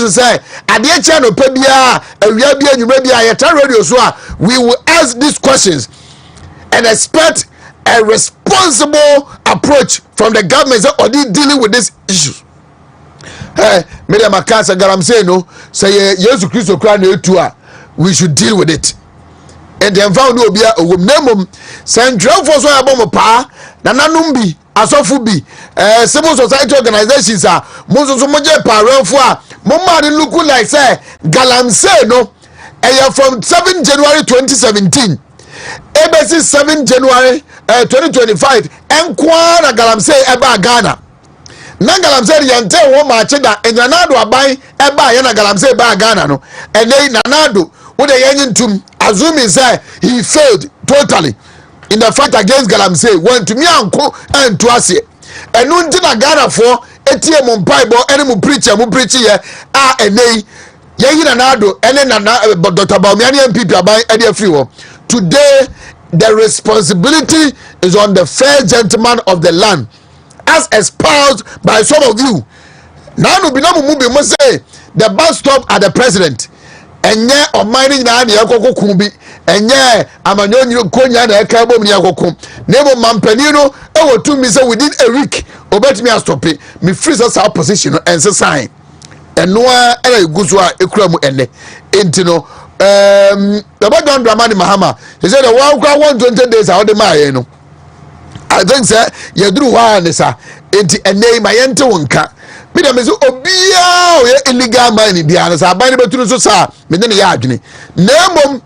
to say adie cha no pa bia awia bia nyuma bia yeta radio so we will ask these questions and expect a responsible approach from the government or dealing with these issues. Hey, media makasa galamse no say Jesus Christ kra na etu a we should deal with it. And then found no bia owomnamum sandrel for so abom pa na nanum bi asofu bi civil society organizations are most so moje parafo a moma dey look like say galamse no from 7 January 2017 ABC 7 January 2025 enkwa na galamse eba Ghana na galamse yante wo ma cheda enyanado aban eba ye na galamse eba Ghana no enei nanado wo de yentum assuming say he failed totally in the fight against galamse Wontumi anko antu ase enu nti na Ghana for etie mo mpaibo ene mo preacher ye a enei ye nanado ene na Dr. Bawumia MPP aban ede afri wo. Today the responsibility is on the first gentleman of the land as espoused by some of you. Now no binamu mubi mo say the bus stop at the president enye omani na na yakoko kumbi enye amanyonyi konya na eka bom ni yakoko nebo mampani no e wotumi say within a week obetimi stop me free sa position and say sign enoa era iguzo a ekura mu ene enti no the background Dramani Mahama he said the 120 days how the man no I think say you do one sa enti ene ma yente wonka me dem say obia o ye illegal mine bia na sa ban betunu so sa me ne ya adwene na mom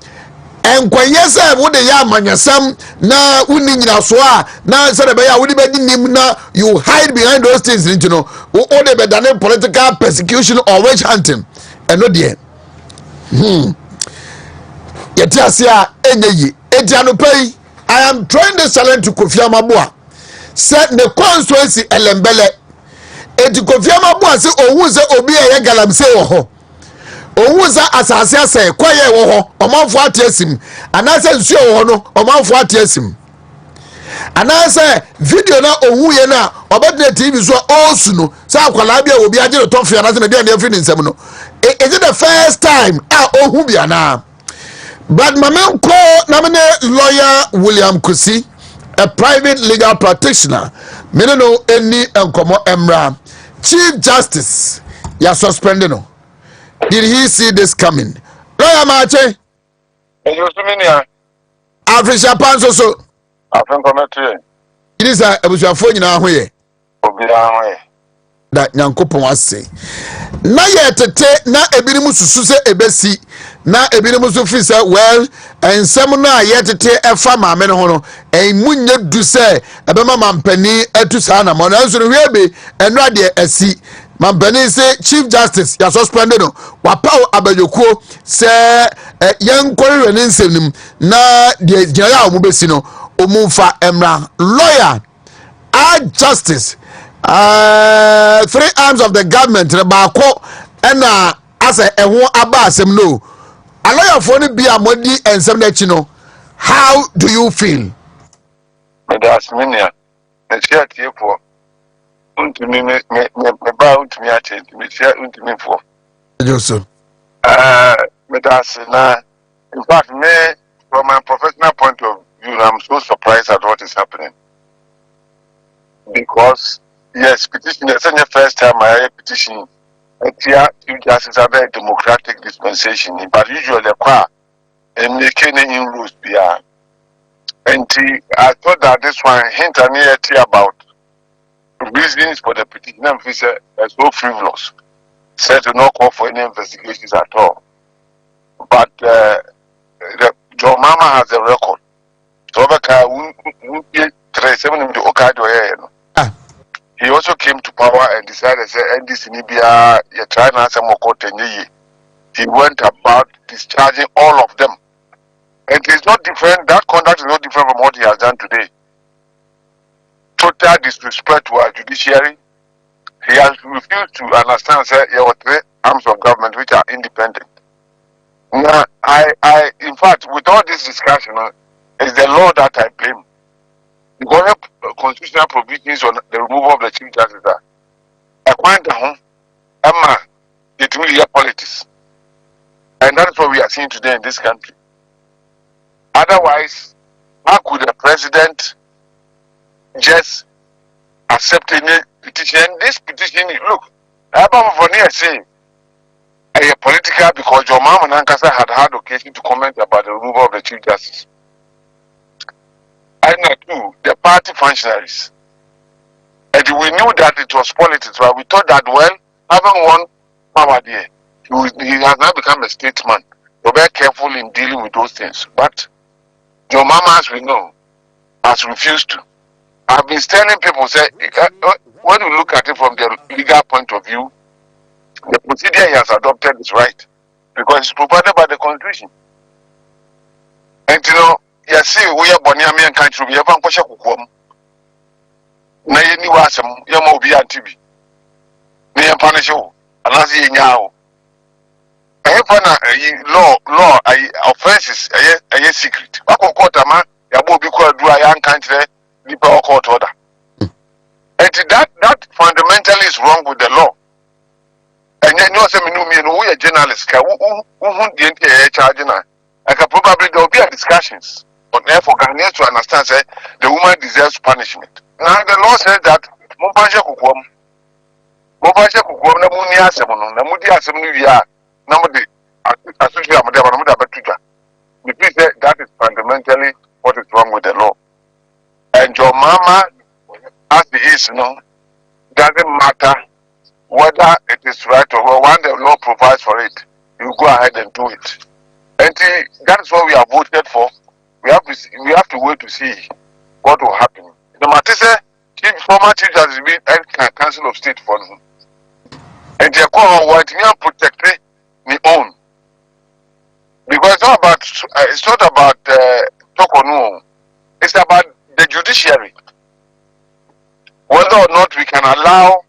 enkwanye say wo de ya amanyasam na wuni nyina so a na say be ya wo de be nim na you hide behind those things you know wo de be dane political persecution or witch hunting eno de yeti asia enyeyi etianopai. I am trying this challenge to Kofi Amaboa. Set the constituency elembele. Eti Kofi Amaboa se ohun se obi eye galamse wo ho. Ohun se asase ase kwaye wo ho. Omanfo atiesim. Anase nsuo wo ho no omanfo atiesim. Anase video na ohun ye na obedne TV so osu no. Sa akwala bia obi agere tofia na se na dia na afri nsem no. Is it the first time ohun bia na? But Mamenko namene lawyer William Kusi, a private legal practitioner, meneno any enkomo emra. Chief Justice, ya suspended no. Did he see this coming? Lawyer Mache? Africa Panso so. It is a phone na hoye. That nyankopon ase. Na yetete na ebinimu susu se ebesi. Na ebinimu so fi say well ensem na yetete efa maame no ho no enmunye du say ebema mampani atu sa na mo na nso no hwebe enra de asi mampani say Chief Justice ya suspended no wapaw abayokuo say yenkori rene nsem na de gyaya o mo besi no omumfa emra lawyer Justice 3 arms of the government baako ena asa eho aba asem no alaya for ni bia modi ensem na chi no. How do you feel? Me das minia e tia tie po untumi me ba untumi ache me tia untumi fo Joseph me das na in fact me from my professional point of view I'm so surprised at what is happening because yes, petition is the first time I petition Chief Justice have a democratic dispensation, but usually and making any rules beyond. And I thought that this one hint and about reasons for the petition is so frivolous. Said to not call for any investigations at all. But John Mama has a record. So he also came to power and decided to NDC Nibia, you're trying to answer more court. He went about discharging all of them. And it's not different, that conduct is not different from what he has done today. Total disrespect to our judiciary. He has refused to understand that there were 3 arms of government which are independent. Now, I in fact, with all this discussion, it's the law that I blame. Because constitutional provisions on the removal of the Chief Justice. I find the home, Emma, it will be politics. And that's what we are seeing today in this country. Otherwise, how could the president just accept any petition? This petition, look, I'm saying a political because your mom and Ankasa had occasion to comment about the removal of the Chief Justice. And too, the party functionaries. And we knew that it was politics, but we thought that, well, having won power there, he has now become a statesman. So be careful in dealing with those things. But your mama, as we know, has refused to. I've been telling people, say, when you look at it from the legal point of view, the procedure he has adopted is right because it's provided by the Constitution. And you know, you see, we are born here in country, we have a question. Na ye ni wasem ye ma obi antibi na ye punish you anase ye nyaawo fa na law offenses secret akọ ma ya bo obi ko aduru ya nkan kire nipa court order. And that fundamentally is wrong with the law. And you know, say we are journalists who didn't charge na probably there will be discussions on for Ghanaians to understand say the woman deserves punishment. Now the law says that Mobasha Kukwam na Muni Asemono, na Mudi Assembly ya Namudi Associate Amada Batuja. Because that is fundamentally what is wrong with the law. And your mama, as it is, doesn't matter whether it is right or wrong. When the law provides for it, you go ahead and do it. And that is what we have voted for. We have to wait to see what will happen. The Matisse, former chief has been a council of state for him. And they call what you protect me own. Because it's not about Tokono. It's about the judiciary. Whether or not we can allow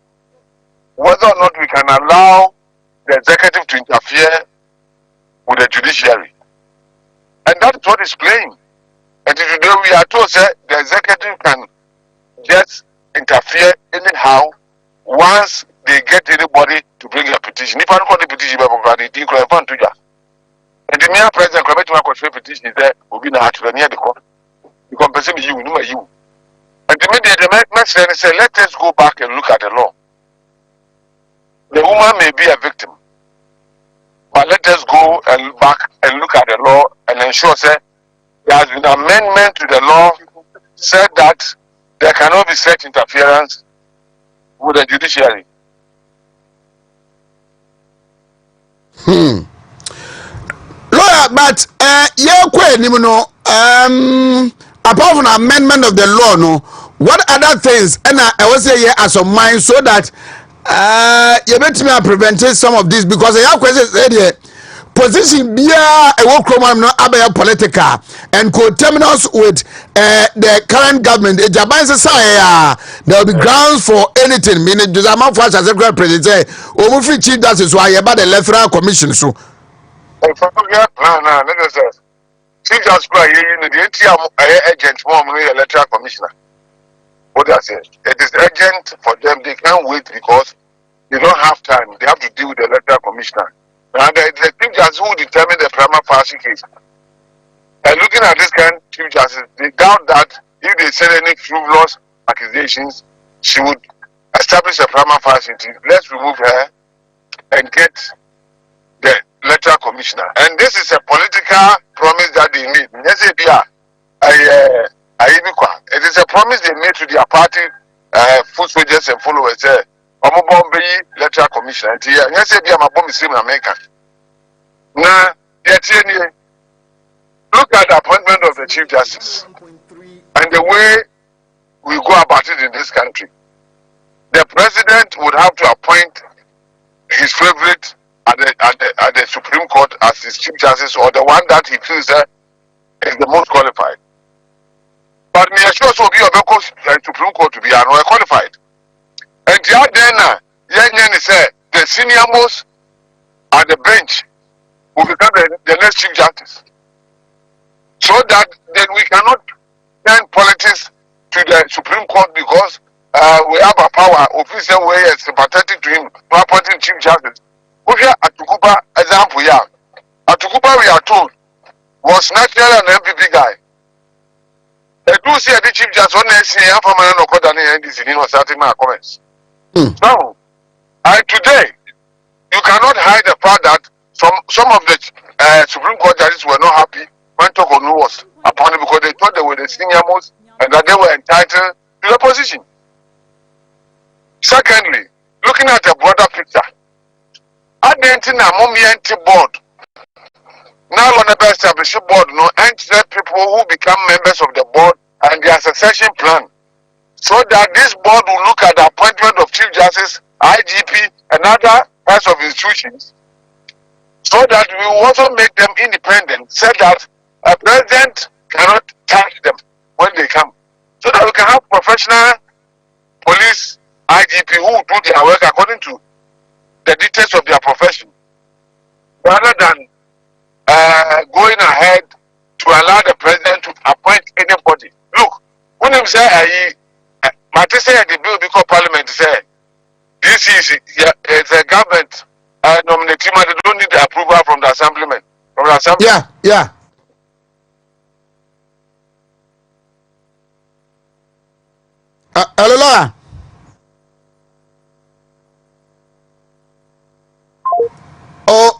the executive to interfere with the judiciary. And that's what is playing. And today we are told that the executive can just interfere anyhow once they get anybody to bring a petition. If I don't call the petition, and the mere president commit to petition is there, will be not near the court. You compensate you, no you. And the message say, let us go back and look at the law. The woman may be a victim, but let us go and back and look at the law and ensure that there has been an amendment to the law said that there cannot be such interference with the judiciary. Lawyer, but apart from the amendment of the law, no, what other things and I was say here as of mine so that you bet me prevent some of this because I have questions here. Position bia a work program no abaya political and co-terminus with the current government. Japan say there will be grounds for anything. Meaning, just amount for as a great president. Over free chief justice why about the electoral commission. So, no, chief justice the agent more electoral commissioner. What I say, it is urgent for them. They can't wait because they don't have time. They have to deal with the electoral commissioner. And the chief justice who determine the prima facie case. And looking at this kind of chief justice, they doubt that if they said any frivolous accusations, she would establish a prima facie. Let's remove her and get the electoral commissioner. And this is a political promise that they made. It is a promise they made to their party foot soldiers and followers. Electoral commissioner. Now, look at the appointment of the chief justice and the way we go about it in this country. The president would have to appoint his favorite at the Supreme Court as his chief justice or the one that he feels is the most qualified. But me assure so be a Supreme Court to be qualified. And the other say the senior most at the bench will become the next chief justice. So that then we cannot send politics to the Supreme Court because we have a power official way is sympathetic to him, appointing chief justice. Uja Atukuba example, yeah. Atukuba, we are told, was naturally an MPP guy. I do see a chief just one say half a man or quarter and this in starting my comments. Now, today, you cannot hide the fact that some of the Supreme Court judges were not happy when Tokonu was appointed because they thought they were the senior most and that they were entitled to the position. Secondly, looking at the broader picture, Argentina Momianti board. Now on the best established board, no enter people who become members of the board and their succession plan. So that this board will look at the appointment of Chief Justice, IGP, and other parts of institutions, so that we will also make them independent, so that a president cannot touch them when they come. So that we can have professional police IGP who will do their work according to the details of their profession, rather than going ahead to allow the president to appoint anybody. Look, when him say Mate say the bill because Parliament say this is it's a government nominating, they don't need the approval from the assemblyman. From the assembly. Yeah. Hello. Oh.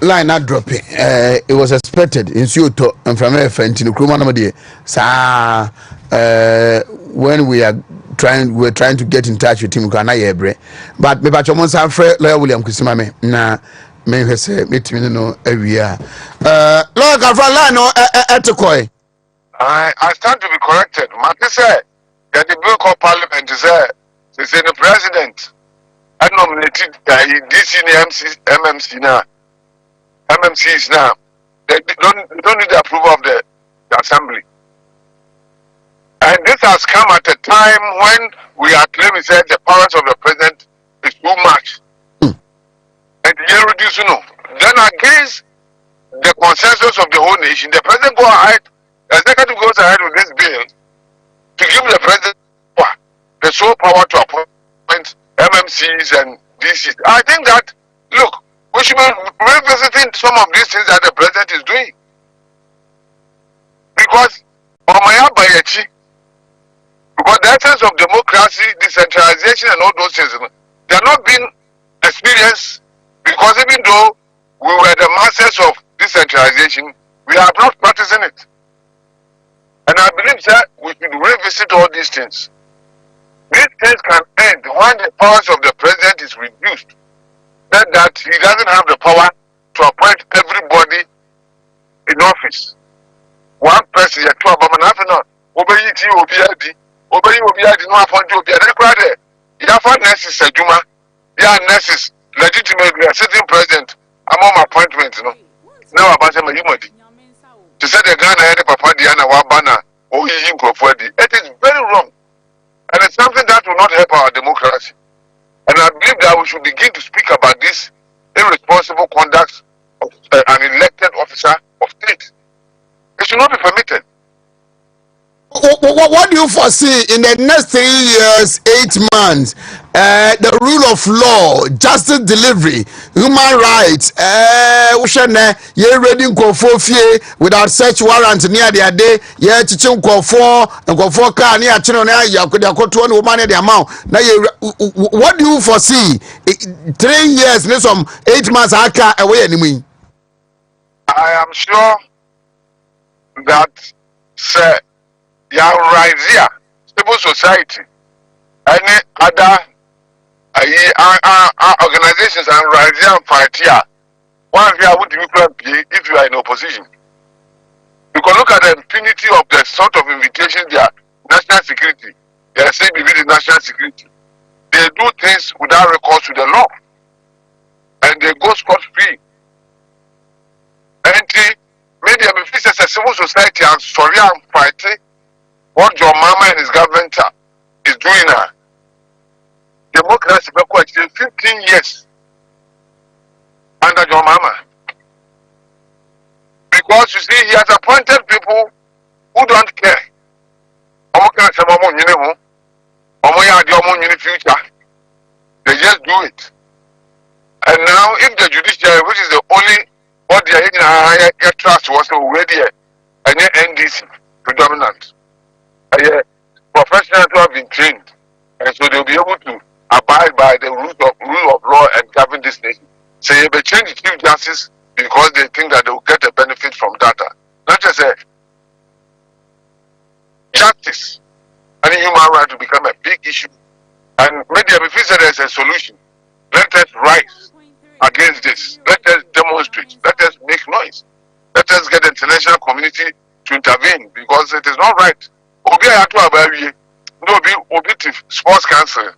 Line not dropping. It was expected in Suto and from Fentin Krumana. When we're trying to get in touch with him, but me bacho monsa Fred Lawyer William Kusimame na me say meet me no area. Lawyer Kafra line no etikoi. I stand to be corrected. Mate say that the bill called Parliament is the president. I nominated DC MMC now. MMCs now. They don't need the approval of the assembly. And this has come at a time when we are claiming that the powers of the president is too much. And they reduce, then against the consensus of the whole nation, the president go ahead, the executive goes ahead with this bill to give the president the sole power to appoint MMCs and DCs. I think that, look, we should be revisiting some of these things that the president is doing. Because the essence of democracy, decentralization, and all those things, they are not being experienced, because even though we were the masters of decentralization, we are not practicing it. And I believe that we should revisit all these things. These things can end when the powers of the president is reduced. That he doesn't have the power to appoint everybody in office. One person, you are about nothing. No appoint you. You have nurses, Juma. You are nurses, legitimately a sitting president among appointments. Now about him, to say the Ghana had a Papa Diana Wabana or Yin Kofodi. It is very wrong. And it's something that will not help our democracy. And I believe that we should begin to speak about this irresponsible conduct of an elected officer of state. It should not be permitted. What do you foresee in the next 3 years, 8 months? The rule of law, justice delivery, human rights, you're reading without search warrant near their day, yeah, chichim for car near Chinonia, Yakuda, woman the amount. Now, what do you foresee? 3 years, some 8 months, I can't away anyway. I am sure that, sir, you are right here, civil society, any other organizations and right here and fight here. One here would be if you are in opposition. You can look at the impunity of the sort of invitation their national security. They are saying the national security. They do things without recourse to the law. And they go scot-free. And maybe if it's a civil society and sorry and fighting what your mama and his government is doing now. Democracy for 15 years under your mama. Because you see, he has appointed people who don't care. Future. They just do it. now, if the judiciary, which is the only body I trust, was already an NDC predominant, professionals who have been trained, and so they'll be able to abide by the rule of law and govern this nation. So they may change the Chief Justice because they think that they will get a benefit from data. Not just a justice and human right to become a big issue. And maybe if there's a solution, let us rise against this. Let us demonstrate. Let us make noise. Let us get the international community to intervene because it is not right. Obi ayatu obi sports council,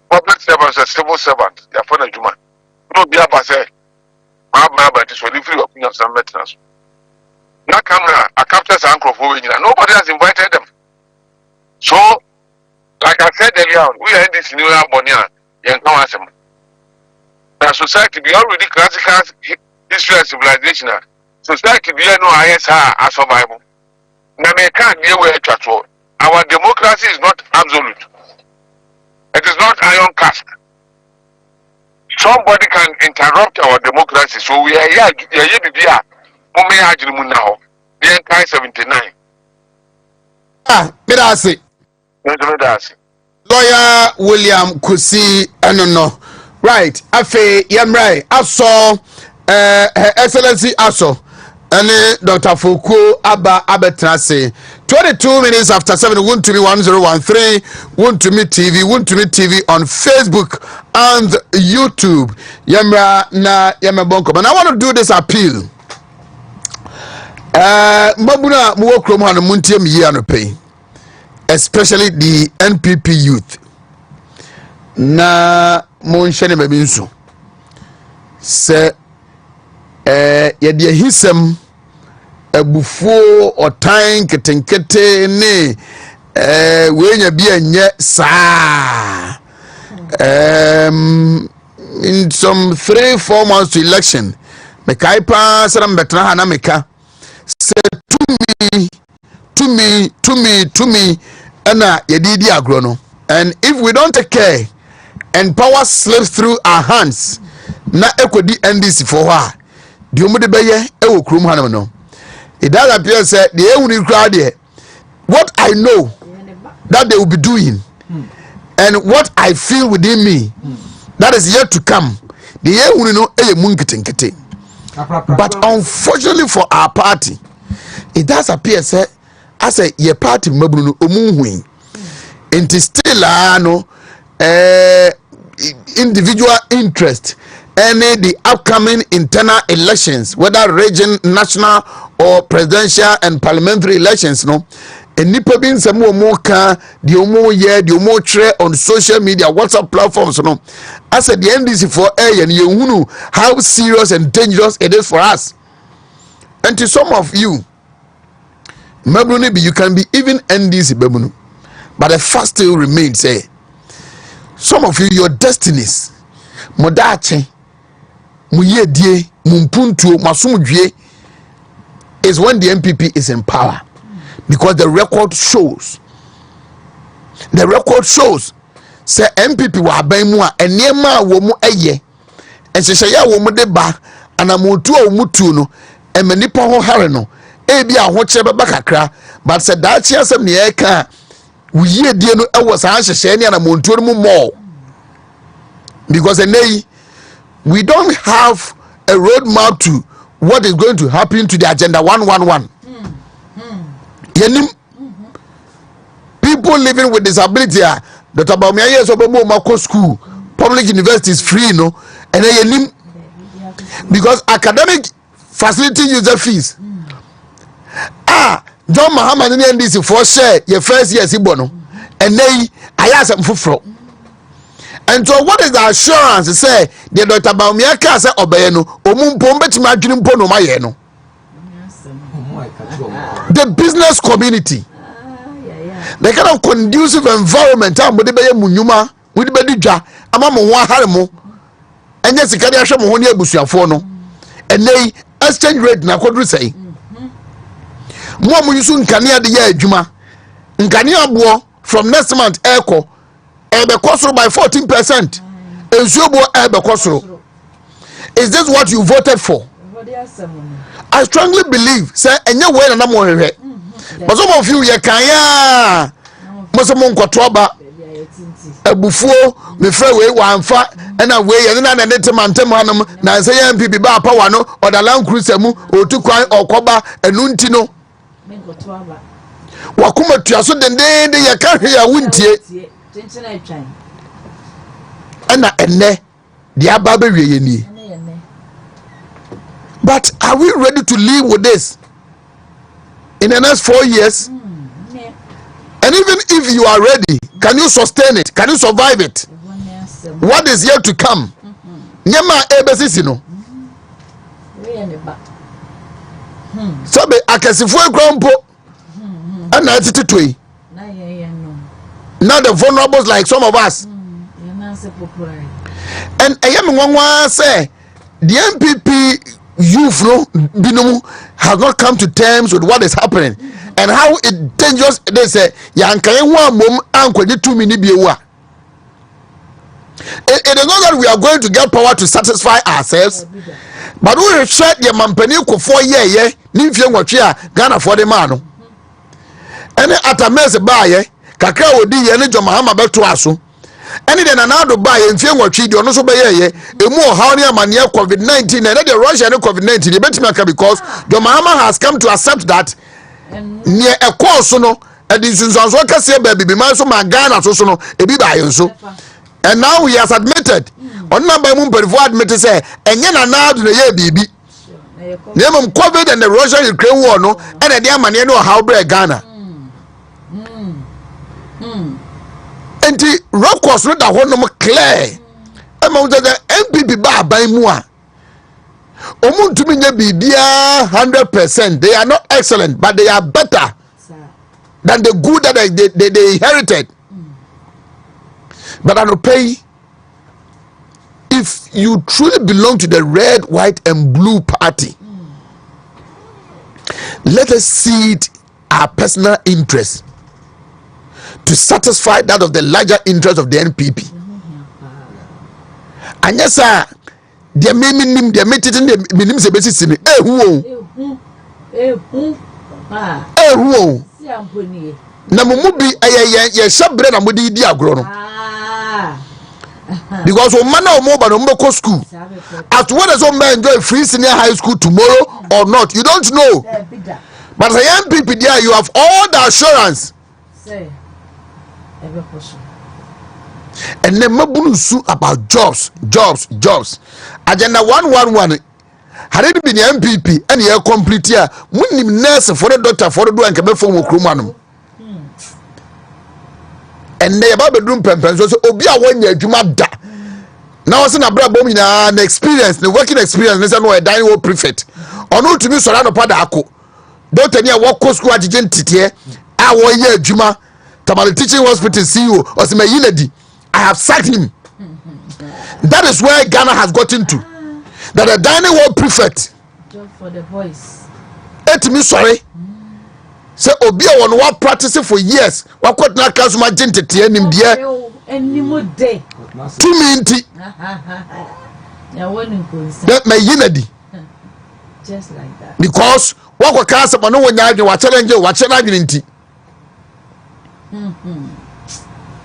public servant, a civil servant, ya for the human. No be abase. But it's only free opinion of some maintenance. Now camera, a capture's uncle for nobody has invited them. So, like I said earlier, we are in this new Bonia, young Kawasam. The society be already classical history and civilization. Society be no ISR as survival. Now, they can't deal with it. Our democracy is not absolute. It is not iron cast. Somebody can interrupt our democracy. So we are here. Now. The entire 79. Medasi. Lawyer William Kusi Anono. Right. Afe Yamrai. Aso. Her Excellency Aso. And Dr. Foucault Abetrase. 22 minutes after 7, Wontumi 1013, Wontumi TV on Facebook and YouTube. Yamra na Yamabonko. And I want to do this appeal. Mabuna Muokrom and Muntium Yanope, especially the NPP youth. Na Monshane Mabinso. Se Yadia Hisem. Ebufuo otan ketenkete ne wenya bia nye saa in some 3-4 months to election me kai pa saram betra ha na meka se to me ana yedidi agro no, and if we don't take care and power slips through our hands na ekodi NDC for wa di omude beye e wo krum ha no. It does appear that the only crowd here, what I know that they will be doing, and what I feel within me, that is yet to come. The only know but unfortunately for our party, it does appear that as a ye party mabunu omunwin, it is still individual interest. Any the upcoming internal elections, whether region, national, or presidential and parliamentary elections, no, and nipa bin some more car, the more year, the more share on social media, WhatsApp platforms, no. I said the NDC for A and you know how serious and dangerous it is for us. And to some of you, you can be even NDC, but the fact still remains. Say, some of you, your destinies, modache. Muyedie, mumpuntu, masumudwie is when the MPP is in power, because the record shows say MPP wa aban mu a enema wo mu eye enhyehyeye wo mu de ba anamotu a wo mutu no emanipa ho hare no ebi a ho kyerebe bakakra, but say da chi asem ne e ka wuyedie no ewo sa hyehyeye ne anamotu mu mo, because enei we don't have a roadmap to what is going to happen to the agenda 111. People living with disability, Dr. Baumiaye is over school, public university is free, no, and then because academic facility user fees. John Muhammad in the NDC for share your first year Sibono, and they I ask them for. And so what is the assurance say the Dr. Baumiaka say obeyeno omumpo betima adwene mpo no maye no, the business community, the kind of conducive environment am de beye munyuma we de bedi dwa ama mo ho ahare mo enye sikari ahwe mo ho ne abusuafo no enei exchange rate na kodru sei mo am yusu nkania de ya adwuma nkania abo from next month eko ebe kosoro by 14%. Ensuobo ebe kosoro Is this what you voted for? I strongly believe say enye we na mo hwehwe but some of you ye kan ya mo se mo nkotoba abufuo me fra we wanfa na we ye na ne temantem hanom na say ya MPP ba power no odalan cruise mu otukwan okoba enu nti no wakuma tuaso dendende ye ka hwe ya wuntie ana enne dia ba be wie ye ni. But are we ready to live with this in the next 4 years? And even if you are ready, can you sustain it? Can you survive it? What is yet to come? Nyama ebesisi no. So be akesifo ekrampo ana atititoi. Now the vulnerables like some of us. And ayam nwanwa say the MPP youth no binum have not come to terms with what is happening and how it dangerous they say yankaye ho mom ankwanye 2 minutes biewa. It is not that we are going to get power to satisfy ourselves, but we will share the mampani ko 4 year ni mfie nwotwe a Ghana for the man no ene atamese baaye kakra odi ye ne Jomahama beto aso ene de nanado baaye mfie nwotwe di ono so beye emu ohaw ne amane COVID-19 ene de Russia ne COVID-19 e betimi aka because Jomahama has come to accept that ne ekoso no edi sunsunso kase ba bibi man so ma Ghana so no ebi baaye so. And now he has admitted on number mum perifo admitted say enye nanado ne ye bibi nemum COVID and the Russia-Ukraine war no ene de amane no how bre Ghana. Enti records no da hono clear amount the MPP ba ban mu a omuntumi nya bibia 100%. They are not excellent but they are better than the good that they inherited. But I don't pay. If you truly belong to the red, white and blue party, let us cede our personal interest to satisfy that of the larger interest of the NPP. And yes, sir, the meaning, the meeting, the minimum basis in Namubi, a shabred and woody diagram. Because when man or more but school, as well as some men enjoy free senior high school tomorrow or not, you don't know. But the young people there, you have all the assurance. And then Mabunu about jobs. Agenda 111. Had it been the MPP and you complete here, wouldn't nurse for the doctor for the do and come from Krumanum. And they about bedroom pempens so obia 1 year juma da now was na bra bom na experience the working experience they say no a dining hall prefect ono to me so na pada ako don't tell me work school agent tete a 1 year juma Tamale teaching hospital CEO Osimeyinedi. I have sacked him. That is where Ghana has gotten to, that the dining hall prefect for the voice et me sorry say obi a won wa practice for years wa kwatna class ma gentete anim dia enimo day to me nti ya wonu konsa that my yinadi just like that because wa kwa class ma no wonya adwe wa challenge wa chena adwe nti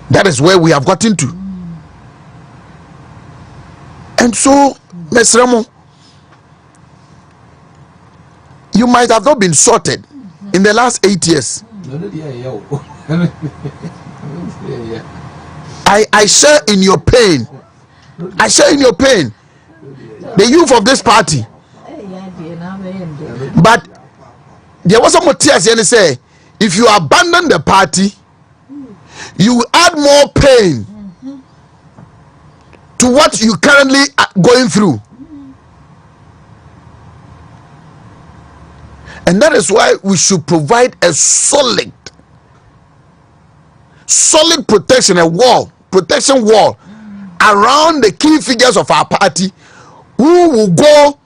that is where we have gotten to. And so Mesremo, you might have not been sorted in the last 8 years. I share in your pain. I share in your pain. The youth of this party. But there was some tears and say, if you abandon the party, you will add more pain to what you currently are going through. And that is why we should provide a solid protection, protection wall around the key figures of our party who will go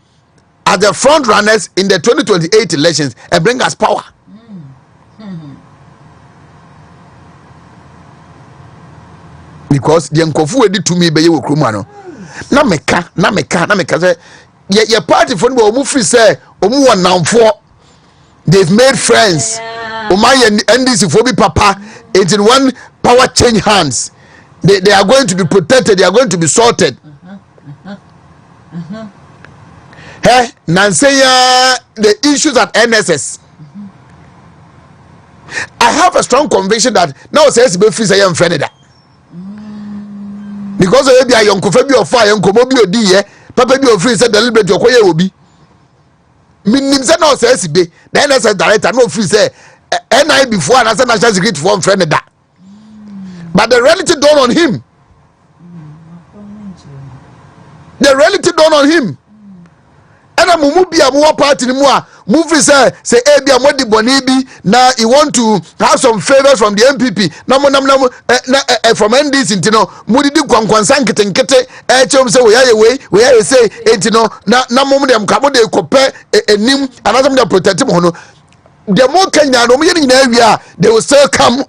as the front runners in the 2028 elections and bring us power. Because the nkofu wedi to me be ye wokruma no na meka say your party for no mu free say omu won namfo they've made friends my NDC for be papa it's in one power change hands they are going to be protected, they are going to be sorted. Hey, Nancy, the issues at NSS. I have a strong conviction that now says be free say am friend that. Because of be a young kofa of fire young komo bi odi ye papa bi free say deliberate okoye obi. Minim say now says be the NSS director no free say NI before and as national security for friend that. But the reality dawned on him. The reality dawned on him. And a mumu bi a muwa party ni muwa movie say ebi a modi bonibi na he want to have some favors from the MPP na from NDC intino mudi di kwankwansa nkete chem say we ya say intino na mumu dem kamo de kope enim anasem dem protect him hono the more Kenya no me nyina awia they will still come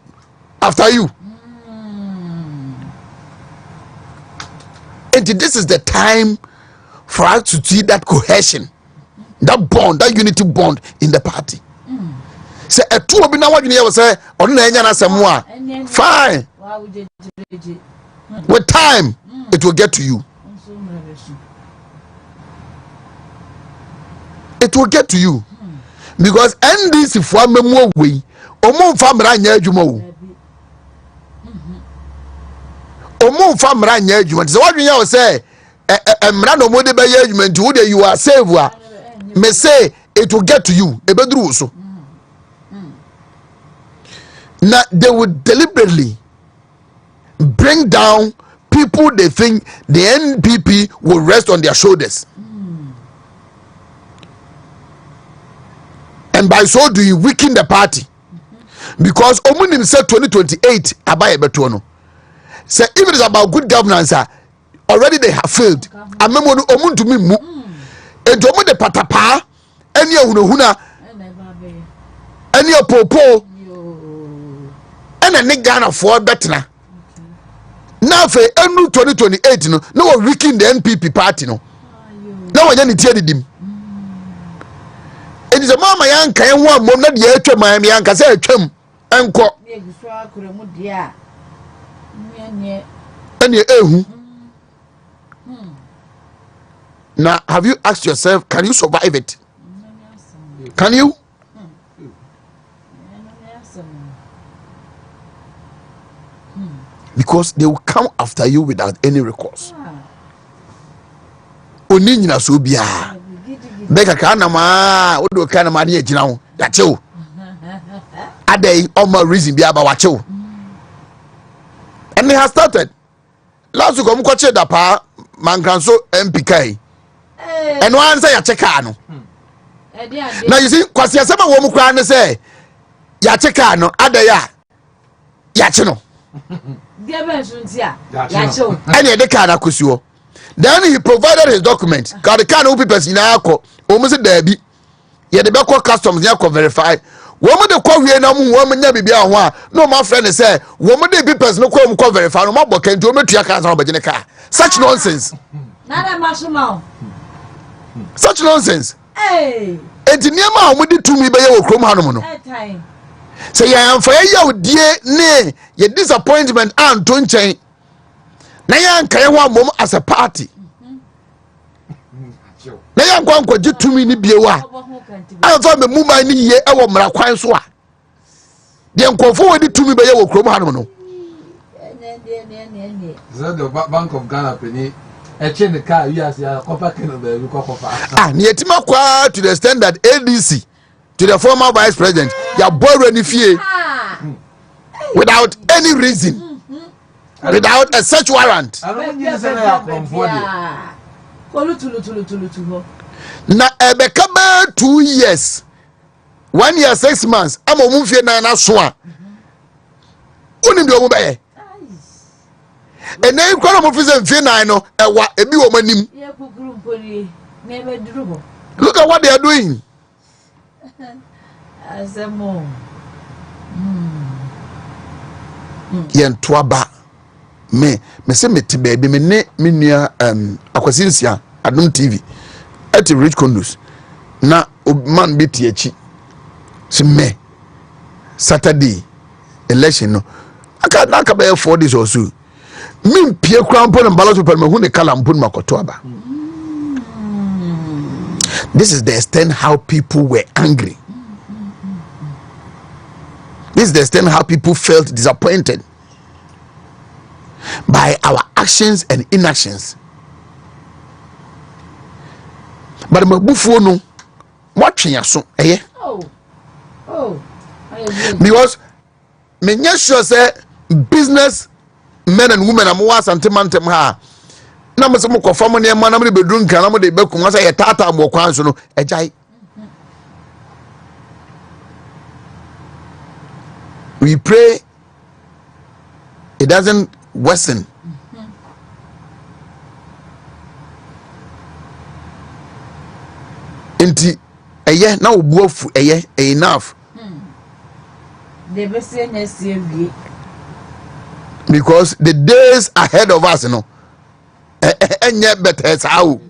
after you. And this is the time for us to see that cohesion, that bond, that unity bond in the party. Say a two obi na wadwene ye say ono na enya na semwa. Fine. With time it will get to you. It will get to you. Because NDC for amemo we omo mfa mra nya adwuma wo. Omo mfa mra nya adwuma. Say wadwene ye say mra no mode be ye adwuma nti wo de you are saved wa. Me say it will get to you. Ebeduru so. Now they would deliberately bring down people they think the NPP will rest on their shoulders. And by so doing weaken the party. Because Omunim said 2028 abaye beto no. Say if it is about good governance, already they have failed. Amemo Omuntumi mu. And omu de patapa any huna any popo and a nigga for betna. Now for enu 2028 no weaken the NPP party no. Now when you tell him. It is a mama young can one mom not yet to Miami young can say a chum and co. Now, have you asked yourself, can you survive it? Can you? Because they will come after you without any recourse. Onina subia. Beka kana ma odo kana ma ne agina ho ya chew adai omo reason bia ba wa chew and it has started last week omko che da pa mankanso MPK and one say ya cheka no now you see kwase asema wo mu kra ne say ya cheka no adai ya che no dia ben so ntia ya chew and e de kana kosuo. Then he provided his document. Got the kind of people in Ako, almost there be. Yet the back customs near verify. Woman the call we no woman never be a one. No, my friend say, woman the people no call verify. No more can do me to your car. Such nonsense. Such nonsense. Hey, it's near my with to me by your chrome hanuman. Say, I am for you, dear, nay, your disappointment and don't change. Na yan kan wa mom as a party na yan kwankwa gitumi ni biewa anfa me muma ni ye e wo mra kwan so a de nkofo wadi tumi be ye wo krom hanom no the Bank of Ghana penny e che ne car you as ya kofa ken be you kofa ni etima kwa to the extent that ADC to the former vice president ya borrow ni fie without any reason. Without a search warrant. Na ebeka ba 2 years 1 year 6 months ama omufie na so a onim de omu be ene ikoro mo fise mfie nan no ewa ebi wo manim. Look at what they are doing. Yen toaba me say me te baby me ne me nua akwasinsia Adum TV at Rich Condos na man bi tie chi se me Saturday election no aka na ka be 4 days or so me pie kran pon ballot paper me hu ne kala mpon makoto aba. This is the extent how people were angry. This is the extent how people felt disappointed by our actions and inactions. But mabufuo no watwe so eh. Because me sure say business men and women am wa sentimentem ha na mo se mo kofam ne ma na mo bedru nkan na mo de bekum asa ye tata mo kwan so no ejai. We pray it doesn't worsen. Enti eye na obuafu eye enough. They be say next year because the days ahead of us, you know, better how.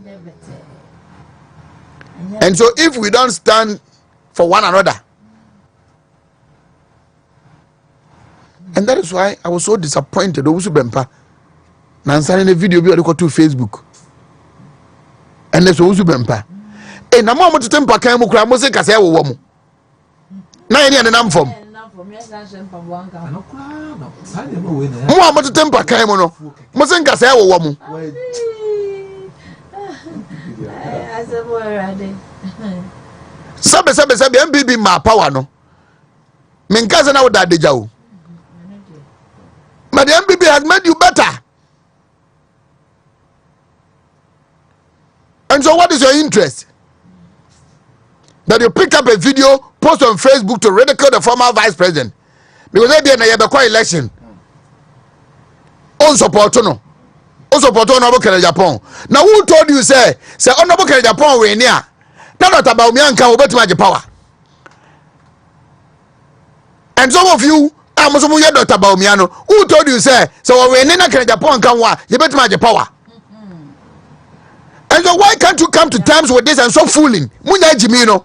And so if we don't stand for one another, and that is why I was so disappointed. Owusu Bempa, Nansan in a video we got to Facebook, and there's Owusu Bempa. Eh, na mo to tempa kan mu kura mo se kase wo mo. Na ye ne nam fom. Mo mo to tempa kan mu no. Mo se kase wo mo. Sabe MPP ma power no. Men kase na wo da deja o. But the MPP has made you better. And so what is your interest? That you picked up a video, post on Facebook to ridicule the former vice president. Because they did a election. Unsupported no. Unsupported no Kenya Japan. Now who told you say honorable Kenya Japan we near? Not about me and can bet my power. And some of you who told you say so we near Kenya Japan can wa you bet my power. And so why can't you come to terms with this and stop fooling? Munya Jimino.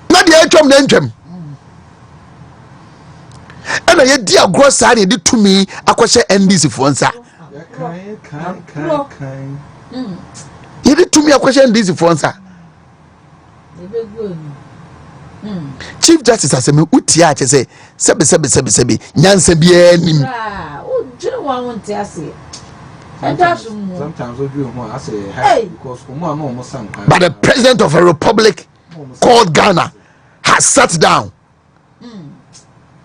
Not the HM Nenjem. And I dear gross side did to me a question NDC for answer. He did to me a question NDC for answer. Chief Justice has a utia to say, Sebi, Nyanse Bien. Sometimes we do more. I say, hey, because but the president of a republic called Ghana has sat down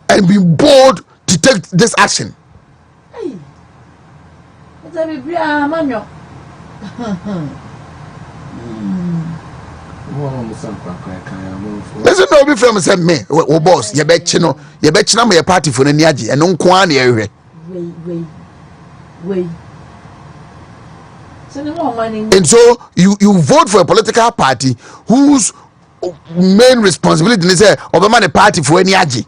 and been bold to take this action. Hey, listen, no be from say me, boss, you bet you bet you my party for the Niaji and no Kwani area. Wait. And so you vote for a political party whose main responsibility is say Obama the party for any aji.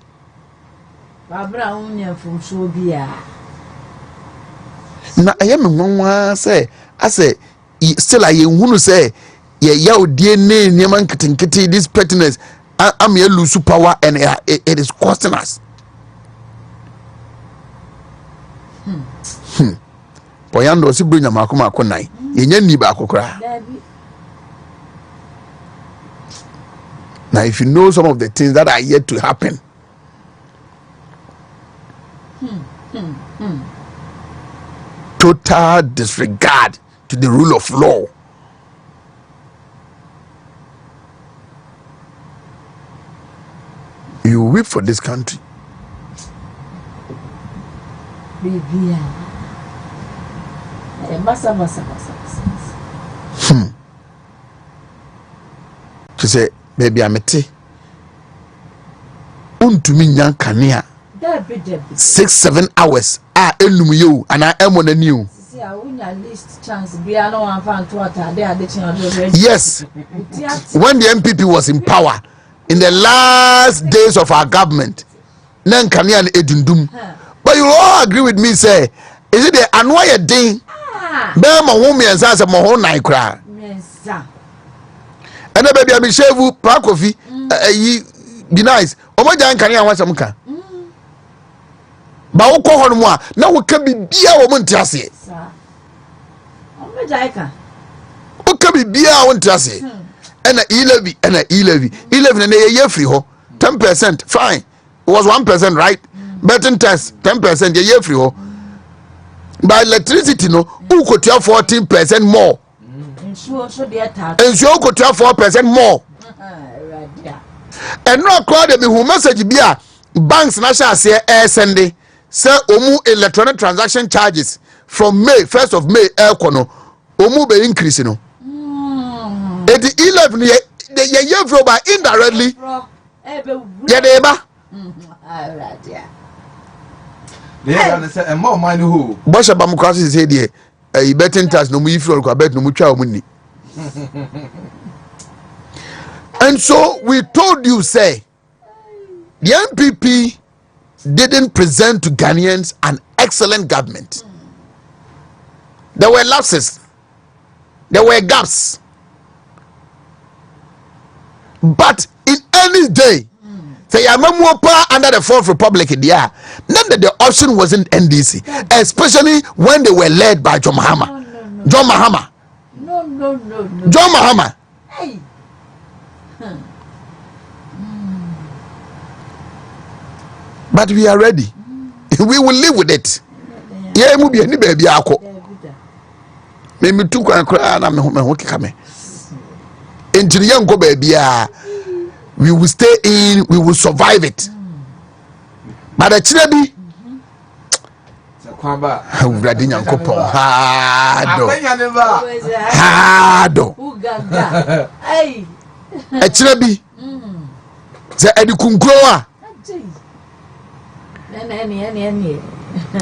Na I am nwa say I say still I who say ya DNA nyaman kitinkiti this pettiness am here lose power and it is costing us. Poyando si bru nyamako mako nai yenya ni ba akokra. Now if you know some of the things that are yet to happen, total disregard to the rule of law. You weep for this country. She said, baby, I'm a tea. Wontumi nyan kanea 6-7 hours enum you and I am on the new. Yes, when the MPP was in power in the last days of our government, nan kanea edundum But you all agree with me, say, is it the annoy thing? Bema woman and says a mohon night cry. And the baby I be shave Prakofi, be nice. Oh my God, can you want some car? But who call on moi? Now we can be dear woman to say. Who can be dear one to say? And a 11 and a 11 and a year free ho 10%. Fine. It was 1%, right? Betting test 10% a year free ho. By electricity, no, who could tell 14% more? And so could tell 4% more. And no crowd me who message be a banks national say air Sunday. Say omu electronic transaction charges from May 1st of May air kono omu be increase no. 11 ye by indirectly. Yeah, neighbor. Yeah, say and more money who. Bosha Bamukasi said here, a betting tax no me floor bet no mucha money. And so we told you, say, the MPP didn't present to Ghanaians an excellent government. There were lapses, there were gaps. But in any day, say I'm under the Fourth Republic in the year, none of the option wasn't NDC, especially when they were led by John Mahama. John Mahama. No. John Mahama. Hey. But we are ready. We will live with it. Yeah, mu be any baby ako. Me too kwan kra na me ho kame. Engineer nko baby a. We will stay in, we will survive it. But the chirabi Uradi nyankopon hado hey a chirabi the edikunkroa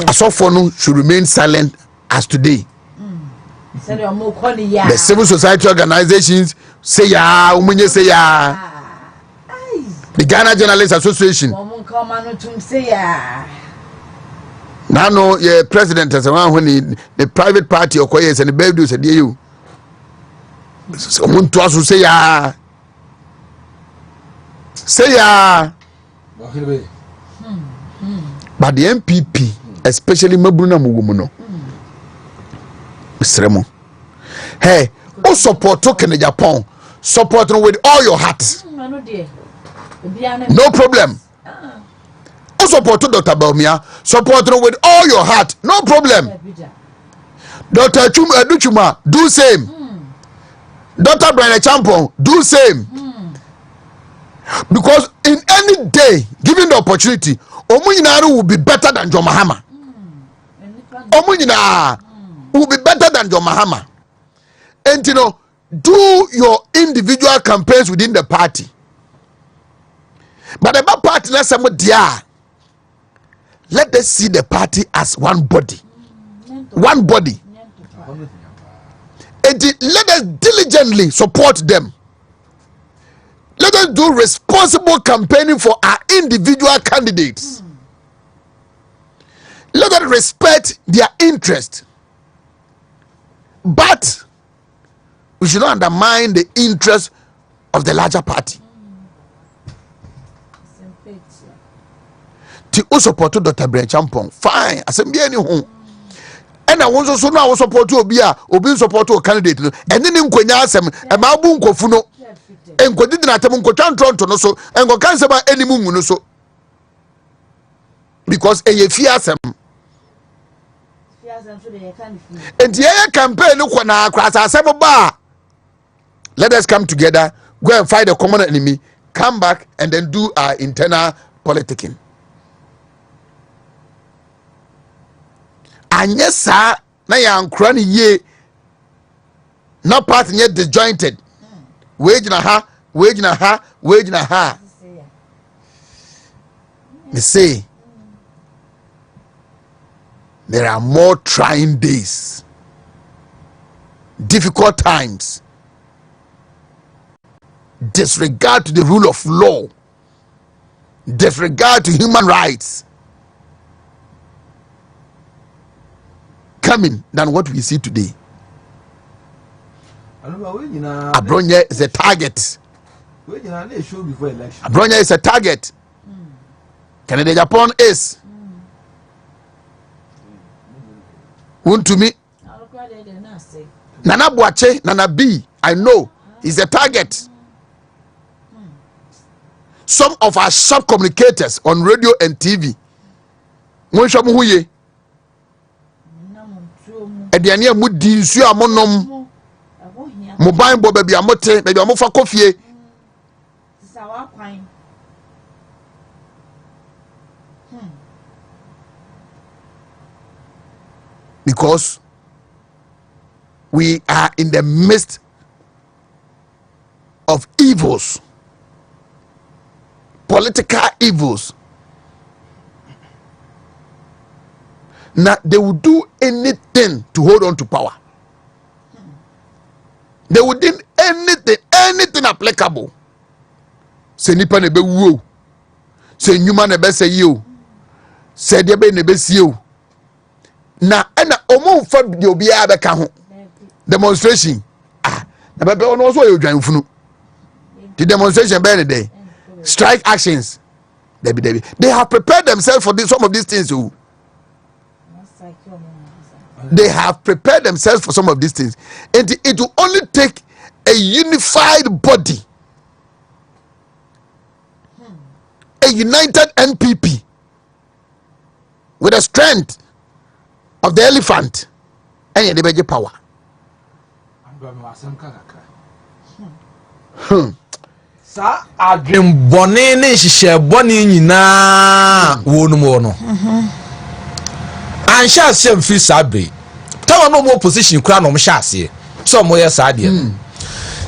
asofo no should remain silent as today. The civil society organizations say ya umunye say ya. The Ghana Journalists Association. Now, no, your president as a one when the private party or quiet and the baby said, you. Someone to us say, ya. Say, ya. But the MPP, especially Mabuna Mugumuno, Sremo. Hey, who support token in Japan? Support with all your heart. No problem. Support Dr. Baumia, support with all your heart. No problem. Dr. Duchuma, do same. Dr. Brian Champon, do same. Because in any day, given the opportunity, Omunyinaru will be better than John Mahama. Omunyina will be better than John Mahama. And you know, do your individual campaigns within the party. But about party, let us see the party as one body. One body. And let us diligently support them. Let us do responsible campaigning for our individual candidates. Let us respect their interest. But we should not undermine the interest of the larger party. Ti o support Dr. Brian Champon fine asem bia ni ho ena won so no a support obi support o candidate no ene ni nkonya asem e ma bu nkofu no enkodi dina tem nkotwa ntonto no so enko kanse ba enimu mu no so because eye fi asem so dey kan fi enti eye campaign ko na akrasa asem ba let us come together, go and fight the common enemy, come back and then do our internal politicking. And yes, sir, na ya nkrani ye no part yet disjointed. Wage na ha. They say there are more trying days, difficult times, disregard to the rule of law, disregard to human rights, coming than what we see today. Abronya is a target. Abronya is a target. Canada Japan is. Wontumi. Nana Boache, Nana B, I know, is a target. Some of our sharp communicators on radio and TV. Monshamuye. Ediania mudi nsu amonom. Mobile bo baby amote, baby amofa kofie. Because we are in the midst of evils, political evils. Now they will do anything to hold on to power. They will do anything applicable. Say nipa nebe wo, say nyuma nebe say you, say debe nebe see you. Na ena omo fa de obi abeka ho demonstration na bebe ono so ye dwanfunu the demonstration be the day strike actions they have prepared themselves for some of these things. They have prepared themselves for some of these things, and it will only take a unified body, a united NPP with the strength of the elephant and the beje power. Sa adwem bone ne hihye bone nyina wonumo no ansha sem fi sabe tawo no mo position kura no mo hyase so mo yesa de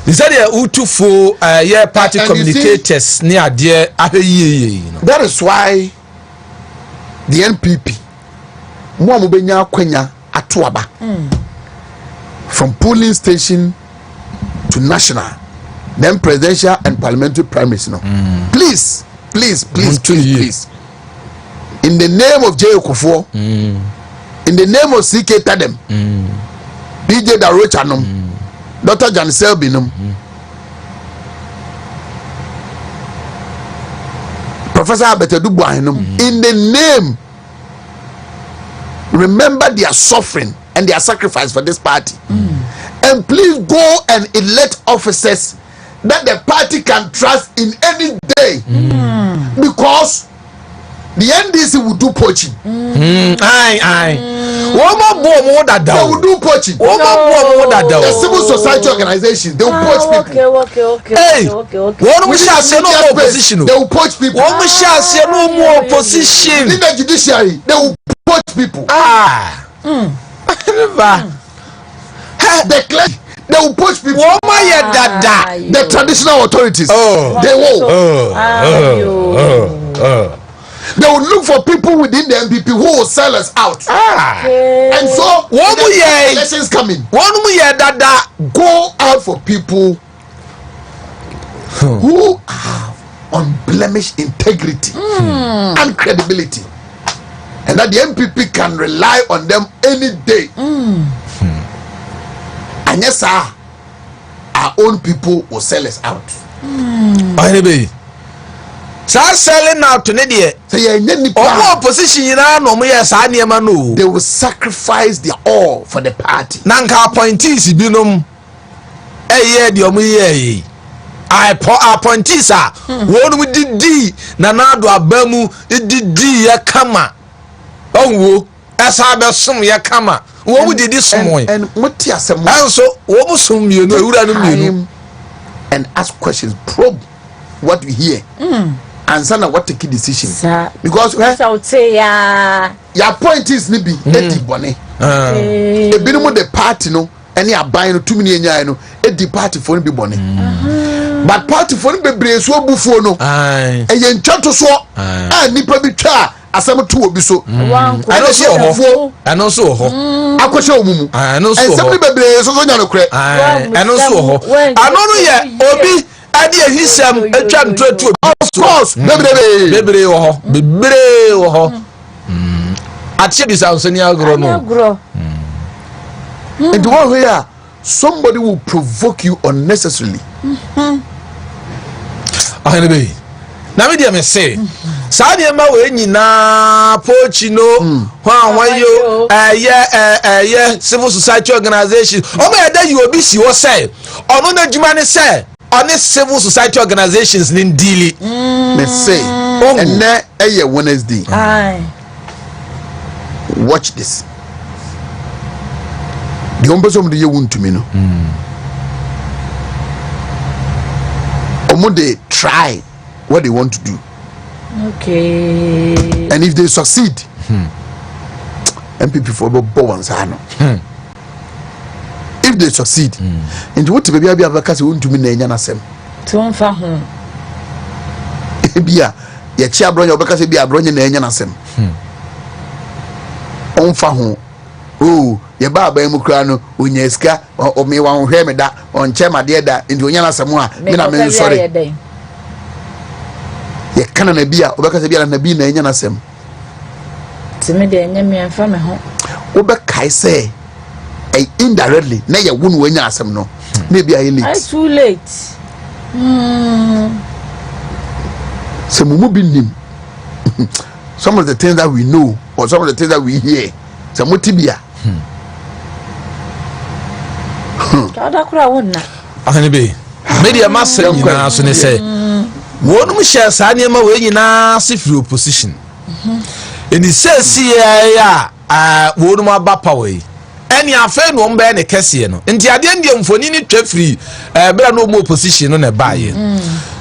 they said utufo ye party communicators ne ade ahweye no. That is why the NPP mo benya akwanya atoaba from polling station to national, then presidential and parliamentary primaries. No, please, in the name of J. Okufo, in the name of CK Tadem, DJ Darochanum, Dr. Jan Selbinum, Professor Abetedubuahinum, in the name, remember their suffering and their sacrifice for this party, and please go and elect officers that the party can trust in any day, because the NDC will do poaching. They will do poaching. The civil society organizations, they will poach people. Okay. They will poach people. In the judiciary, they will poach people. The clergy, they will poach people. The traditional authorities, they will. They will look for people within the MPP who will sell us out. And so, elections coming, go out for people who have unblemished integrity and credibility, and that the MPP can rely on them any day. And yes, sir, our own people will sell us out. Selling out to Nidia. Opposition, no. They will sacrifice their all for the party. Nanka appointees, binum. I appointees are one with the D. Nanado Abamu, it did D. Yakama. Oh, as I have some Yakama. What would this someone? And what so what was some you know? And ask questions, probe what we hear. And sana what take decision, because I would say your point is nibi edi bone e binu the party no any aban no 2 million no edi party for be bone but party for be bre so bufuo no e ye ntwato so nipa bi twa asem to obi so I know so ho akwose omumu I know so ho be bre so nya no kre I know so ho anono ye obi adi ehisam atwam to of course bebre wo ho atie bi sanso ni agro no And the one where somebody will provoke you unnecessarily. Oheneba. Na me dey say saa dey ma we nyina pochino hwan wayo civil society organization o ma da you obi si wo say ono na djuma ne say on civil society organizations ni deal me say and na Wednesday. Watch this. The person de Wontumi no they try what they want to do. Okay. And if they succeed, MPP for Bowans. If they succeed, and what to be a because you want to mean a sem. Tumfa home. Bia, your chair brother because be a brother in a sem. On Fahon. Oh, your baba Mukrano, Unyeska, or me one remeda on Chema Dieda into Yana Samoa. I'm sorry. Ye canna be a Obaka and be a Yanasem. To me, the enemy and family home. Obakai say, indirectly, nay, a wound when Yasam no. Maybe I late. Too late. Some moving him. Some of the things that we know, or some of the things that we hear, some motibia. Oheneba. Media master nyina so ne say wonum share saa niema we nyina se free opposition. Eni say ya wonum aba power yi. Eni afa no mba ne kese no. Nti ade ndie mfoni ni twa free bra no mo opposition no na baaye.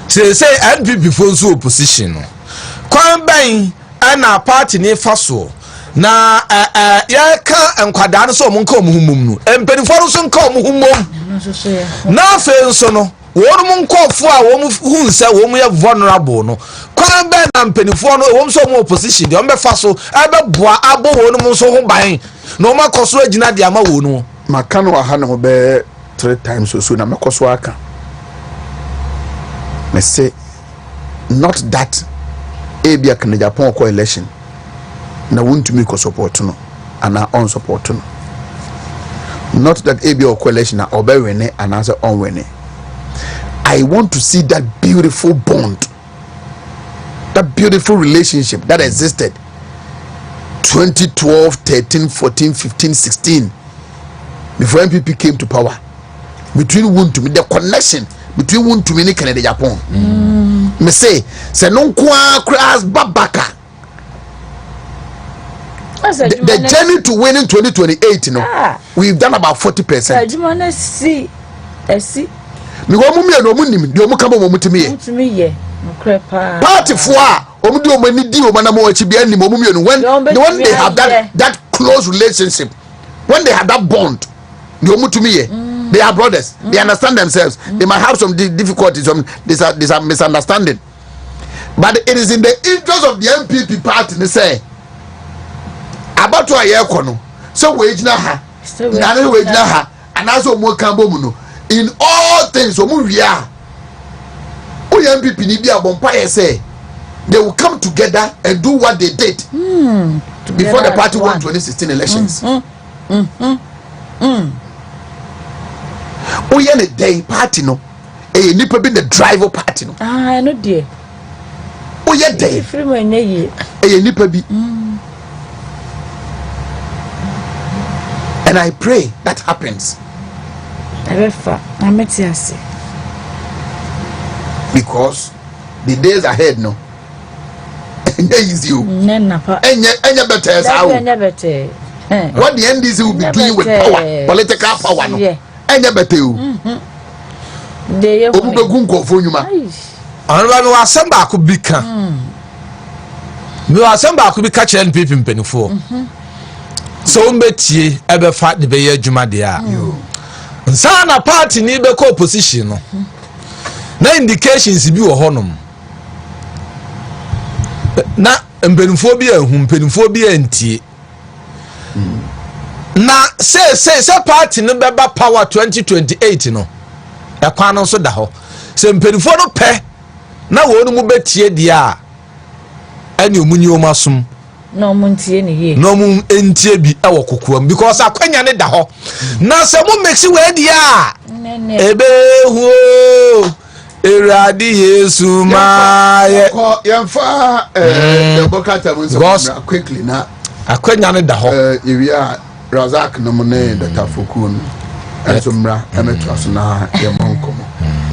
Say NPP for so opposition no. Kwan ban ana party ni faso na ya ka enkwada no so mo nka omuhumum no. Empenifo no so nka omuhumum. Na fe nso no wonum nkofo a wo hu nse wo mu ye vulnerable no kwan be na mpenifo no wo so mo opposition de o be fa so abeboa abo wonum nso ho ban na o makoso agina de ama wo no maka no aha no be 3 times so na makoso aka me say not that ebia kan Japan ko election na Wontumi ko support no ana on support no. Not that ABO coalition or Bewene and answer on Wene. I want to see that beautiful bond, that beautiful relationship that existed 2012, 13, 14, 15, 16 before MPP came to power. Between Wontumi, the connection between Wontumi and Canada Japan. Me say no cross babaka. The journey to winning 2028, we've done about 40%. I want to see. I see. Me go mummy no munim, di omu kama omu timi ye. Timi ye. Nkrepa. Party for omu di omu ni di omu na mo achi bia ni omu mi no when they have that close relationship, when they have that bond, di omu timi ye. They are brothers. They understand themselves. They might have some difficulties, some misunderstanding. But it is in the interest of the MPP party to say about to a year kono so wage na ha na wage na ha and also mo kambo mu no in all things o mu wia o MPP ni bia bompa ye say they will come together and do what they did before the party won 2016 elections. O ye the day party no e nipa be the driver party no no dear o ye day free man ye e nipa bi. And I pray that happens. Because the days ahead, no. Is you. Better. What the NDC will be doing with power, political power, no. Better. So mbeti ebe fa de be ye adwuma de a nsa na party ni be ko opposition no na indications bi wo honom na mpenifo bi ahu mpenifo bi antie na say party no be ba power 2028 no e kwa no so da ho se mpenifo no pe na wo no mu betie de a ani omunyi o masum no muntie ni ye no mu entie bi e wo kokoam because akwanya ne da ho na se mu mexi we dia ebe hu eradi Yesu ma ye yemfa the bokata mun so quickly na akwanya ne da ho ewia Razak no ne the tafokun enso mra emeto aso na yemonkomo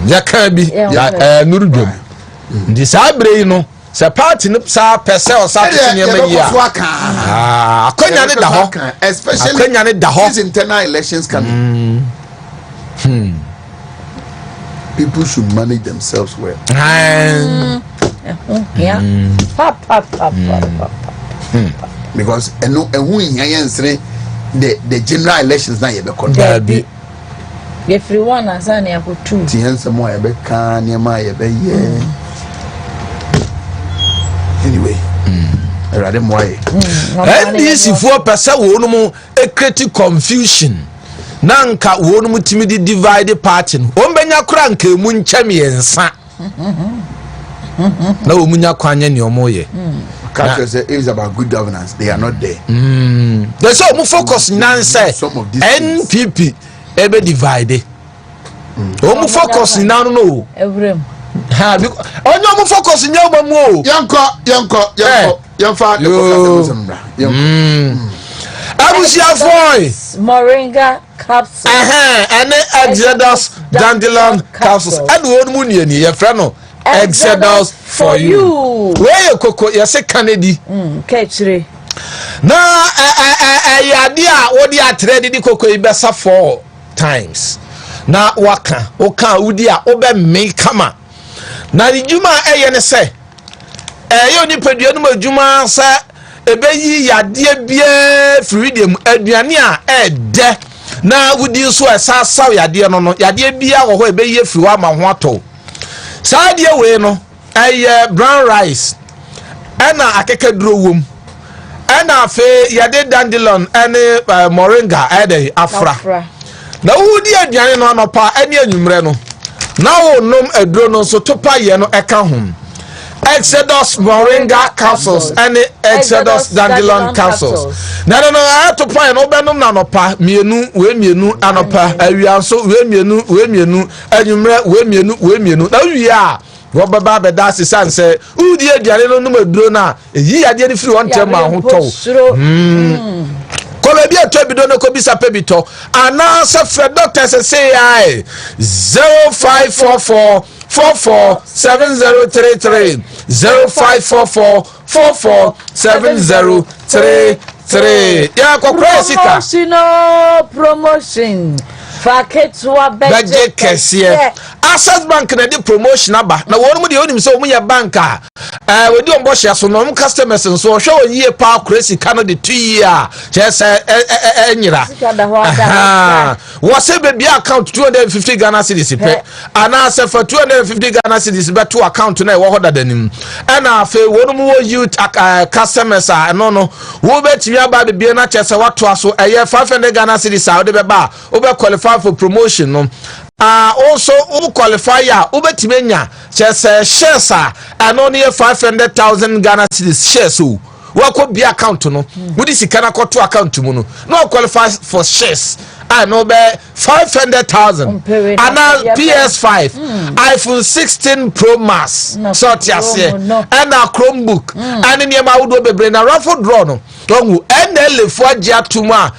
ya ka bi ya nurudom ndi sabre no se party no sa pese o sa tinye ma ya akwanya ne da ho especially akwanya ne da ho these internal elections coming. People should manage themselves well. Yeah. Because the general elections now you be conducted. The free one and son you put two. Tiensa mo you be can you ma you be anyway. Erade mo aye. NDC for person wo no mo e create confusion. Nanka wo no mo timi di divide party no. O mbenya kura nka mu nkyam yensa. Na wo munya kwanya ne omo ye. Culture say it is about good governance. They are not there. They say we focus nan say NPP ebe divide. We focus nan no. Evrem. Ha onyo mu focus nyama mu o. Yanko. Yamfa Abusia boy. Moringa capsule. And Exodus dandelion capsules. And wo mu nie ni ye fra no. Exodus for you. Where you koko you say Kennedy. Kechire. Na yade a wo di atrede di koko ibesa 4 times. Na waka udi a obe me kama. Na di juma eye ne se yo ni pedua no madjuma sa ebeyi yade bia freedom aduane a de na wudi so esa saw yade no no yade bia wo ho ebeyi afiri wa ma ho ato saade we no brown rice ana akekaduro wom ana fe yade dandelion ene moringa ede afra na wudi aduane no anopa ene anwumre no na wo nom aduro no so topa ye no eka hom Exodus moringa capsules and Exodus dandelion capsules. Na to point no benum na nopa mienu we mienu anopa awianso we mienu anwumre we mienu na wi wo baba beda sisan se udi aduane no num aduro na yi ade ni firi won tem ma ho to kola bi ato bi do no ko bi sa pebito ana se fre doctor say ai 0544 447033 0544447033 ya kwa sika promotion faketwa budget kesiye Access Bank na di promotion aba na wonu mu de onim se omu ye banka we di ombo hia so no customers nso hwe onye pa crazy kano de 2 year je se enyira wo se be account 250 Ghana cedis pe ana se for 250 Ghana cedis be to account na wo hoda danim ana fe wonu mu wo youth customers no wo be timi aba be na che se wato aso 500 Ghana cedis a wo de be ba wo be qualify for promotion no also who qualify ya ubetimenya chese shares and only 500,000 Ghana cedis shares who could be account no would this kana to account to no qualify for shares I know be 500,000 and PS5 iPhone 16 Pro Max sort yase and a Chromebook and in your would be brain a raffle draw no don't NL for Jatuma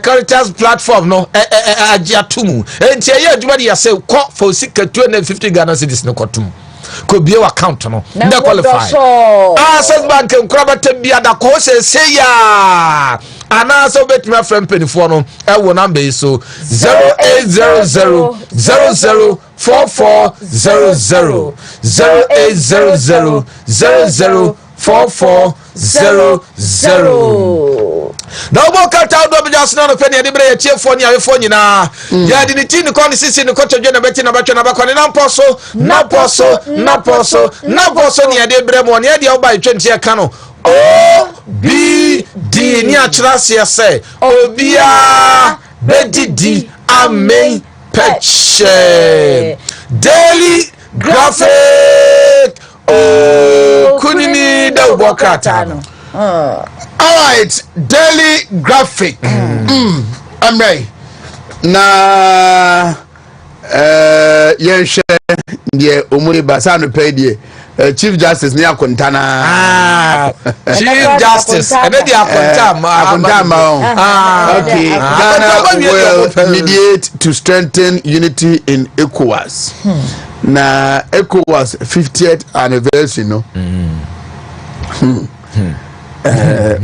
Caritas platform no Jatumu and yeah you say call for 250 Ghana cedis no kotum could be account no no qualify Access Bank and Krabata be at the course say ya and also bet my friend penny for no number is so 0800 004400 0800 004400 now mo kata do be just na no penny de bre tie fo ni afo nyina ya di ni ti ni kon sisi ni koto dwe na beti na batwe na bakọ ni na poso ni de bre mo ni de oba 20 e ka no OBD ni atrase say obia bedidi amen peche daily graphic kunini da bokata no All right, Daily Graphic. I'm right. Na yenshe die Oheneba sanu pay die Chief Justice ni akontana. Chief Justice ene di akontama. Okay. Ghana will mediate to strengthen unity in ECOWAS. Na ECOWAS 50th anniversary, no.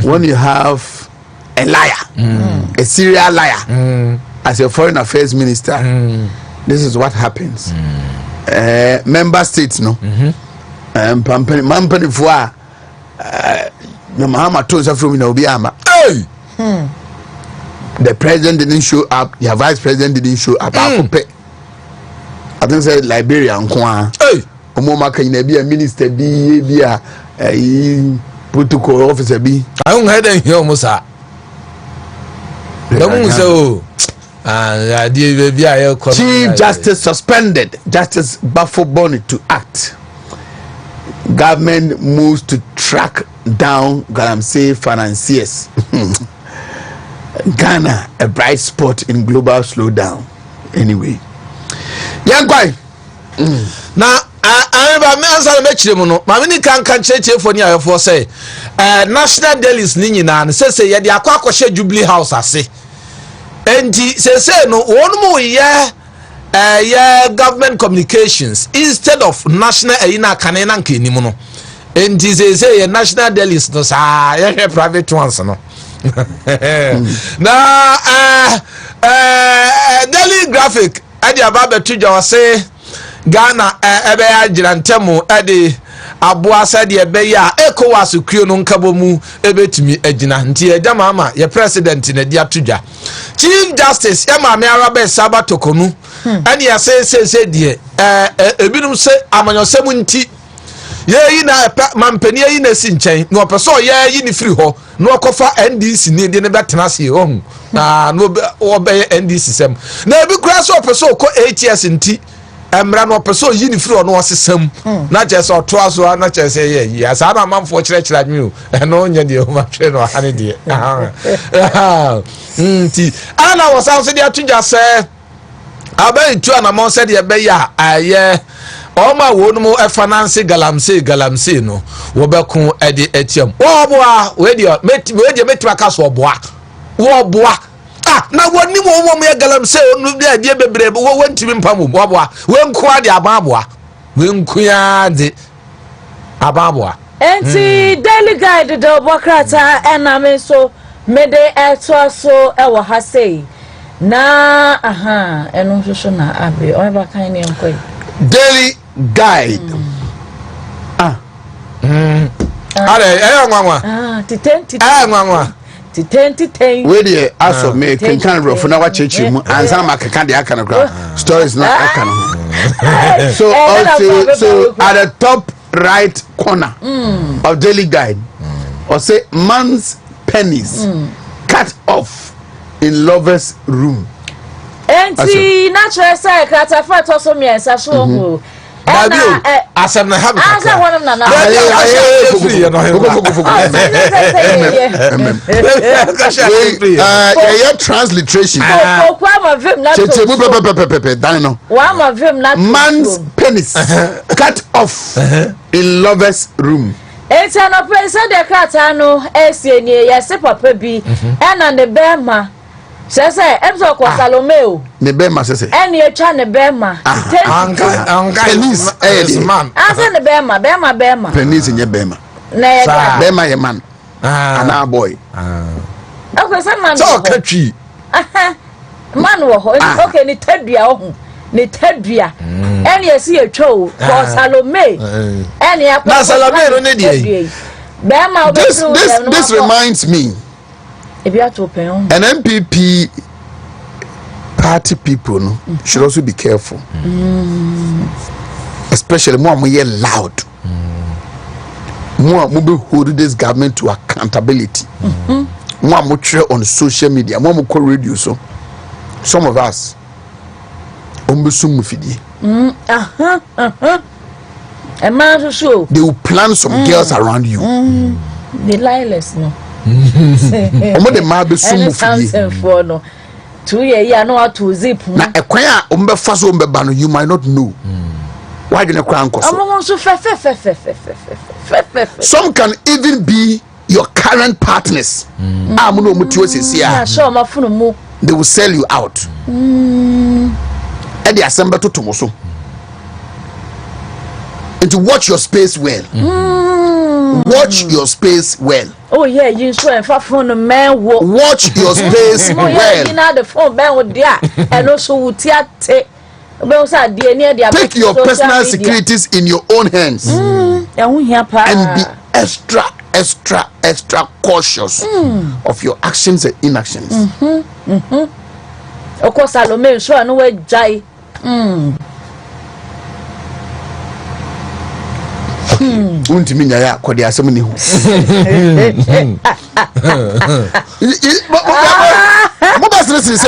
When you have a liar, a serial liar, as your foreign affairs minister, this is what happens. Member states, no. Mampani fwa no Mahama told us from Obiama. Hey! The president didn't show up, the vice president didn't show up. I think say Liberia and Kwa. Hey! Omoma can be a minister, be a protocol officer be. I don't head in here, Musa. Chief Justice suspended. Justice Bafo Bonny to act. Government moves to track down Galamsey financiers. Ghana, a bright spot in global slowdown. Anyway. Young boy. Now, I answer the mention. Mammy can't check for near for say. National dailies Nina say, yeah, the Aqua Jubilee House, I say. And say, no, one more year. Government communications instead of national ina kanena nkenimuno and say national dailies no sa private ones no na Daily Graphic ade ababa tuja wase Ghana ebe agirantemu ade aboa sade ebe ya ECOWAS kuo no nkabomu ebetumi agina nti ejama ama ye president na dia tuja Chief Justice Emma Arabe Sabatokonu and ya say die ebinum se amanyosem nti ye yi na mampani yi na si nchen no peso ye yi ni free ho no kofa NDC ni de ne betena se ho na no obe NDC sem na ebi kura so peso ko ATS nti emra no peso yi ni free ho no osesam na je so to aso na je say ye ya sa na manfo kire nyu no nya de o ma hwe no ane de nti ana wasan se de atuja se abe tu anamon said ye be ya aye oma wonu finance galamsey no wo be kun ede etiam wo boa we de metima ka so boa wo boa na woni wo mo ye galamsey onu de bebre wo ntimi mpam wo boa we nko ade ababoa we nkuya de ababoa enti Daily Guide do bokrata ename so mede eto so e wo ha sei na eno so na abe o ba kan ne nkoi Daily Guide are nwanwa titen we dey aso me kan rofo na wa chechi mu ansa ma kan dey aka na kra stories na aka no so also so at the top right corner of Daily Guide or say man's penis cut off in lover's room. Enti natural say krata fa to so miensa so ho. Asem na have asa wonam na na. Yeah, transliteration. Man's penis cut off in lover's room. It's an operation de krata no esienie yese papa bi na ne bema sese emso kwa Salomeo ne bema sese eni etwa ne bema penis man asa ne bema penis nye bema na ye bema ye man ana boy okay man so katwi man wo ho okay ni tadua ho ni tadua eni esi etwa for Salome eni akwa na Salome no ne die bema this reminds me an MPP party people no should also be careful especially more loud more be hold this government to accountability more on social media more radio so some of us they will plan some girls around you the liars no Omo de ma be sumu for no 2 years no to zip na ekwan a ombe fa so ombe ba no you might not know why do you cry anko so some can even be your current partners am no mutuo sesia sure ma funu mu they will sell you out and the assembly to tomoso and to watch your space well. Watch your space well. Oh yeah, you so and phone man watch your space well. You know the phone man with there and also with take your personal securities in your own hands and be extra cautious of your actions and inactions. Of course, Salome so I know where jai. Wontumi nya ya kodi asem ni ho. Say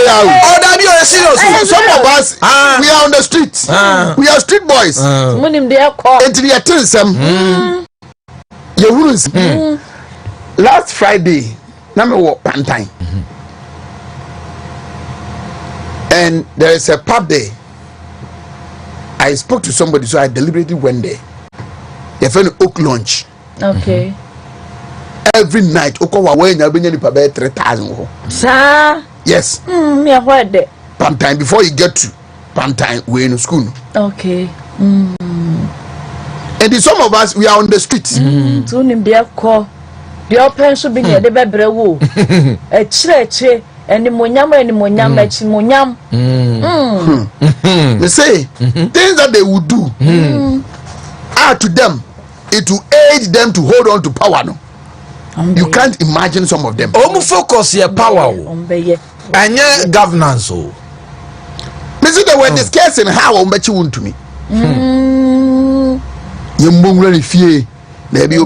oh that be serious. Some of us we are on the streets. We are street boys. Munim dey call. Until you tell some. You last Friday na me walk Pantine. And there is a pub there. I spoke to somebody, so I deliberately went there. They found oak lunch. Okay. Every night, Okowa when you bring any pub 3,000. Sir. Yes. Me heard that. Pantine before you get to Pantine, we're in school. Okay. And the some of us we are on the streets. To him there call. The open should be near the bebrewo. A church. And the monyam They say things that they would do are to them it will aid them to hold on to power. No, you can't imagine some of them. Focus your power and your governance. Listen, they were discussing how Wontumi. You mongrel fear. Maybe you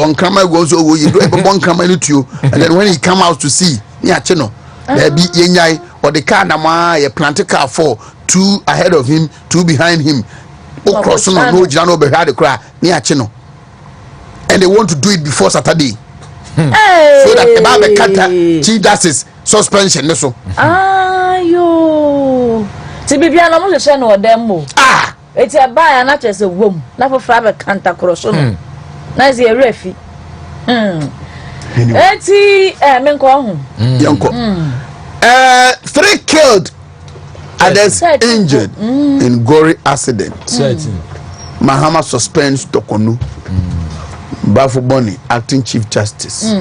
on camera goes over you do one camera to you, and then when he come out to see channel. There be yenyai or the car na ye plant car 4, 2 ahead of him, 2 behind him. O cross no jano be had the cry near chino. And they want to do it before Saturday. Hey. So that the baby kata chi dasses suspension so. Ayo. Ti bibia no mo se no dem mo. Eti e ba ya na chese wom. Na for fra be kanta cross no. Na ze refi. Eti menko hu. Yanko. 3 killed, others injured in gory accident. Mahama suspends Tokonu. Bafu Boni, acting Chief Justice.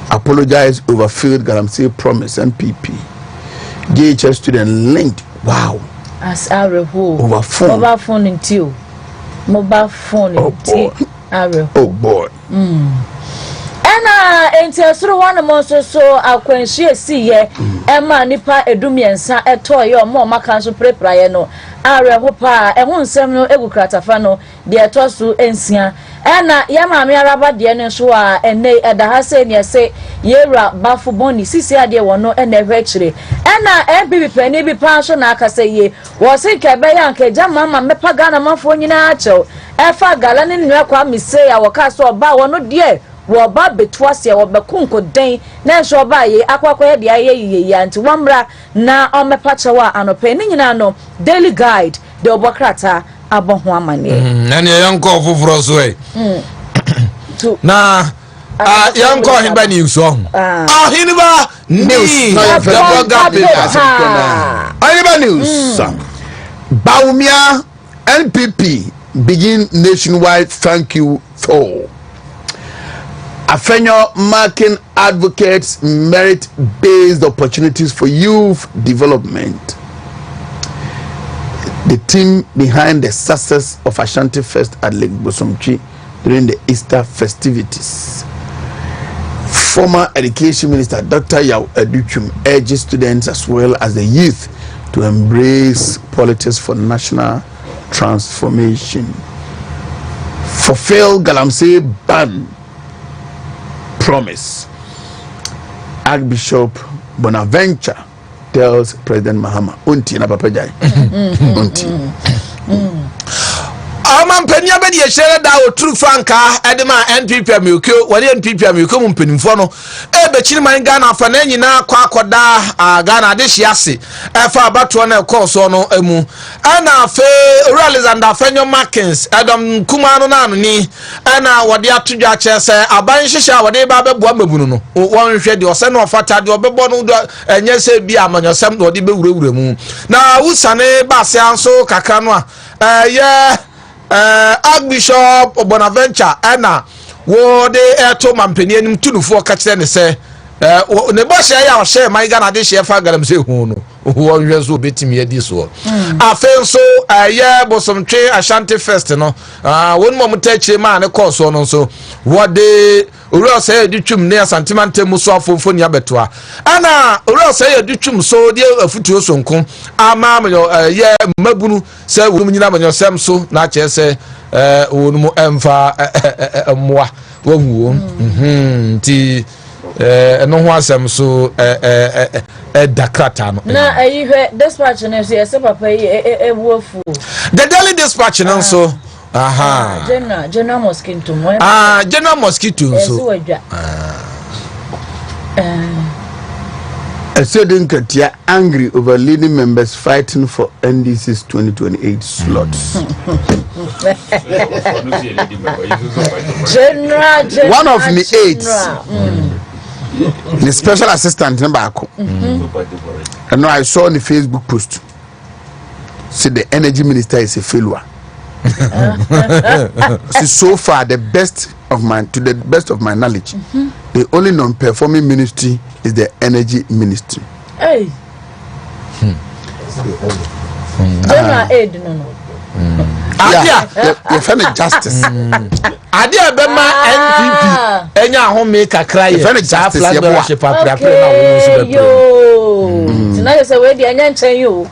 Apologize over failed Galamsey promise NPP. JHS student linked. Wow. As Areho. Over phone. Mobile phone until. Mobile phone until. Oh boy. Enti suru one monso so akwanhie siye ema nipa edumiensa etoye omo maka so prepraye no areho pa eho nsem no egukratafa no de etoso ensia ena ya maame araba de ne so a ene edahase ne se yera bafo boni sisi ade wono ena ehwechire ena ebibi pani bi pa so na akase ye wo se kebe ya nke jama ma mepa gana mafo nyina achew efa gala ne nwa kwa mise ya woka so ba wono de wo ba betwase wo bekunko den na so ba ye akwakwa de aye ye anti wamra na omepa chewa anope ni nyina no daily guide de obokrata aboho amane na ne yanko foforo so na yanko Oheneba news Oheneba news Oheneba news Baumia NPP begin nationwide thank you for Afenyo marking advocates merit-based opportunities for youth development. The team behind the success of Ashanti Fest at Lake Bosomchi during the Easter festivities. Former Education Minister Dr. Yaw Educhum urges students as well as the youth to embrace politics for national transformation. Fulfill Galamsey ban promise. Archbishop Bonaventure tells President Mahama unti na papa jai unti man penya be de share da o true franka edema NPP amiko wale NPP amiko mu mpanimfo no e be chiri man Ghana fa na nyina kwa akoda Ghana de hyiase e fa abato na e so no emu ana fe Alexander Fenyo Markins Adam Kumano na no ni ana wode atodwa chese aban hihya wode ba beboa mabunu no won hwe de ose no ofata de obebo no enye se bi amanyosem de wode be wurawura mu na usane ba se anso kakra no a Archbishop Bonaventure ana wo de eto mampani anim tunufo ka kire ne se ne bo hye ya hye man Ghana de hye fa galam se hu no wo nhwe so betimi adi so afenso bosomtwe Ashanti Fest no won mo mutachire ma ne course no so wo de ori say edutwum ne Asantiment mu so afomfo ni abetoa ana ori say edutwum so de afutuo so nko ama mabunu say wo nyina manyosem so na che say wonu mu emfa moa wo huo ti no ho asem so dakrata no na ayihwe dispatch no so yese papa ewuafu the Daily Dispatch no so general mosquito general mosquito so Asiedu Nkatia angry over leading members fighting for NDC's 2028 slots. One of the 8, the special assistant number. And now I saw on the Facebook post, say the energy minister is a failure. So far, to the best of my knowledge, the only non-performing ministry is the energy ministry. Hey. General aid no. Yeah, you find justice. Adia bema NPP enya home kakra ye. You justice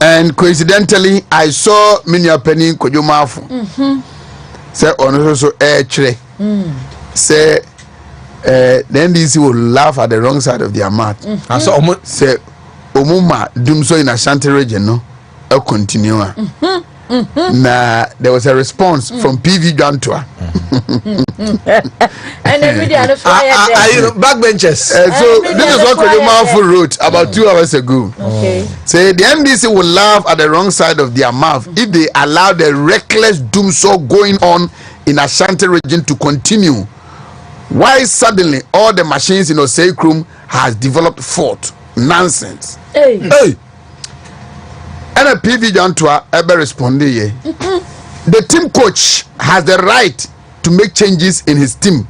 and coincidentally, I saw Minya Penny Kojomafu. Say on so chere. Say the NDC will laugh at the wrong side of their mouth. And so say Omuma Dumso in Ashanti region no continue. Nah, there was a response from PV Jantua. And every day backbenchers. So this is what Kojomafu wrote about 2 hours ago. Okay. Say the NDC will laugh at the wrong side of their mouth if they allow the reckless doomsday going on in Ashanti region to continue. Why suddenly all the machines in Oseikrum has developed fault? Nonsense. Hey. And a PV Jantua ever responded. The team coach has the right to make changes in his team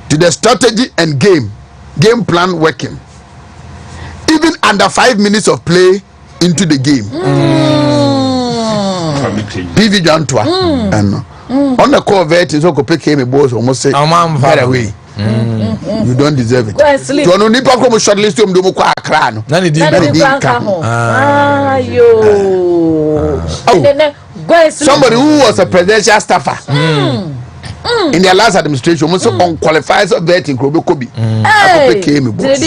to the strategy and game plan working, even under 5 minutes of play into the game. PV Jantua and on the call vet is okay came a boss almost say right away. You don't deserve it. You don't need to come shortlist to do kwa krano. Somebody who was a presidential staffer in their last administration was unqualified vetting Kobe. Came a boss.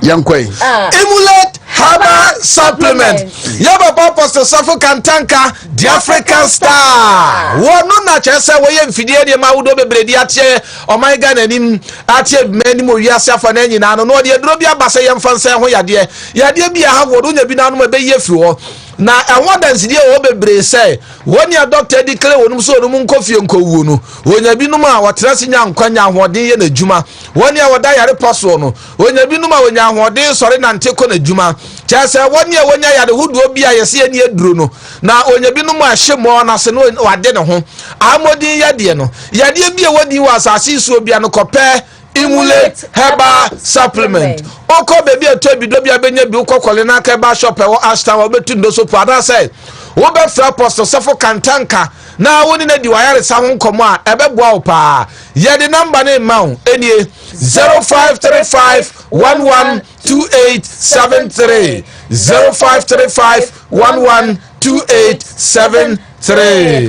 Young Quay. Emulate Herbal Supplement. Yaba Papa Safo Kantanka, the African Star. One not chance away and Fidia Maudo Bebrediache, or my gun and him at many more Yasa Fanani. No, the Drobia Basayam Fansa, Yadia. Yadia be a have what you been on my bay floor. Now, I want to see Obebre say, when your doctor declare when so the moon coffee and Kowunu, when you be no more, what trusting young Quanya, what day in the Juma, when you are diary personal, when you be no more, when you are day, sorry, and take on a Juma. Just 1 year when you had the hood will be a see near Bruno. Now, when you be no more, shame more, and I say no, or dinner home. I'm what Yadiano. Yadia be what you was, I see so be an compare. Emulate Herbal Supplement. Oko baby a toby dobia benye buko kolena keba shop or ashta or betundo so pada said. Obe fra posto safo kantanka. Na woni na di wayare sa ho komo a ebe boa pa. Ye the number name mount any 0535112873 0535112873 3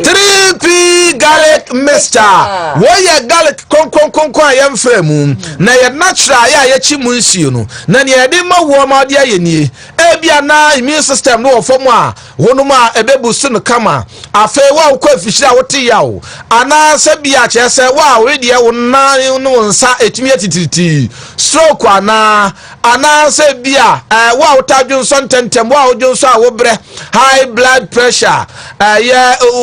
3p garlic mixture woye garlic konkon yam frame na ye natural ya chi mu nsuo no na ne ye de ma wo ma de ayenie ebia na immune system no ofom a wonu ma ebebusu no kama afa wa ko afishira wote yawo ana se bia chese wa we de wo na no nsa etumi atitiriti stroke ana se bia wa wotadwo nso ntentem wa wodwo nso a wo bre high blood pressure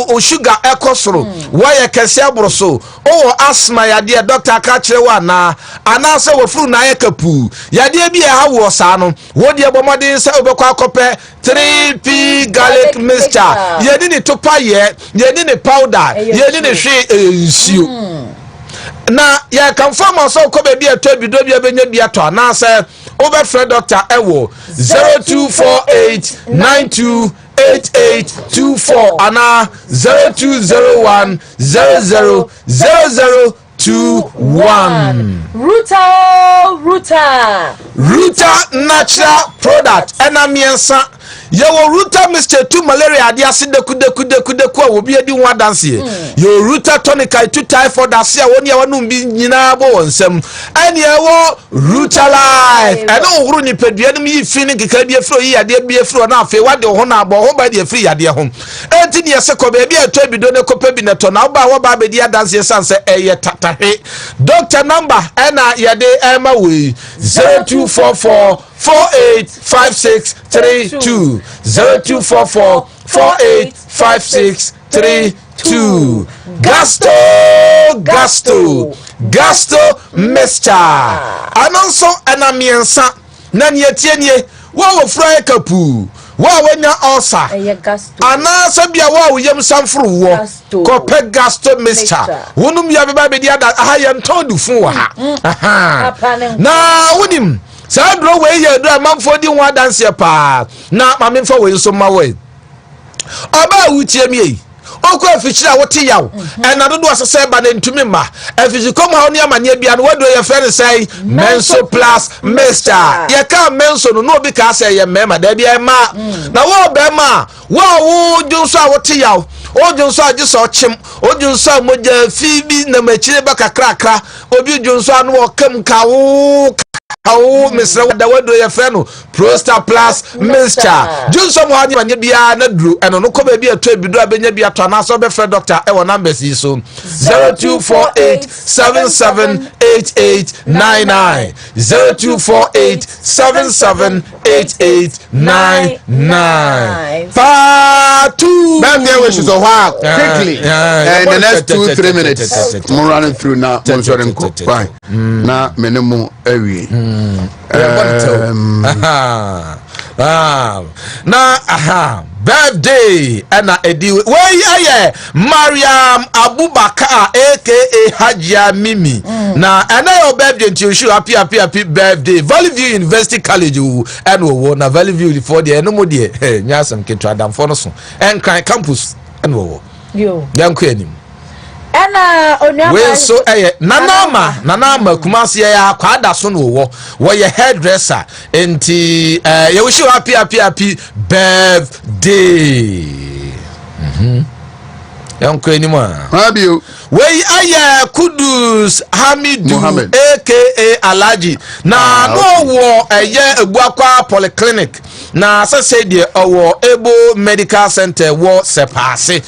o sugar ekosoro wa ye kese abroso o asthma ya de doctor ka kire wa na ana se wo furu na ye kapu ya de bia ha wo sa no wo de bomodin se obekwa akopɛ 3p garlic mixture ye ni topa ye ni powder ye ni hwe nsuo na ya kan form so ko be bia to bi do bia benya bia to na se over doctor ewo 0248928824 ana 0201000021 Ruta natural product enamiensa Yo Ruta Mr. 2 malaria adia se deku obi edi ho adanse yo Ruta tonica 2 typhoid asia woni wonu bi nyina bo wonsam ene ewo Ruta life ene ohuru ni pedua nem yi fi ni keka bi afro yi ade bi afro na afi wade ho na abo ho ba de afri ade ho enti ne yese ko be bi ato bi do ne ko pa bi ne to na wo ba be di adanse sanse eye tatahwe doctor number ena yede ema we 0244485632 0244485632 Gasto Mr. Anonso enamiensa na nietienie wo fry kapu wo wanya osa ana sabia wo yem samfuru wo ko pe Gasto Mr. wonum ya beba be dia da aha ye ntodu fun wa ha na wonim Sadro we ye do amamfo di ho adanse pa na mamemfa we so ma we oba wutie mi okọ afichira wote yawo na dodo asese ba na ntumi ma afichikom ha oni amanye bia no wado ye friend say menso plus Mr. ye ka menso no obi ka say ye mema da bia ma na wo be ma wo junso a wote yawo o junso a jiso chim o junso moja fi bi na machire ba kakrakra obi junso anu o kam ka wo Mr. Wado ye freno Prosta plus Mr. Junso mo hanya manye bia na duru eno no ko ba bia to ebidu abenya bia to na so be frɛ doctor e wo numbers yi so 0248778899 0248778899 Fatu Birthday wishes so how quickly in the next 2-3 minutes I'm running through now bye na menemu awie birthday ana edi we aye Mariam Abubakar aka Hajia Mimi na ana your birthday nti you happy birthday Valley View University College and wo na Valley View for the eno mo de nyasam ketwa damfo no so enkran campus and wo yo yanko anim ena onua we so nanama kumase ya kwada so no wo ye hairdresser enti ye wish you happy birthday yanko ani ma habio we aya Kudus Hamidu aka Alaji na no wo eye Ebuakwa Polyclinic na say de owo Ebo Medical Center wo sepase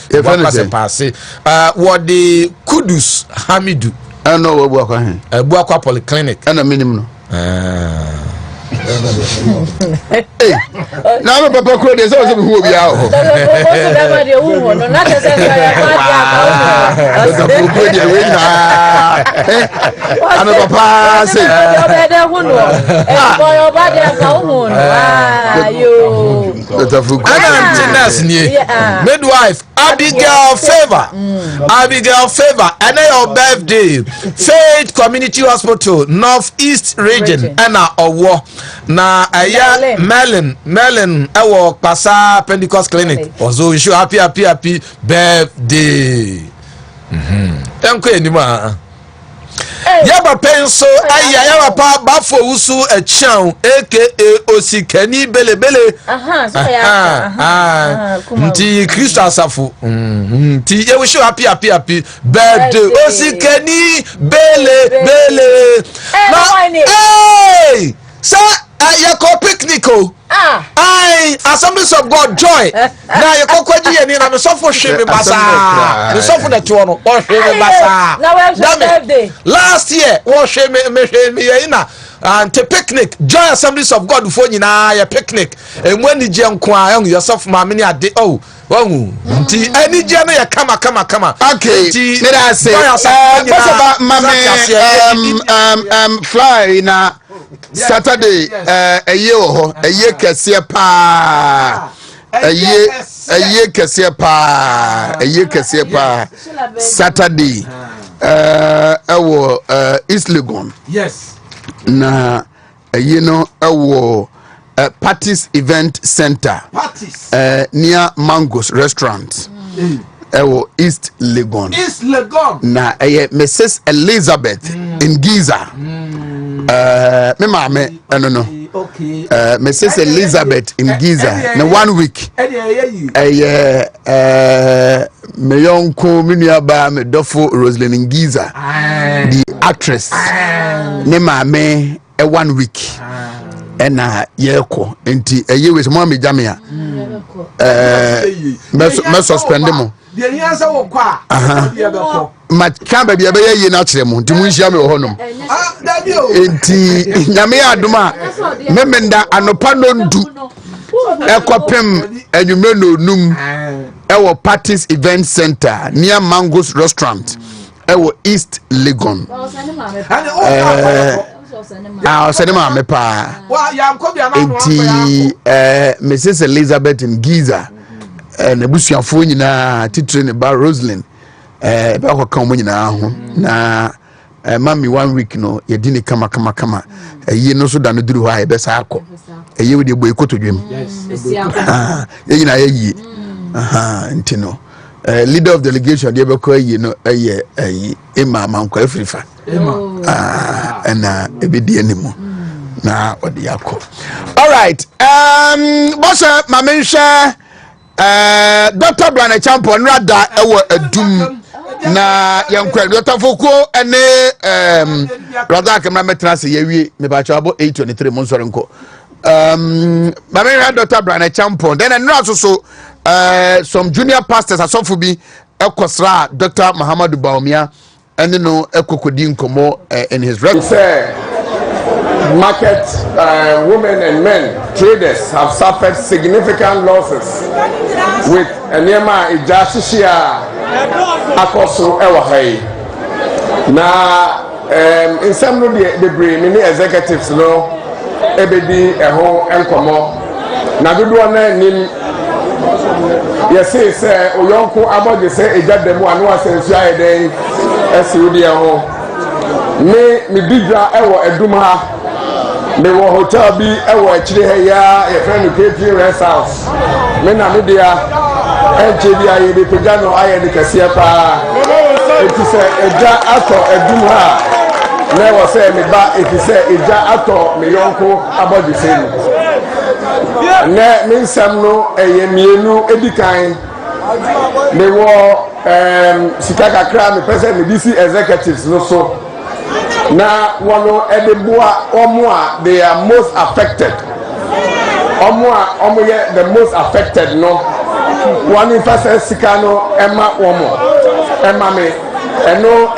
wo de Kudus Hamidu no wo Ebuakwa Polyclinic na minim no na me papa ko de so be hu bia ho na te se ana papa say midwife Abigail Favor and your birthday Faith Community Hospital North East Region ana owo na aya Melon ewo Pasa Pentecost Clinic also wish you happy birthday enko enima Yaba penso aya yaba pa bafo wusu echian aka osikani belebele. So ya. Nti Kristo asafo. Nti ye wish you happy birthday osikani bele. Hey! Sir, you go picnic. Aye, Assemblies of God joy. Now you go kwaji ye ni na me sofo hwe basa. Me sofo na to no, o hwe basa. Now we have birthday. Last year, wo hwe me ye na and to picnic. Joy Assemblies of God before nyina ya picnic. And when the je nko a yourself ma me ni ade oh. Wangu. Nti any je no ya kama. Okay. Let us say fly na Saturday a year kese pa Saturday East Legon. Yes. Na Parties Event Center. Parties. Near Mango's Restaurant. East Legon. Na Mrs. Elizabeth in Giza. Me mame no. Okay. Mrs. Elizabeth in Giza. Na 1 week. Me yonko minuaba me dofo Roslyn in Giza. The actress. Ne mame 1 week. Ena yeko enti eyewe so me jamia me suspend mo de hiansa wo kwa ma kan ba bia be ye na kire mo nti mu nhia me wo honom enti nyame adoma me menda anopa no ndu ekopem enwumre no num ewo Parties Event Center near Mango's Restaurant ewo East Legon Oheneba me pa. Enti Mrs. Elizabeth in Giza. Na busuafo nyina titre ne ba Roslyn. Ba ko kan mo nyina ho. Na mami 1 week no ye di ne kama. Eyi no so da no duru ha e be sa akọ. Eyi we de boy kotodwem. Yes. Ye nyina ye yi. Enti no. Leader of delegation dey be ko yi no eye Emma Mankwa Afrifa. And ebedi animu na odi yakọ. All right. Boss ma menhwe Dr. Brian Champo nrada ewo adum na yankwa Dr. Foko ene brother Kamara metra se yewie me ba chabo 823 mo nsore nko. Ma menhwe Dr. Brian Champo then enra so some junior pastors asofo bi ekosra Dr. Muhammadu Baumia and no ekokodi nkomo in his record. Market women and men traders have suffered significant losses with Enema Ijashishia Akoso Ewahai. Na in some of the many executives no ebedi eho enkomo na dodo na nim yesi se oyonko abode se ejademu anu asensu ayeden esiwudi eho me bidra ewo edum ha me wo hotel bi ewo akire ha ya ye friend KP Rest House me na me dia enche bi aye be pejano aye de kase pa eti se eja ato edum ha na wo se me ba eti se eja ato me yonko abode se ne me nsam no eye mienu edikan me wo sika kakra me pese me DC executives no so na wono edebua omo they are most affected omo ye the most affected no one in first sika no ema me eno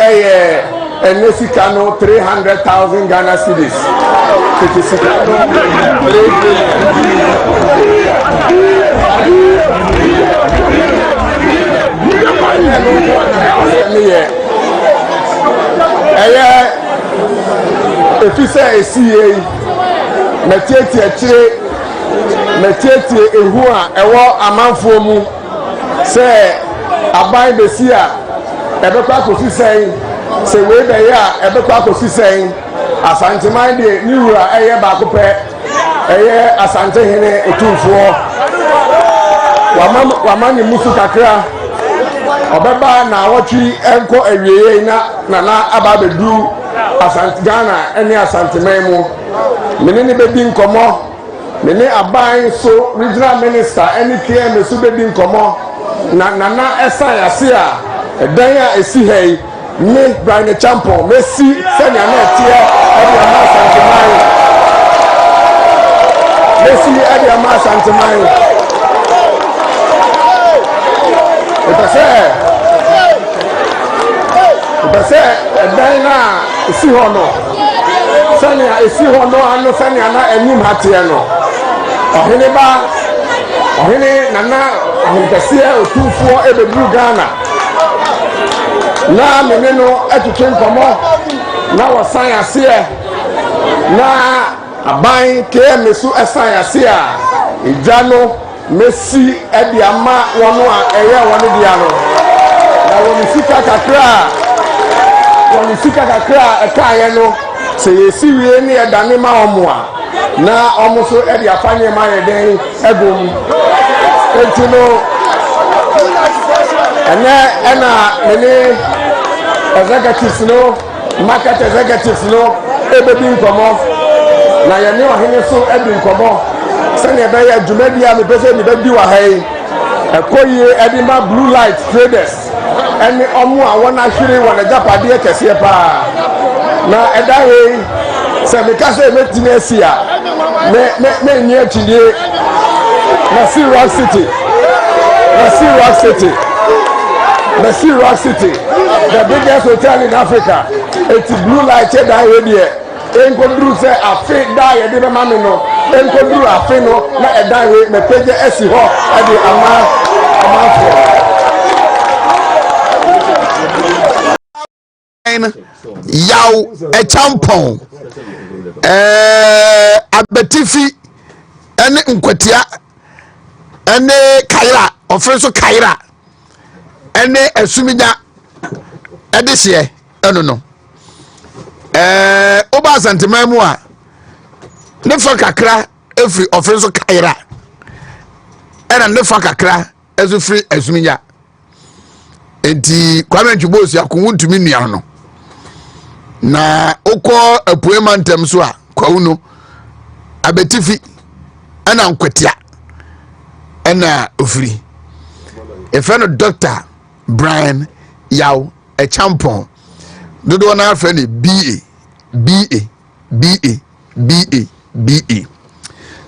ene sika no 300,000 Ghana cedis sika efisa esiye metieti akire metieti ehu a ewo amanfo mu se aban besi a ebekwa kosi sen se we be ya ebekwa kosi sen asanteman de niwura eye ba ko pe eye asante hene etumfo wamani musu kakra Obeba na watchi enko awieye na ababedu Asante Ghana ene asantememu mene ne bedi nkomo mene aban so regional minister ene KM so bedi nkomo na esa yase a edan a esi hei me Brian Champion Messi senya na etie ade ama asantemai Messi ade ama asantemai Epese edan na esi hono senya esi hono anu senya na enim hatie no Oheneba ohene nana ahempese otumfo ebedu Ghana na meneno etutwe nkomo na wasan ase na aban KM so esan ase a ejano Messi edi ama wono a eye wono dia no na woni sika kakra ekaye no se yesi wie ne edane ma omo a na omo so edi afanye ma yeden egom entino ena mene executives no market executives no ebebi nkomo na yene ohene so ebi nkomo sene be ya dwumadi a me pese me bebi wa hai ekoyi edima blue light traders ene omo a wona hwere wona japade kese pa na edawe se me kase metime asia me nyi atidie na see Rock City the biggest hotel in Africa it's blue light that way there enkodru se afi da ye de ma me no enkodru afi no na edan we me peje esi ho e de ama yaw e champon abetifi ene nkwatia ene kaira ofrenso kaira ene esuminya edihye eno no oba santememu a ne fa kakra efri ofrenso kaira ena ne fa kakra ezufri esuminya enti kwame ntwubosi akonwuntumi nua no na okọ apuema ntem so a kwawuno abetifi ena nkwatia ena ofri efeno Dr. Brian Yaw a champon dodo na afa ni BA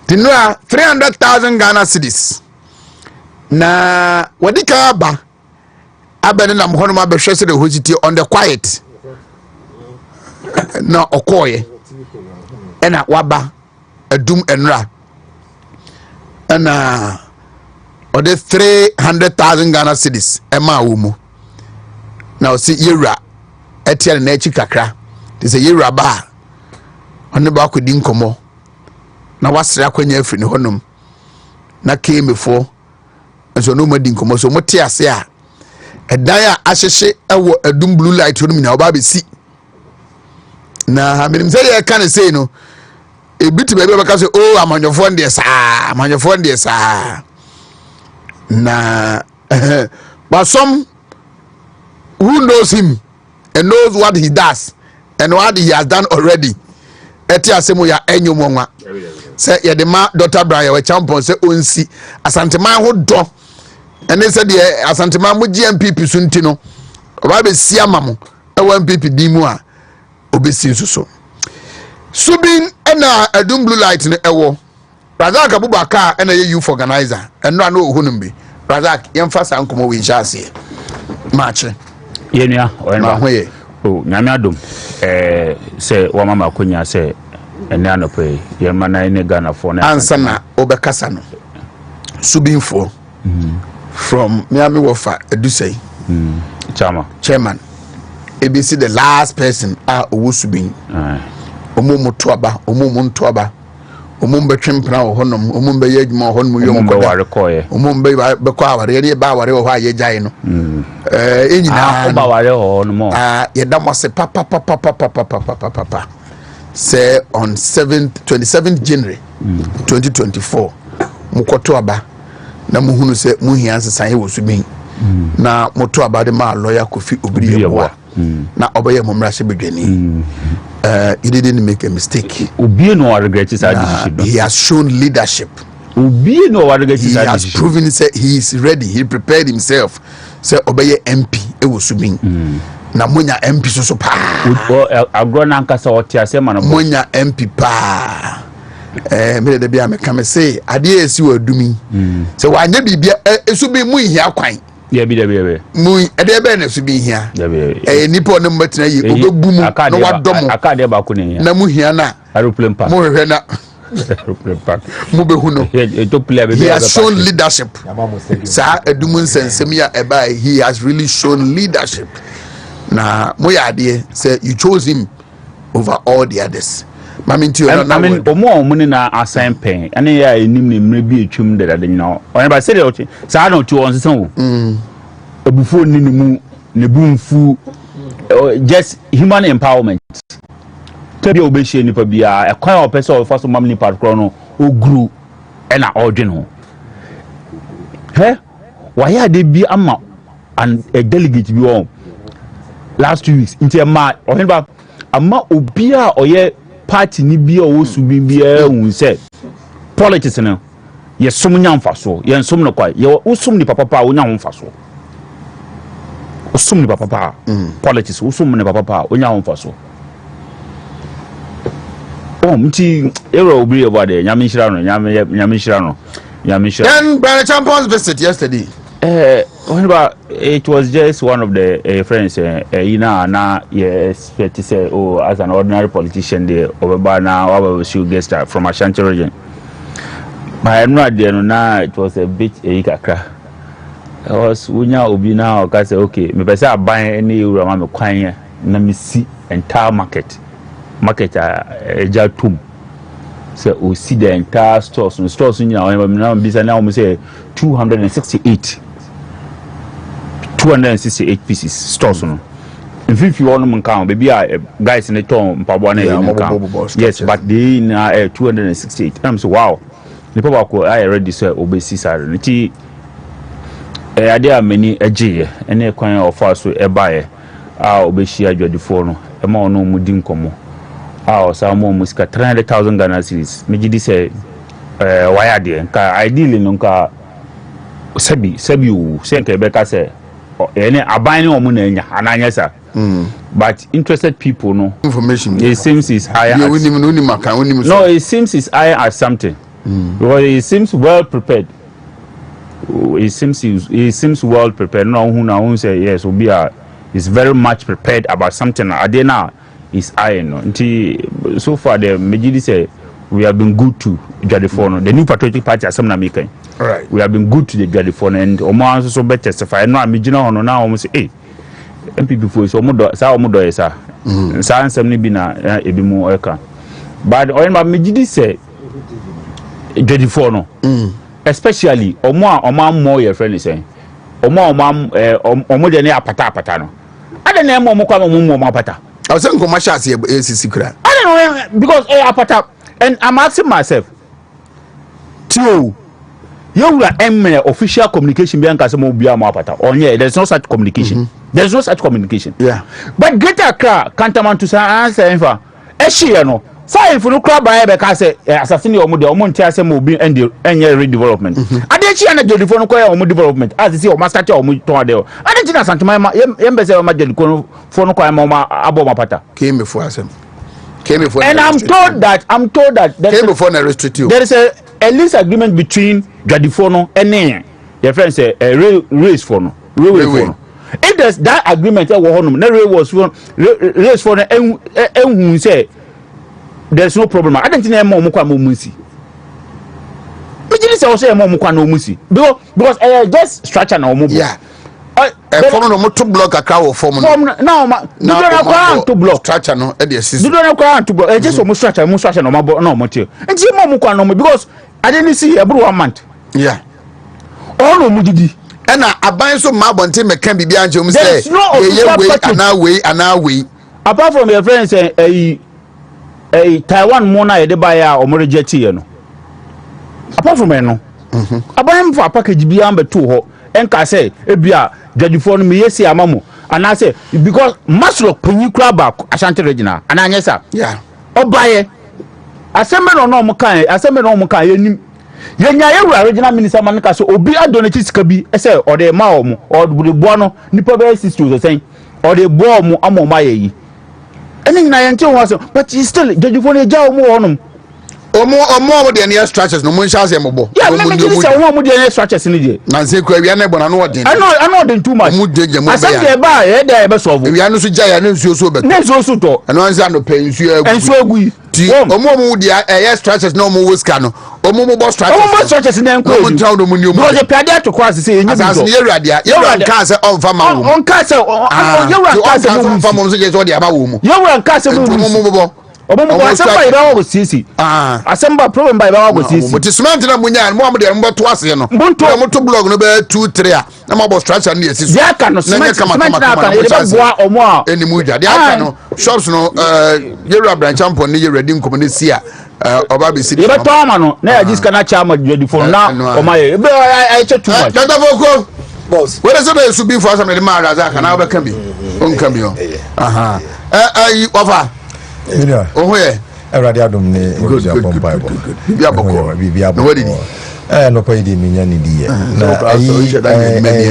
tinua 300,000 Ghana cedis na wadika ba abene na mhono ma behwe se de hojiti on the quiet na okoye ena waba adum enra ena ode 300,000 Ghana cedis ema womu na osi yewra etiel na echi kakra te se yewra ba one ba akodi nkomo na wasre akwanya afri ne honum na kemefo enso no madi nkomo so mote ase a edan a ahyehye ewo adum blue light honum na oba besi na haminim se ye kan sei no ebiti bebe baka se oh amanyofo ndie saa na but some who knows him and knows what he does and what he has done already eti asemu ya enyomonwa se ye de ma Dr. Brian we champion se onsi asanteman ho do ene se de asanteman mo GMPP sunti no oba be si amamo e wa MPP dimu a obesi nsuso subin ena adum blue light ne ewo Razak Abubakar ena ye youth organizer eno ana ohunum bi Razak yemfasa nkomo we jase match yenua Oheneba o nyame adom se wa mama konya se ene anope yema na ene Ghana for na ansa na obekasa no subinfo from Miami Wofa Edusei chairman ABC the last person owusubin omumotoaba omumontoaba omumbetwempra ohonom omumbe yedwuma ohonom yomkoda omumbe bekwa aware ye ba aware ho ayegyae no enyina ba aware ho no yedamose papa say on 27th January 2024 mukotoaba na muhunu se muhia sesan he wosubin na moto abade ma lawyer Kofi Obrieboa na obeye momrase bedwani he didn't make a mistake. Obi no regret his decision. He has shown leadership. Obi no regret his decision. He has proven he is ready. He prepared himself. Say obeye MP e wo subin. Na monya MP so pa. Agro na nkasa wote asema na monya MP pa. Me de bia me ka me say ade esi wadumi. Say wanya bibia esubin mu hia kwan. Yeah, be. Mu ede be na subin hia. Nipa no mbatina yi obebu mu na wadomo. Akade ba ko ne. Na mu hia na aeroplane park. Mu hwe na aeroplane park. Mu behu no. He has shown leadership. Sa edumun sensemia eba he has really shown leadership. Na moyade say you chose him over all the others. I mean omo na assign pen ane ya enim ne mre bi etwum de nyina o ba say the sa na otu on sesan wo ebufu ni mu ne bumfu just human empowerment tabi obehie nipa bia ekwan o pese o faso mam nipa kro no oguru e na odwen ho he waya de bi ama and a delegate bi on last 2 weeks inti ma Oheneba ama obia oye party ni bia o subi bia hu se politics no ye som nya mfaso ye som no kwa ye usum ni papa o nya mfaso usum ni papa politics usum ni papa o nya mfaso mti ero obi about there nyame hira no then Brother Champions visit yesterday it was just one of the friends na expect to say as an ordinary politician there over now our guest from Ashanti region but no there no it was a bit kakra I was unya obi na o ka say okay me pese aban any euro ma me kwan na me see entire market ejatum so we see the entire stores now bisa now we say 268 pieces stores no if you want to count baby guys in the town mpabo na yes but they na 268 I'm so wow the papa ko I already say obesi sare nti ade amani agye ene kwan ofa so ebae obeshi adwadifo no ema ono mu di nkomo samo musika 300,000 Ghana cedis me gidi say why de nka ideally no nka sabi o se nka be ka say ene aban ne omo na anya ananya sa but interested people no information it seems is higher no it seems is higher as something because it seems well prepared. It seems well prepared. No who say yes will be is very much prepared about something. Adena is iron. So far the Majidi say we have been good to Jadifono. The new patriotic party as some making. Right. We have been good to the Jadifono and Omo also better testify. No, I'm now almost say hey MP before so Omodo esa. Sa semni bina ebimu eka. But Oheneba Majidi say Jadifono. Especially omo more your friend is saying omo de ne apata no ade na mo kwa mo apata I was saying commercial secret I don't know because apata and I'm asking myself too you will official communication be anka say mo bia mo apata onye there's no such communication there's no such communication yeah but Greater Accra cantonment to say answer infa ehie no sai funu kra ba be ka say assassin omo de omo ntia say mo bi enye redevelopment ade chi na Jodifo no koya omo development as say o master cha omo ton ade o ade chi na santuma ma yembe say o ma Jodifo no koya ma abo ma pata came before and I'm told that came before na restrictive there is a lease agreement between Jodifo no and your friend say race for no railway for if there's that agreement we honum na race for no ehun say there's no problem. I don't think I'm more musi. Me just say more musi because just structure na omo. Yeah. Form no to block akra wo form no. Now to block structure no e dey system. Do no to block. Just omo structure no ma no mo tie. Nti mo kwa no because I didn't see every 1 month. Yeah. All no mudidi. E na aban so ma bonte me kan bibia anje omo say ye we. Apart from your friends Taiwan mona ye de buy a omo reject ye no apart from no aban for package bi am beto ho enka say ebia judgefo no me yesi amamo and I say because masro panyi kura ba Ashanti regional and anya sa yeah obaye aseme no mo kan yenim yenya yewura regional minister man ka so obi adonate sika bi say ode ma omo or de bo no nipa be 60 so say ode bo omo amoma yeyi eni nyina yente ho so but still judgefo no ja omo honum omo de ne structures no mun sha se mobo yeah me say omo de ne structures ni je na se kwa wi na bo na no odin I know den too much omo de jemu asem de ba e da e be solve wi anu so ja ya na nsuo so be na nsuo so to anu anza no pe nsuo agu ti omo de e structures no omo woska no omo bo structures na enko omo ntaw no mu ni omo because the pade to cross say enyi asase ne yewura nka se on fama wo on ka se yewura nka se on fama wo so je so de aba wo mu yewura nka se mu omo Omo asamba iba wo sisi asamba problem ba iba wo sisi mo ti cement na munya mo am de mo to ase no mo to blog no be 2 3 a na mo bo structure na yesi ya ka no cement na ka e be boa omo a eni mu dwa de aka no shops no yewura branch champion ne yewura dim komo ne si a oba be si e be to ama no na ya jiska na cha ma dwedi phone na omo ye be I che too much dada boko boss where is the su be for some the man raza ka na be kan bi on kan bi o wafa Minia. Oh yeah. Everybody adom ne obi apom Bible. Bibia boko. Bibia boko. No wadi ni. No kwa idi minya ni die.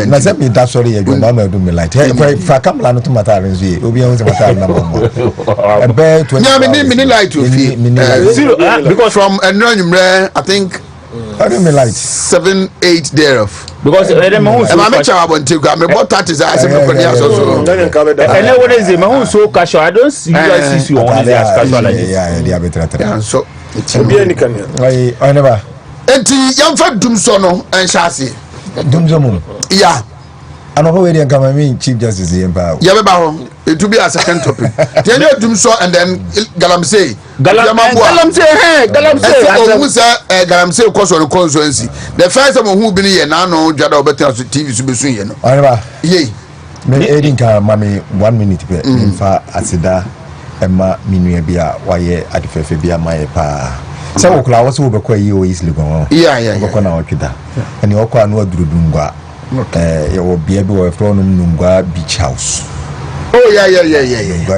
Na se mi da sorry e jomba ma do me light. Fa kamla no to mata renzu e. Obi ehun se mata na mama. Ebe 20. Nya mi light to fi. Zero Because from Enranyumre I think I do me light 7-8 thereof. Because them who so me chawa bonte go me bought that is as me put here so. And what is it? Me who so casual. I don't see you guys see you on this casual like this. Yeah, they are better. Yeah, so Obi ani kan ya. Oheneba. Enti yamfa dum so no en shase. Dumzo mum. Yeah. Ano ho we dey come mean Chief Justice Yempa. Yeah, be ba ho. It will be a second topic. Then you dum so and then Galamsey. Galamsey. Galamsey cause on constituency. The first time who been here now no jada obeta TV so be soon here no. Oheneba. Yey. Me edin ka mami 1 minute be mfa asida ema minua bia waye adifefe bia maye pa. Se wo kula wo se wo be kwa yi o easily go. Yeah. Wo na otwida. Eni wo kwa no adurudungwa. Wo bia bi wo from Nungwa Beach House. Oh yeah.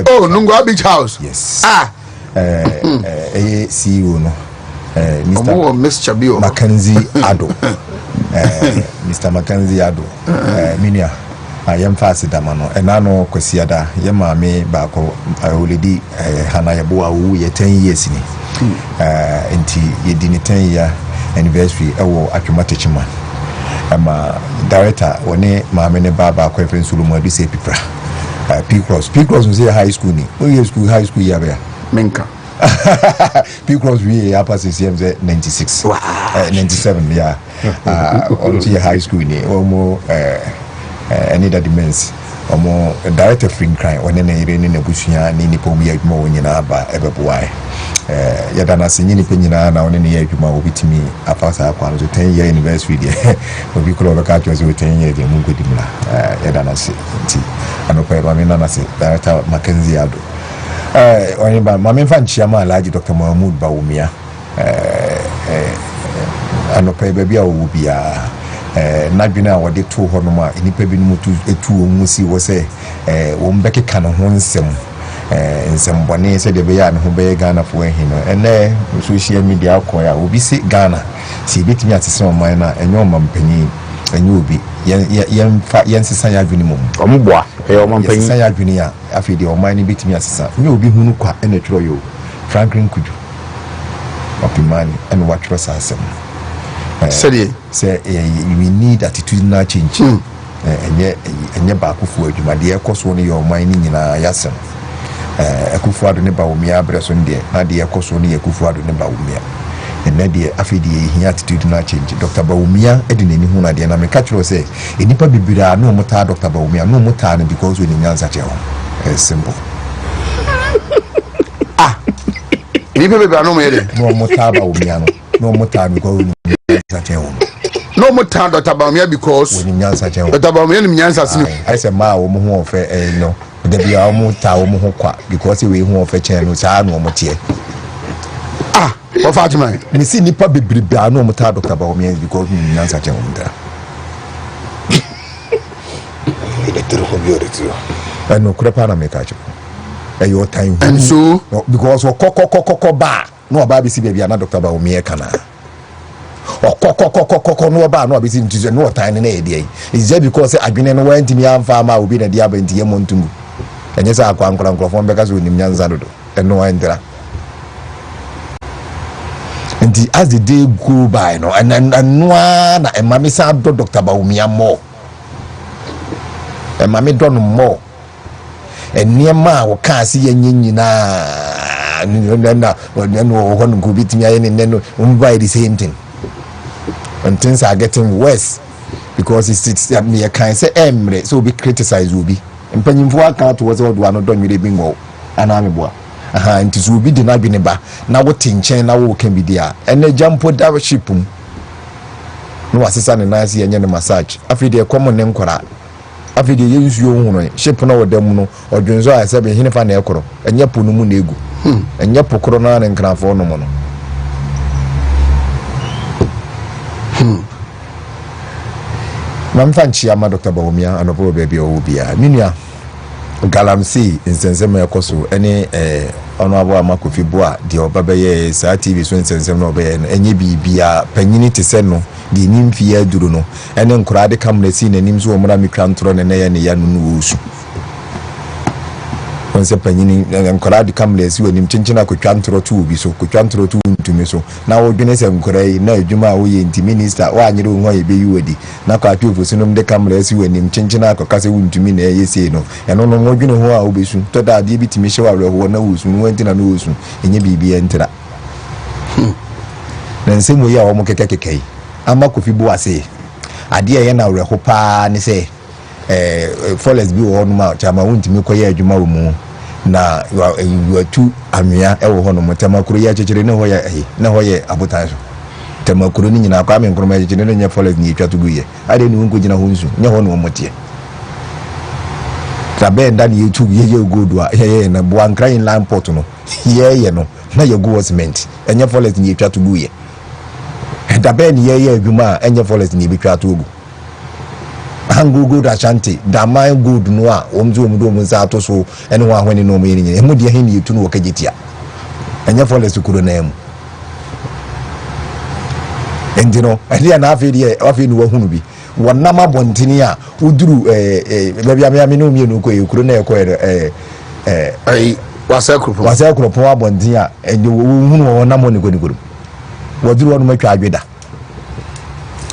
Oh, Nungwa Beach House. Yes. CEO no. Mr. Chabio. Mackenzie Ado. Mr. Mackenzie Ado. Minia. I am fast damano. And I know Kwesiada. Yema me bako. I already hana yaboa wu ye 10 years ni. Enti ye dini 10 year anniversary ewo Akumatichima. Ama director one maame ne baba ko efren Solomon bi se pipra P Cross was high school ni high school ya be menka P Cross we upper CCM 96 97 yeah on high school ni omo any that demands omo director free crime one na ire ni na busua ni nipa obi adwuma wonyina aba ebeboae yada na senyi ni penyina na one ne ya adwuma obitimi afasa akwa no 10 year anniversary de obi kro be ka twa so 10 year de mu godimla yada na se ti anopa ba me na se director Mackenzie Ado oni ba ma me fa nchia ma Alhaji Dr. Mahmoud Bawumia anopa ba bia wo bia nadwena wode to ho no ma enipa bi no mutu etu omu si wo se wo mbeke ka no ho nsem nsembone se de be ya ne ho be Ghana fo ehin no ene social media akoya obi se Ghana si betimi atese oman na enyo mampanyi enyo obi yen sesa ya adwene mum Omboa omampanyi sesa ya adwene ya afide oman ni betimi atesa enyo obi hunu kwa ene twro yo Franklin Kuju opimani ene watro sasem say we need attitudinal change enye ba akufu adwuma de ekoso ne your mind nyina yasem akufu ado ne ba omia breso nde na de ekoso ne akufu ado ne ba omia enne de afidi ehia attitudinal change Dr. Bawumia edineni hu na de na me ka kiro say enipa bibira no muta Dr. Bawumia no muta ne because we nyanza che ho simple enipa bibira no me de no muta Bawumia no muta because we nyanza che ho no more time Dr. Bawumia because we nyanza che ho Dr. Bawumia ni nyanza sini I say ma wo mo ho ofe no de bia wo mo ta wo mo ho kwa because we ho ofe che no sa no mo tie what Fatima me see nipa bebrebe anu mo ta Dr. Bawumia because we nyanza che ho ndra And no crepa na make catch. Your time. And so because koko ba no ba bi si baby na Dr. Bawumia kana. Koko no ba no bi si nti no time na e dey. Is just because adwene no wanti mi amfa ma obi na dia ba nti yemontumu. Enye sa akwa nkrofo mbeka so nim nyanza dodo. Eno wa ndira. And as the day go by, no, and na Mammy said, Dr. Bawumia more, and Mammy done more, and near ma can't see any na one go beat me and then buy the same thing. And things are getting worse because it's me a kind say emre so be criticized will be. And penny for account was all one done with a bingo and I'm a boy. Nti so bi de na bi ne ba na wo tinchen na wo kan bi dia ene jampo da shipum no asesa ne nice yenye ne massage afi de common ne nkora afi de yensuo hunu ship na wo dam no odwunzo a se be hinifa na ekoro enye po no mu na egu enye pokoro na ne nkrafo no mo no mamfanchi ama Dr. Bawumia anopo baby o bia minua galamsi nsensem ekoso ene ono abo amakofi boa de obabeye sa TV so nsensem no obeye enye bibia panyini te no de nimfia duru no ene nkura de kamna si nanim so omra mikrantro ne ne ya no no osu onse panyini nkura de kamna si wanim chinchina kwantro tu obi so kwantro tu ntumi so na wodwene se nkura yi na adwuma wo ye nti minister wa anyere wo ye be yiwadi na kwa atu ofosinum de kamna si wanim chinchina akokase wo ntumi na yesi no eno no wodwene ho a obesu to da de bitimi hye wa wo na wosu no wanti na no wosu enye bibia ntira na nsemu ya wo mo kekekekei ama kofi bo ase ade ye na wreho pa ne se forest bi wo no ma chama wontimi koye adwuma wo mu na you are too amia e wo hono mutamakuru ya chechire ne ho ya na ho ye abotan so tamakuru ni nyina kwa me nkuru ma chechire ne nya forest ni etwa to guye ade ni wonko gina ho nsu nya ho no motie tabe nda ni etu ye godu a ye na bo ankra in line port no ye no na ye go cement enya forest ni etwa to guye tabe ni ye adwuma enya forest ni betwa to gu Good Ashanti, Dama good noa, Omzo Sato so, and one when you know me, and would you hear you to know Kajitia? And your followers could name. And you know, I didn't have it of in Wohunbi. One Nama Bontinia, who drew a no you couldn't acquire a was a poor Bontia, and you won't know Namoni good. What do you want to make a bidder?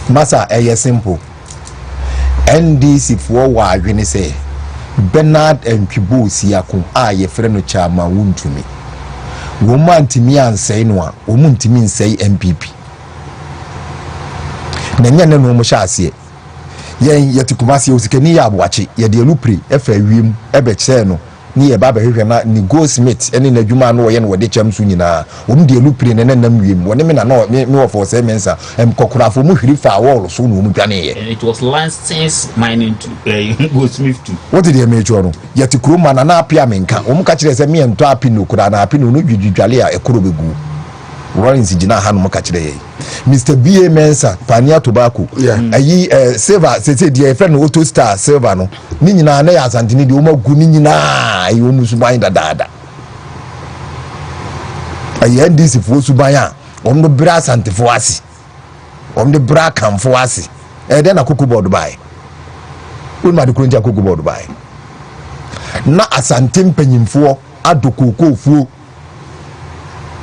Massa, a simple. NDC for wa adwene say Bernard and Pibo siakum a ye frɛ no chama Wontumi wo mantimi ansɛe no a wo muntimi nsɛe MPP na nya ne no mo hya ase yen yetukumase o sikani ya aboache ye de lupre efa wiem ebe kyɛ no ni ye baba hwehwɛ na ni Goldsmith ene na dwuma no wo ye no de kyam so nyina wo de lupre ne nam wiem wo ne me na no me wo for say mensa kokorafo mu hwiri fa wall so no mu dwane ye and it was licensed mining to Goldsmith too. What did you make no yet kroma na na apia menka wo mu ka kyerɛ sɛ me ento api no kura na api no no dwidwale a ekoro begu Rollins gina ha no mu ka kyerɛ ye Mr. BA Mensa Pania Tobacco ayi silver say dia friend Auto Star silver no ni nyina na ya asantini de o magu ni nyina ayi o musuban dada ayi NDC fo suban a o no bra asantefo ase o no bra kamfo ase de na kuku board bai o ma de kronja kuku board bai na asante mpanyimfo adokoko fuo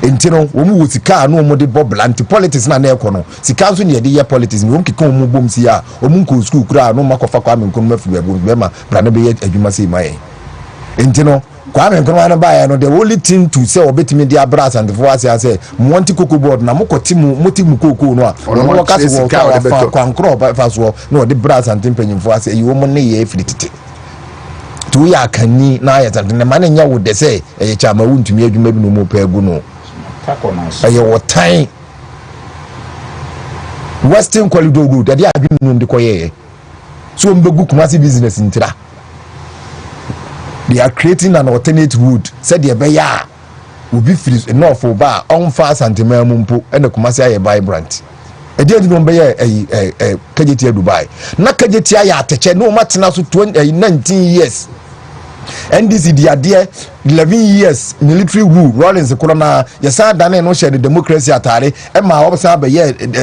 entino wo mu sika no mo de bobla anti politics na ekono sika so ne ye de ye politics no nkeka wo mu bom si a wo mu nko school kura no makofa kwa me nko mafi be ma bra no be ye adwuma sei mai entino kwa me nko na ba ya no the only thing to say obetimi de abras and for us say monti cocoa board na mokoti mu motimu cocoa no a no ka so kwa nkro ba fa so no de bras and tempanyimfo ase yi wo mo ne ye frititi tu ya kani na ya tante ne mane nya wo de say e chama Wontumi adwuma bi no mo pa egu no ayo wotan Western Corridor Road that they are doing the koye so mbegu Kumasi business intira they are creating an alternate route said the beya will be free enough for bar on fast and mumpo and the Kumasi aye vibrant edi no be kajetia Dubai na kajetia ya ateche no matena so 19 years NDC dia de 11 years military rule Rollins corona yesa dane no share the democracy atare e ma obsa be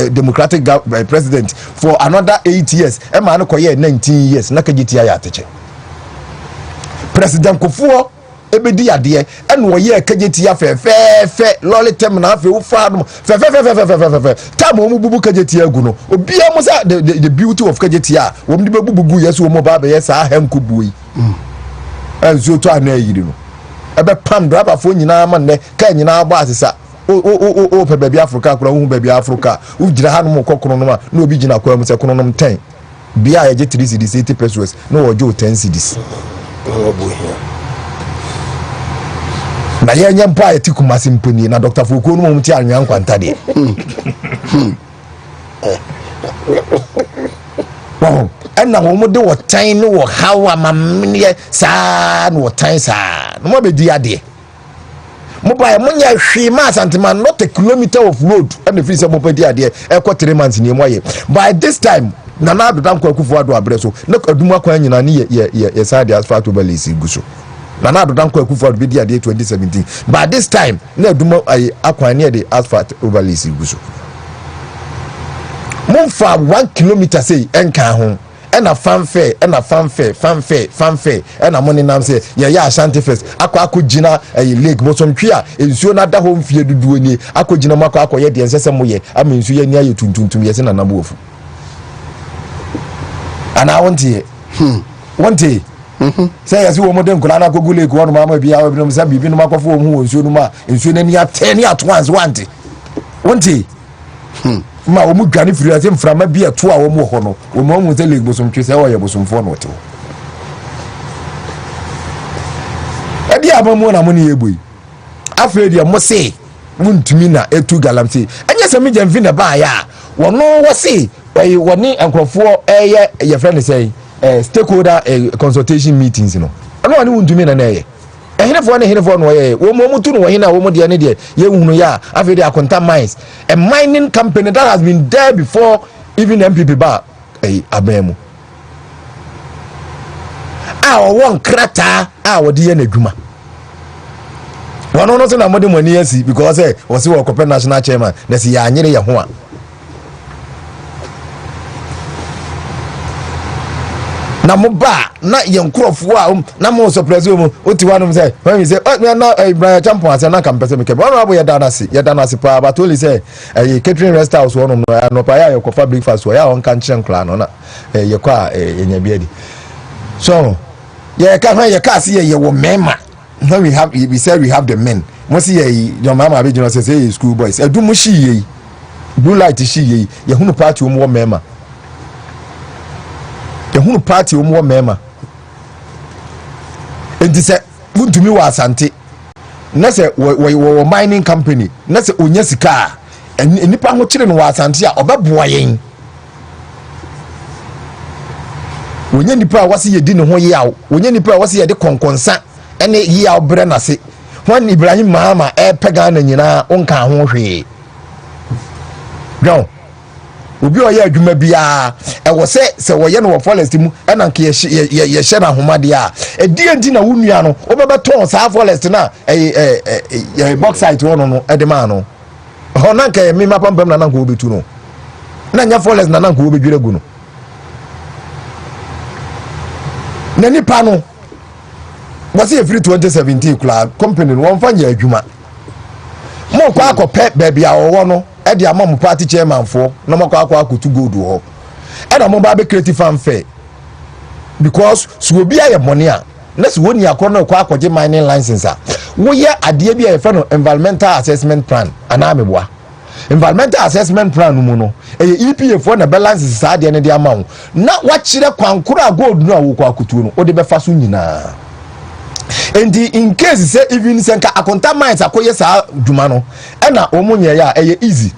democratic president for another 8 years e ma no koye 19 years na kajetia ya ateche president Kufuor ebedi ade e no ye kajetia fe lolly tem na afi ufa no fe tam o mu bubu kajetia agu no obia mo sa the beauty of kajetia wo mde bebubu yes wo mo ba be yes ahenku buyi enzo to anayiri no ebe pam driver fo nyina ma ne ka nyina agba asesa o pe baby Africa kura hu baby Africa u gira ha no mo kokoro no ma na obi gina kwa mu se kono no 10 bia ye 3 cedis 80 pesos no wo jo 10 cedis na ye nyam pa ye tikuma simponi na Dr. Foucault no mo ti anwan kwanta de wow ena wo de wo tan no wo hawa mamne sa no wo tan sa no mo be di ade mo ba mo nya hwe ma santeman not a kilometer of road and if say mo be di ade e ko 3 months ni mo ye by this time na na do dan kwakufu ado abre so na adum akwan nyina ni ye side asphalt overlays guso na do dan kwakufu ado be di ade 2017 by this time na adum akwan ni de asphalt overlays guso mo fa 1 kilometer say enka ho ena fanfare ena money nam say ya Ashanti first akọ gina lake bosomtwe a ensuo na da ho mfie duduo ni akọ gina makọ ye de ensese moye ama ensuo ye ni aye tuntuntum ye se na nabo ofu ana wonte say yasi wo modern kula na kogu lake wonu mama bia wo binom sa bibi no makofo wo hu ensuo no ma ensuo na ni ateni at once wonte ma o mu dwane firi ase mframa bi eto a wo mu ho no wo mu ze leg bosom twe se wo ye bosomfo no to edi abamu na mo ne yeboi afredi mo se Wontumi na etu galamse enye se me jamfi na ba ya wono wo se woni enkrofo ye friend say stakeholder consultation meetings no ono woni Wontumi na ye henefo no ye wo mo mutu no wo hina wo mo de ne de ye hunu ya afedi akonta mines a mining company that has been there before even MPP ba abemu won krata wo de ye na dwuma wono no se na mo de mani asi because wo se wo kope national chairman na si ya anyere ye ho a na mo ba na ye nkrofo a na mo surprise mo oti wanom say when we say na Ibrahim champion ase na kampese meke wono abo ye danasi pa but only say catering rest house wonom no pa ya ko fabric fast ya on kan chen kra no na ye kwa enya biadi so ye ka see ye wo mema when we said we have the men mo see ye your mama be jino say school boys edum shi ye blue light shi ye ye hunu party wo mema hunu party wo mema enti se Wontumi wa Asante na se wo mining company na se onya sika nipa ho kire no wa Asante a obeboa yen wonya nipa wase ye di ne ho yaw wonya nipa wase ye de konkonsa ene yaw bre na se hwan Ibrahim mama pega na nyina onka ho hwe go obi oye adwuma bia wo se wo ye no wo forest mu ena nke ye hye na homade a edi na wonua no obebeton sa forest na bauxite wono no edema no ho na nke me mapambam na nko obetu no na nya forest na nko obedwire gu no na nipa no wasi every 2017 kula company no won fanya adwuma mo kwa akopɛ baabi a wo no e de amam party chairman fo na makwa akutu gold ho e da mo ba be creative fanfare because so obi aye money a na so woni akọ na kwa akọje mining license a wo ye ade bi aye fa no environmental assessment plan ana meboa environmental assessment plan no mu no EPA fo na balance sa de ne de amawo na wa kire kwankoro gold no a wo kwa akutu no o de be fa so nyina and in case say even senka akonta mines akoye sa dwuma no na omunye ya easy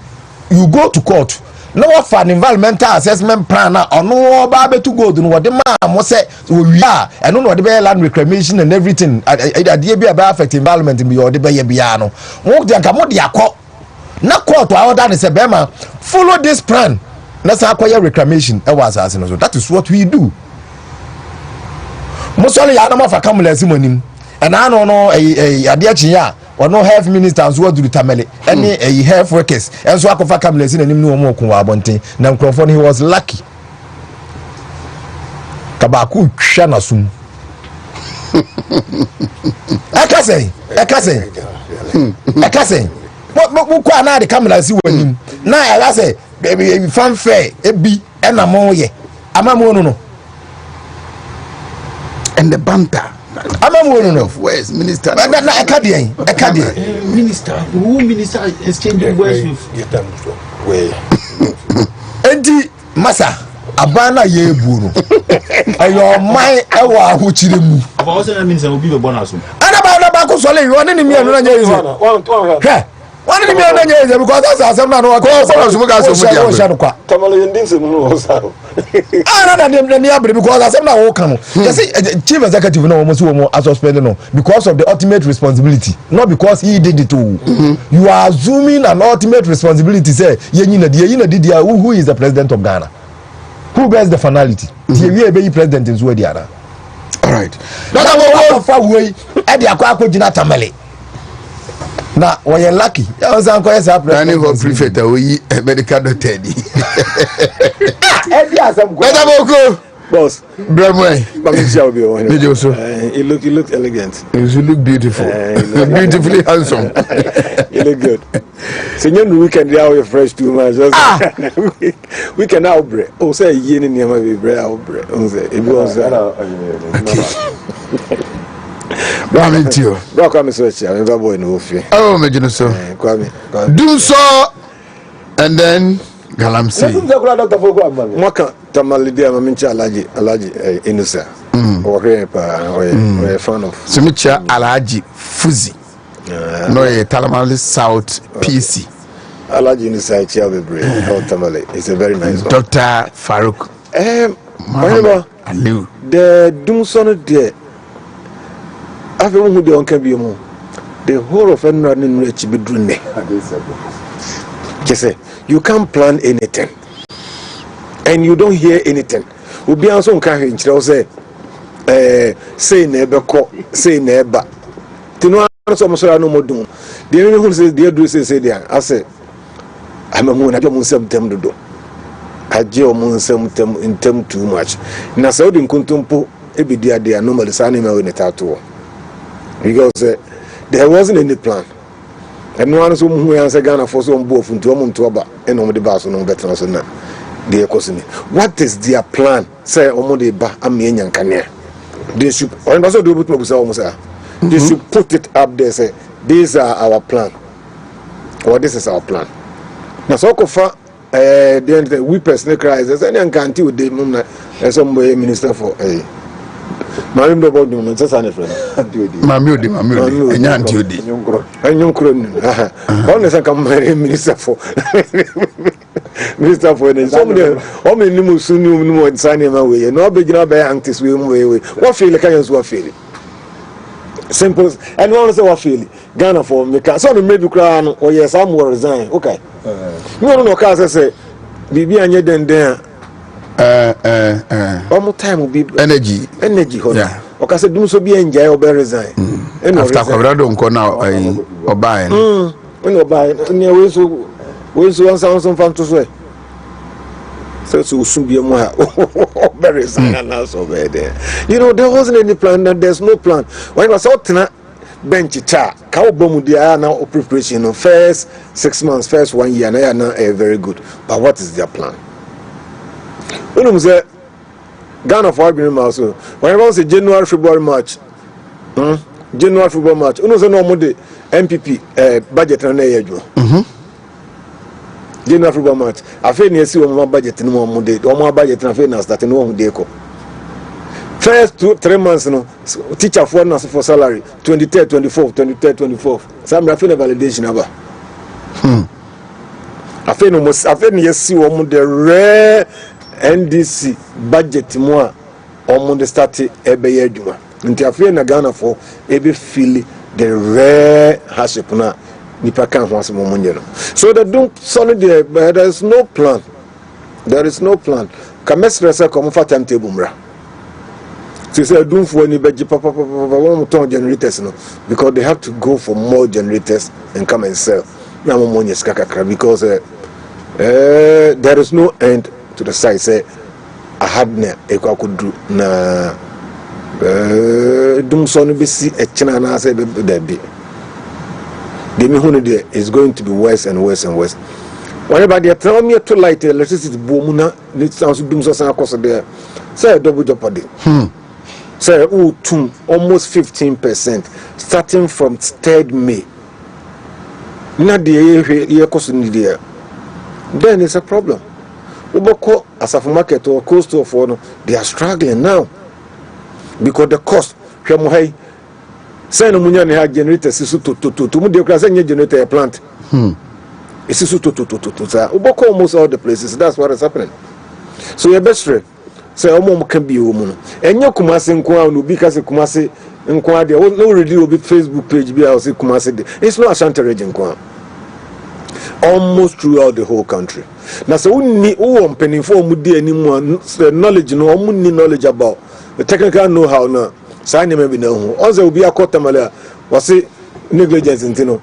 you go to court no what an environmental assessment plan na ono ba betu gold no wode ma mo se owi a eno no wode be land reclamation and everything adie bi aba affect environment bi wode be ye bia no wo de anka mo de akọ na court wa order say bema follow this plan na say akoya reclamation e was asase no so that is what we do musole ya na mafa kamula simonim and I no no ade achiya ono health minister so do tamale any health workers and so akofa kamula sinanim no mo ko wa abonten na nkrofo he was lucky kabaku hwa na sum akase mo kwa na de kamera si wanim na ya say fanfare ebi na mo ye amamu no and the banter amamu no of words minister na ekadie minister who minister exchanging words with we enti masa abana ye ebu no ayo man ewa ahochire mu about say minister obi be bonus ana ba ko sole yo ne mi anu na nye yize one ni mi anu na nye yize because that's asem na no ko so mu ga so mu dia tamale yendin se mu no so ana na dem ni abre because asem na wo kan no just chief executive no mo so mo suspend no because of the ultimate responsibility not because he did it all. You are assuming an ultimate responsibility say yeyina di who is the president of Ghana. Who bears the finality? We be president in Zwediana. All right. That's what far away. Edi akwa jina tamale. Na we lucky. Ya onsanko yes president. Ani ho prefect we medical doctor di. Edi asam go. Beta boko. Boss, Bramway. You look elegant. You look beautiful. Beautifully handsome. You look good. So you weekend now you're fresh too much. We can now break. Oh, say yin in your maybe break out break. Oh, say it was. Brahmin too. Bro, come search. I'm a boy no fear. Oh, imagine so. Do so, and then Galamsey. Maka tamalidi amamincha alaji inusa. We're a fan of Sumicha Alaji Fuzi. No, a Talamali South PC. Alaji inusa Chiabe Tamale. It's a very nice one. Dr. Farouk. Aliu. The Dumson there. After who they can be more. The whole of running rich be doing. Just say you can't plan anything. And you don't hear anything. We be on some kind of say never call, say never. To know some no more doom. The only who says, dear do say there. I say, I'm a moon, I don't some them to do. I jail moon some in term too much. Now, so in Kuntumpo, every day they are normally signing in a tattoo. Because there wasn't any plan. And one of whom we answer Ghana for some both into a month to about and on the bus on veterans. What is their plan? Say, Omode Ba, Amian Kanya. They should, or also do it. They should put it up there. Say, these are our plan, or this is our plan. Now, so far, then we personally cry. There's any guarantee with the moment as some minister for a. Mammy about them, just an friend. Mammy, and Yanti. And you couldn't. Unless I come marry minister for. Minister for the somebody, only Nimusu no and sign him away. No big enough by antis will way. What feel like I was what feeling? Simple. And one say what feeling? Ghana for me. So maybe crown or yes, I'm more resign. Okay. You don't know, cause I say, Bibi and you then there. One more time will be energy. Yeah. Okay, so do so be enjoy or be resign. After Colorado, go now or buying. When you buy, near we so sound some fun to say. So soon be more very so there. You know, there wasn't any plan, and there's no plan. When I was out bench cha, cow bomb the now preparation of first 6 months, first 1 year, and they are now very good. But what is their plan? When I say Ghana for also, when I was a January February March, January February March, no more the MPP budget and a January February March. I feel you see one budget in 1 day, or more budget and fairness that in 1 day. First 2-3 months, no teacher for salary 23rd, 24th, 23rd, 24th. Some raffining validation about. I feel you see one the rare NDC budget more on the start every year. Until I feel in Ghana for every feel the rare hardship now nipa kan ho asem mo nyero. So the dum solid there, but there is no plan. There is no plan. Kamesre say come for timetable mra. So say dum for ni beji papa one ton generators no, because they have to go for more generators and come and sell. Na mo money skakakra because there is no end to the site. Say I had na ekwa kudu na dum so no be si e china na say there be. The mihunu there is going to be worse and worse and worse. Whenever they tell me to light electricity boomuna, it sounds dum so san cost there. Say double jeopardy. Say almost 15% starting from 3rd May. Na the year cost in there. Then it's a problem. Uboko as a market or cost of one, they are struggling now because the cost. Say no munya ne ha generator sisu to mu de kra say generator plant sisu to uboko almost all the places. That's what is happening. So your best friend say omo can be o mu no enye kumase nko a no bi ka say kumase nko a de no really obi Facebook page bi a say kumase de. It's not Ashanti region nko a, almost throughout the whole country. Na say unni o mpanimfo mu de animu knowledge no omu ni knowledge about the technical know how na Sanya maybe no. Also, will be a quarter mile. Was it negligence in Tino?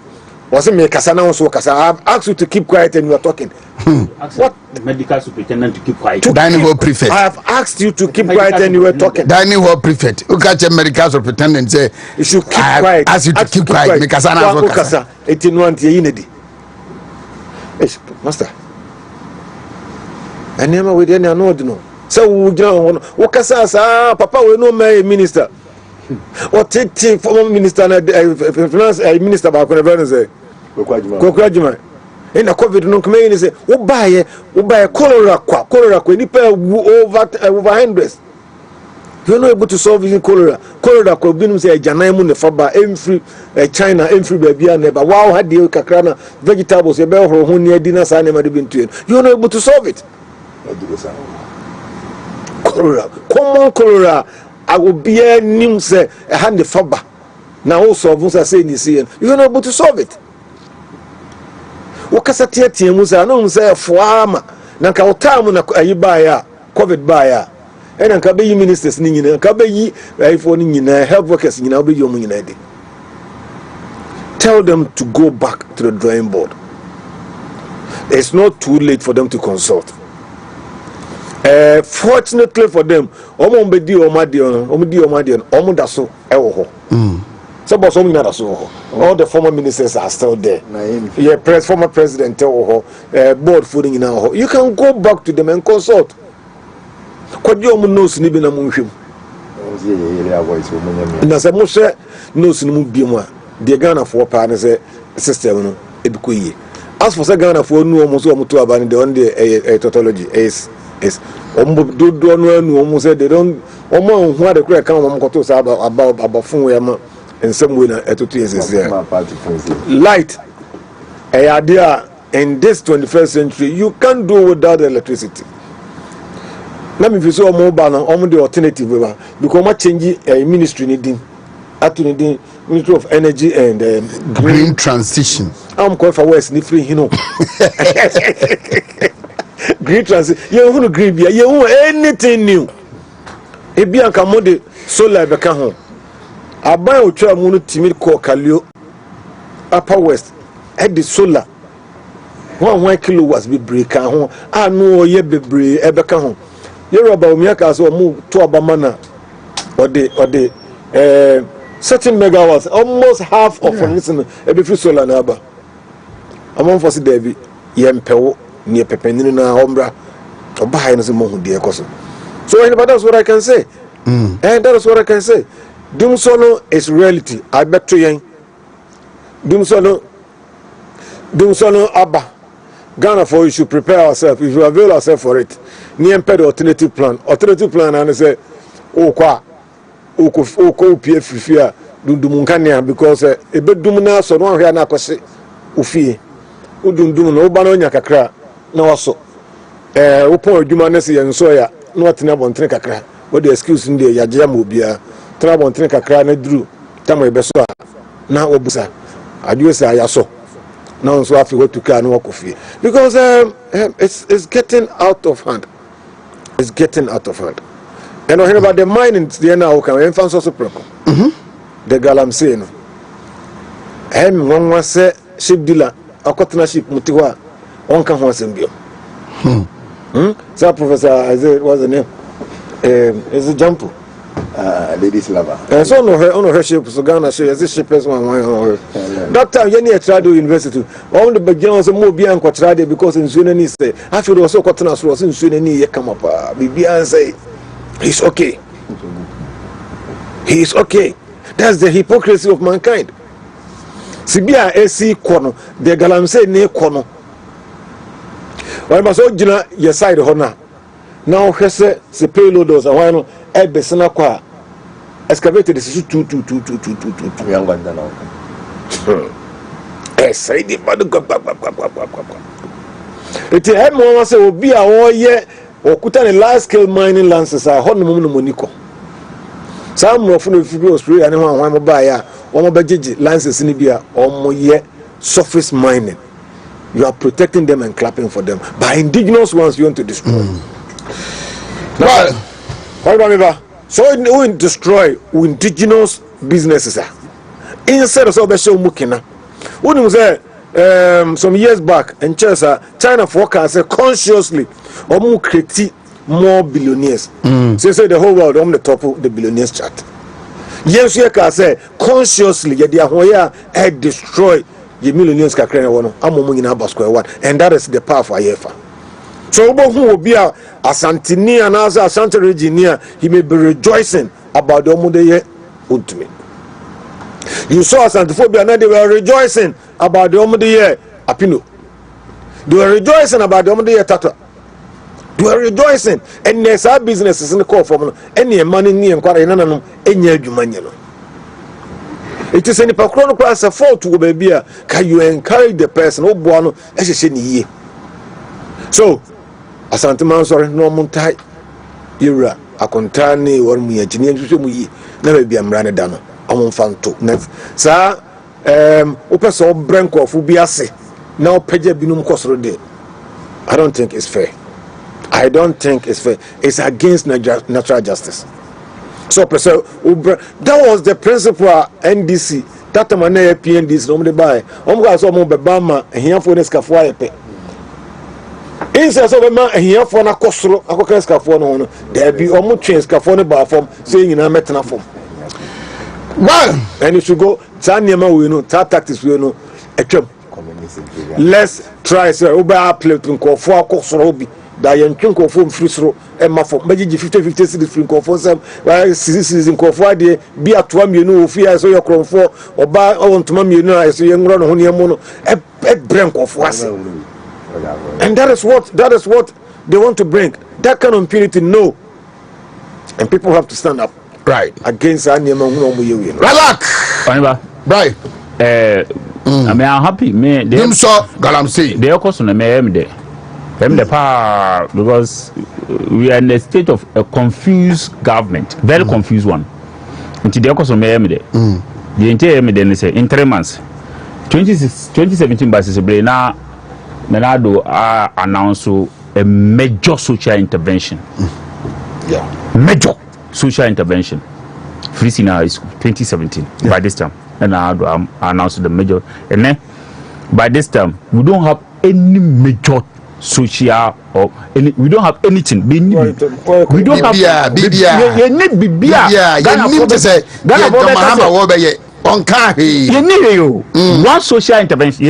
Was it me Casana so Casa? I've asked you to keep quiet and you are talking. What? The medical superintendent to keep quiet. Dining hall prefect. I have asked you to keep quiet and you were talking. Dining hall prefect. Who catch a medical superintendent say you should keep quiet. Ask you to keep quiet. Me Casana so Casa. 18 Yinedi. Master. And never with any no. So Wakasa, Papa will know my minister. Or take former minister and finance minister back on the say Kokajima. In a COVID no come in say, "Oh buy a cholera any pair over hundreds." You're not able to solve using cholera. Cholera could be say Janaimu ne Faba, free China, free baby and never. Wow, had the Kakrana vegetables, a bell who near dinner sign never been to it. You're not able to solve it. Cholera, common cholera. I will be a name say a hand the Faba. Now also once I say this year, you're not able to solve it. Wakasati Musa, no say for armor. Nanka otamu na ayibaya, COVID baya. And then Kabe ministers Nina, Kabe iPhone Nina, health workers in Abbey Yomunade. Tell them to go back to the drawing board. It's not too late for them to consult. Fortunately for them, Omobedi Omadion, Omodaso, Ewo. All the former ministers are still there. Yeah, former president, board footing in our. You can go back to them and consult. Kodiomu knows Nibina Munshim. Nasamusha knows Nubima, the Ghana for partners system, Edukuyi. As for Sagana for no almost to abandon the only a tautology is almost said they don't almost what the correct account about phone in some way at 2 years is there. Light a idea in this 21st century, you can't do without electricity. Let me so mobile on the alternative because much change a ministry needing Ministry of Energy and Green Transition. I'm calling for West Nifri, you know. Green Transition. You want to green beer, you want anything new. If you are the solar back home, I buy a try mono timid call Calio Upper West at the solar. 1 kilowatts be break home. I know ye be break Ebeka home. You're about Miaka so move to Abamana or the certain megawatts, almost half of listen every solar naba. Among for Devi, Yempo, near Pepenina, Ombra, or behind us among dear cousin. So, anybody that's what I can say. And that is what I can say. Doom solo is reality. I bet to you. Doom solo Abba. Ghana for you should prepare ourselves. If you avail ourselves for it. Near the alternative plan. Alternative plan, and I say, oh, qua. PF Dumunkania because a bit dumuna so no here na kwese ofie udundum no ba no nya kakra na waso upon adwuma na se yenso ya na watena bontre kakra what the excuse ndie yagye ma obia tena bontre kakra na duru tamo ebeso a na obusa adwe se ayaso now so afi go to car no kofi because it's getting out of hand. It's getting out of hand. And I hear about the mining the now can infant so preko. The galamsey no. One was say ship dealer akotena ship mutiwa on kan ho asembio. So Professor Isaiah what's the name? Is it Jampo? Ladies lover. So no her ship so Ghana ship is ship is one that time you near Trado University all the beginners mo bi an kwatrade because in Sunani say after also kwatena so in Sunani ye come up bibi an say he's okay. He is okay. That's the hypocrisy of mankind. Sibia AC kono the galamsey ne kono. Why must you jina your side hona? Now hese se payloaders and why no e besena kwa excavated is 2 young one now. Say the bad it had more say obi a wo ye okuta ne large scale mining lances a hono mu no moniko. Some of no figure Australia ne ho mo ba ya o mo bejeje lances ni bia o mo ye surface mining. You are protecting them and clapping for them. By indigenous ones, you want to destroy. Well, what about so we destroy indigenous businesses. Instead of so be show mukina. When say some years back in China forecast consciously or create more billionaires. So say the whole world on the top of the billionaires chart. Yes, you can say consciously they are destroy the millionaires kakra wono amomo nyina ba square one, and that is the power for Ayefa. So who will be a Asantini and as Asante Reginia, he may be rejoicing about the Omudeye Wontumi. You saw Asantephobia and they were rejoicing about the Omudeye Apino. They were rejoicing about the Omudeye Tata. They were rejoicing, and there's our businesses in the core form. Any money near Quaranano, any Jumaniano. It is any patrono class a fault to baby. Can you encourage the person who buono as a shiny? So, Asante Mansor, no montai, Ira, a contani or me a genius, never be a ranadano, among fanto. Sir, Upaso Branco of Ubiase, now Peja Binum Cosrode. I don't think it's fair. I don't think it's fair. It's against natural justice. So, that was the principle NDC. That man PNDC no buy. Guys Bama and here for this Cafoe. Instead of a man here for a costro, a coscafon, there be almost change Cafone bar form saying in a metana form. Well, and you should go Tanyama, we know, tactics, we know, a trip. Let's try, sir, Uber plate to call for a costro. Dayan Kinko from Frisro and Mafo, Magic 50 cities from Confosam, while citizens in Confide be at 1 you fear so your crown for or buy on to Mammy, as a young run on your mono, a brand of was. And that is what they want to bring. That kind of impunity, no. And people have to stand up. Right. Against Anyama. Relax. Right. I mean, I'm happy. Me, they saw Galamsey. They are costing a man there. Because we are in a state of a confused government, very confused one. Until they are costing me there. The entire then say in 3 months, 2017 by now, Menado announced a major social intervention. Yeah, major social intervention. Free Senior High School, 2017. Yeah. By this time, and I announced the major. And then by this time, we don't have any major social or any, we don't have anything. We don't have one social intervention.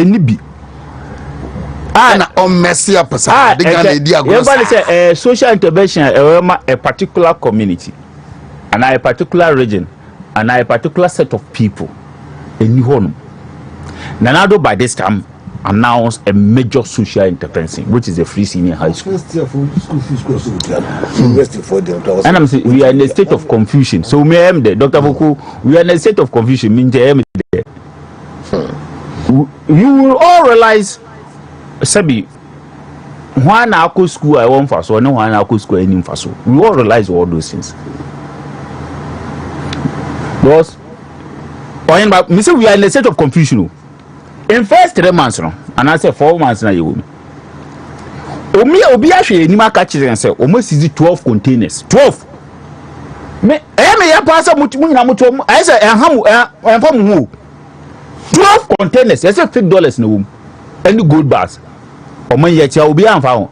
Everybody say social intervention a particular community and a particular region and a particular set of people. Nanado by this time announced a major social intervention, which is a free senior high school. And I'm saying we are in a state of confusion. So me am there, Dr. Boku, we are in a state of confusion. Means there. You will all realize, Sabi, when I go school I want first, or no one I go school any first. We all realize all those things. Because we are in a state of confusion. in first 3 months no and I say 4 months na you obi ahwe ni maka chire say almost 12 containers 12 me ya pass mutu na mutu I say enfam hu 12 containers I say $50 na wom any gold bars oman ye tia obi amfa ho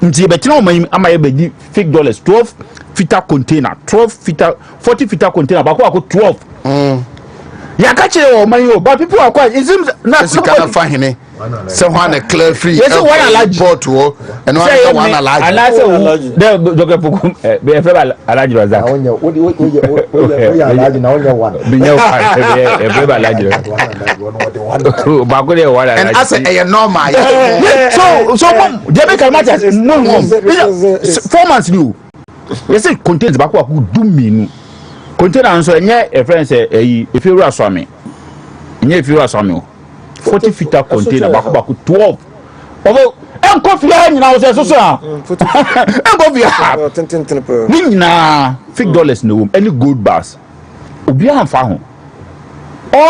nti betina oman amaye bedi $50 12 fita container 12 fita 40 fita container ba ko 12 ya ka chire oman yo but people are quite it seems not kana fahine so one clear free yes one allergy bought wo and one allergy and I say the joke pokum be fẹ́ allergy was that onye allergy na onye one be new e fẹ́ allergy ba ko dey one allergy and I say e normal so they make matters no 4 months new yes it contains ba ko do menu container so enye e friend say eyi e fẹ́ ru aswami enye e fẹ́ ru aswami 40 feet container baku 12 obo en coffee nyina wo se so en coffee ni nyina $50 na wom any gold bars obi anfa ho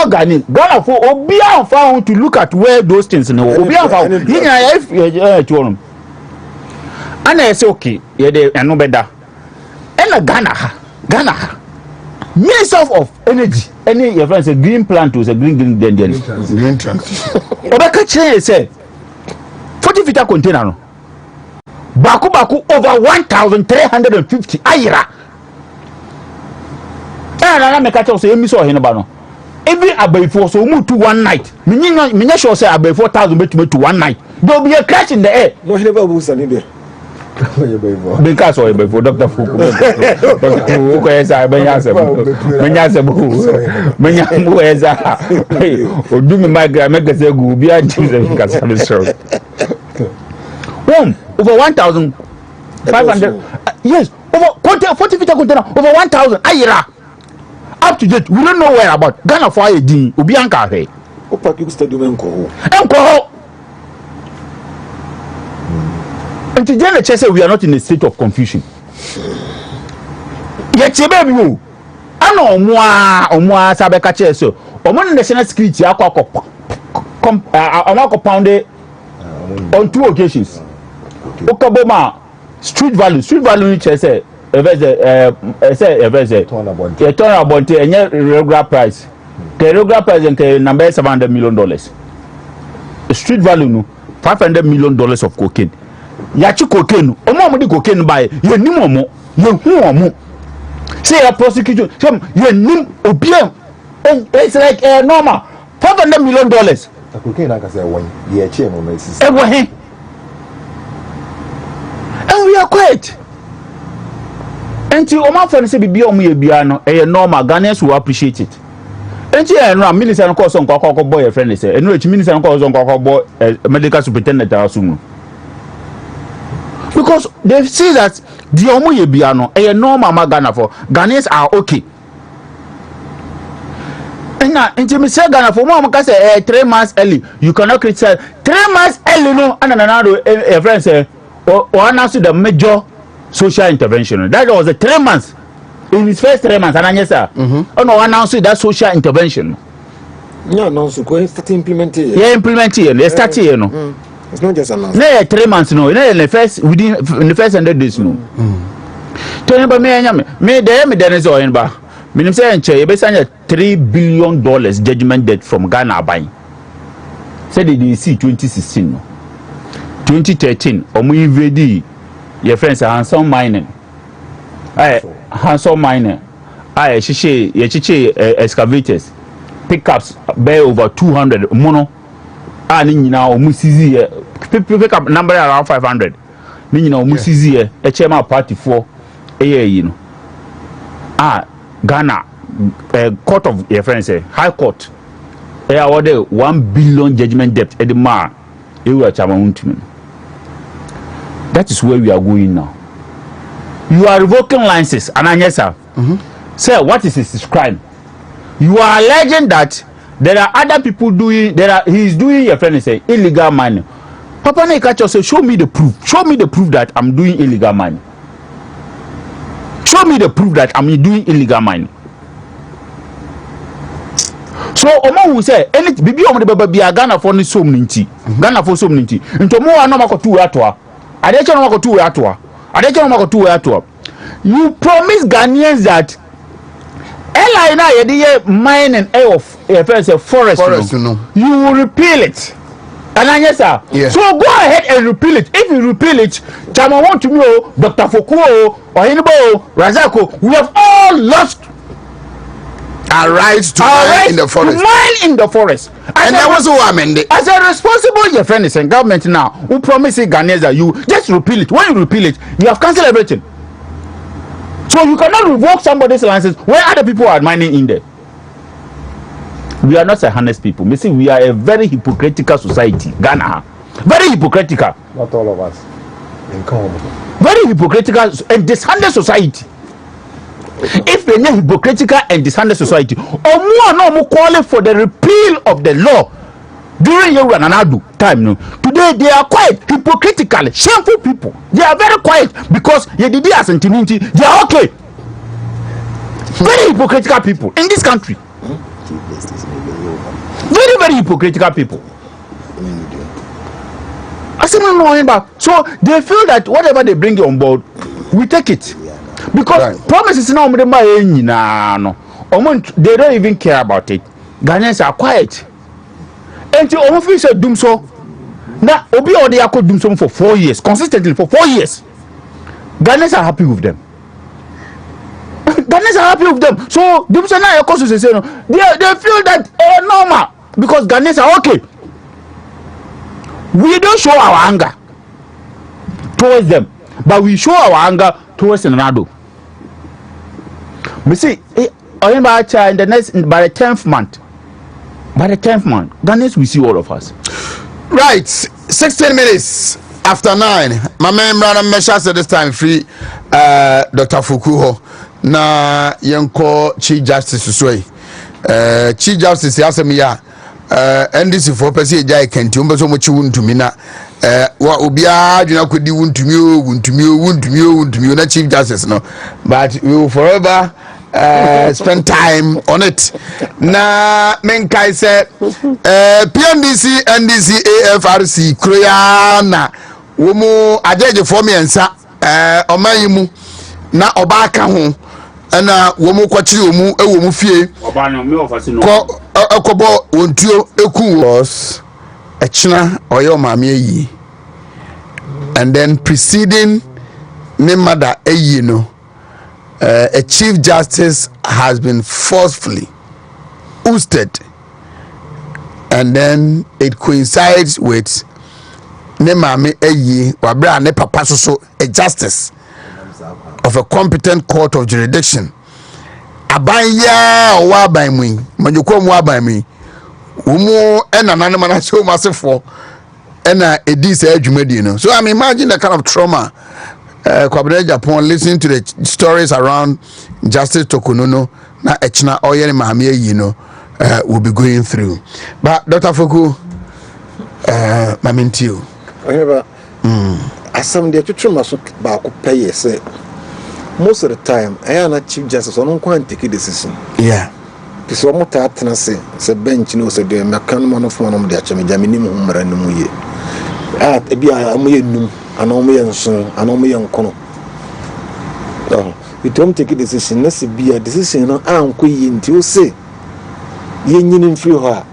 organic Ghana for obi anfa ho to look at where those things na obi anfa ho ni nyina ya ti wonum ana say okay ye de eno beda ena Ghana ha Minister of Energy, any your friends a green plant was a green then green trunk. Obaka chain say 40 feet container no. Baku over 1,350 ayira. Na make a say emi so Oheneba no. Every abayfo so mu to one night. Minya sure say abayfo 4,000 bet to one night. There will be a crash in the air. No Oheneba bu sani there. Because or before Dr. Fuku Fuku esa menya odu mi migra make say go bi anti say kasa so over 1,500 yes over 40 feet container over 1,000 ayira up to date we don't know where about Ghana for ayedin obi anka he o park stadium enko and today the say we are not in a state of confusion. Yet you baby you. I know omwa sabe ka che so. Omo national security akwa pounded on 2 occasions. Okaboma street value ni che say turn about enye regular price. The regular price nke number $700 million. The street value no $500 million of cocaine. Yachi cocaine omo di cocaine by ye nim omo ye hu omo say a prosecution ye nim obiem it's like normal $500 million the cocaine aka say won ye che mo na sisi ewo he and we are quiet enti omo fa say bibia omo ye bia no normal Ghanaians will appreciate it enti no minister no cause nkwa boy friend say eno echi minister no cause nkwa boy medical superintendent asumu. Because they see that the omoye biano a normal Ghana for Ghanaians are okay. And now, in say Ghana for more say 3 months early, you cannot criticize 3 months early. No, and another a friend say or announce the major social intervention. That was the 3 months in his first 3 months. And yes, sir, oh no, announce that social intervention. No, no, so going start implementing. Yeah, implementing. They start here, no. It's not just announced. No, 3 months no. In the first 100 days no. To remember me there me there is Oheneba. Me say enche e be sanya $3 billion judgment debt from Ghana buying. Said they see 2016 no. 2013 omo invade your friends handsome mining. Handsome mining. Chiche excavators. Pickups by over 200 mono. Ni nyina omusizi pick up number around 500 ni nyina omusizi e chairman party for you know Ghana court of your friends say high court awarded $1 billion judgment debt at the ma Wontumi. That is where we are going now. You are revoking licenses and anyesa say what is his crime? You are alleging that there are other people doing he is doing your friend say illegal mining. Papa Nekacho say show me the proof that I'm doing illegal mining. Show me the proof that I'm doing illegal mining. So omo hu say any bibi omo de baba bia Ghana for ni som ninti Ghana for som ninti nto mo wa no makotu atoa ade che no makotu atoa ade che no makotu atoa. You promise Ghanaians that Ella na ye dey mining of first forest no. You will repeal it. And yes, sir. Yeah. So go ahead and repeal it. If you repeal it, Chama Wontumi, Dr. Fokuo, Oheneba, Razako, we have all lost our rights to mine in the forest. Mine in the forest. And that was what I meant. As a responsible your friend is in government now, who promises Ghanaians that you just repeal it. When you repeal it, you have cancelled everything. So you cannot revoke somebody's license when other people are mining in there. We are not a honest people. Me see, we are a very hypocritical society. Ghana, very hypocritical. Not all of us. Very hypocritical and dishonest society. If we are hypocritical and dishonest society, or more calling for the repeal of the law during your Rananadu time. No, today they are quite hypocritical, shameful people. They are very quiet because they did as intimidity. They are okay. Very hypocritical people in this country. Very, very hypocritical people. I said, no, so they feel that whatever they bring on board, we take it. Because promises now, they don't even care about it. Ghanaians are quiet. And to official doom so now, Obi or they could doom so for 4 years, consistently for 4 years. Ghanaians are happy with them. Ghanaians are happy with them. So they feel that normal because Ghanaians are okay. We don't show our anger towards them, but we show our anger towards Nado. We see, in the next by the 10th month, Ghanaians will see all of us. Right, 16 minutes after 9. My man Brandon Meshas at this time free Dr. Fukuho. Na yenko Chief Justice Uswe Chief Justice Asemiya NDC for pesi ejai kenti umbe so mochi Wontumi na wa obia adwena kodi Wontumi na Chief Justice no, but we will forever spend time on it. Na menkai se PNDC NDC AFRC kroya na wo mu ajeje for me ensa omayimu na obaka ho na wo mu kwachiri omu ewo mu fie oba no me ofasi no ko akobo wontuo eku was echina oyo maame yi, and then preceding me mother eyi no a Chief Justice has been forcefully ousted, and then it coincides with ne maame eyi wabra ne papa so a justice of a competent court of jurisdiction. Abanya wa banmu majoko mu abanmu umu ena nanema so masefo ena edis adwumadi no. So I mean, imagine the kind of trauma Kwabena Japan listening to the stories around Justice Tokunono na echna oyere maame yi no will be going through. But Dr. Foku mamintio Oheneba asam de twetwema so ba ko pay say most of the time I am not Chief Justice on one take decision. Yeah. Because what I tell say bench no say the mekan man of one of the achame jamini mu mra no mu ye. Ebi am ye num ana o me nso ana o me nkono. We don't take a decision na se bia decision no anko yi nti o say ye nyini mfiri ho a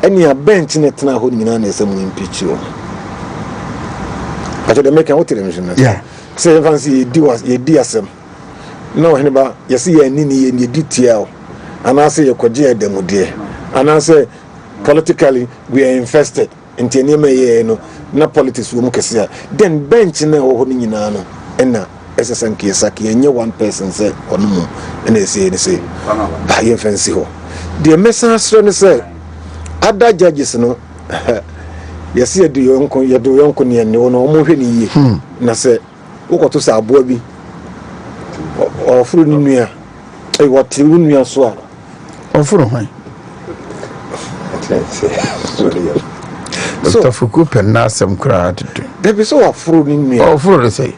eni a bench na tena ho nyina na ese mu impeach o. Acho de mekan o television. Yeah. Say fancy ye di asem. No Oheneba yesi ye nini ye detail and I say ye kwaje demude and I say politically we are infested nti enema ye no na politics wo mu kese then bench na ho ni nyina no na SSN kiesaki enye one person say onumu na say ba ye fancy ho the message no say other judges no yesi edu yonko ne ne no mo hwe ni ye na say ukoto sa aboa bi ofuru ni nua wote nua so a ofuru hwan Dr. Fuku penna sem kra tutu there be so ofuru ni nua ofuru dey say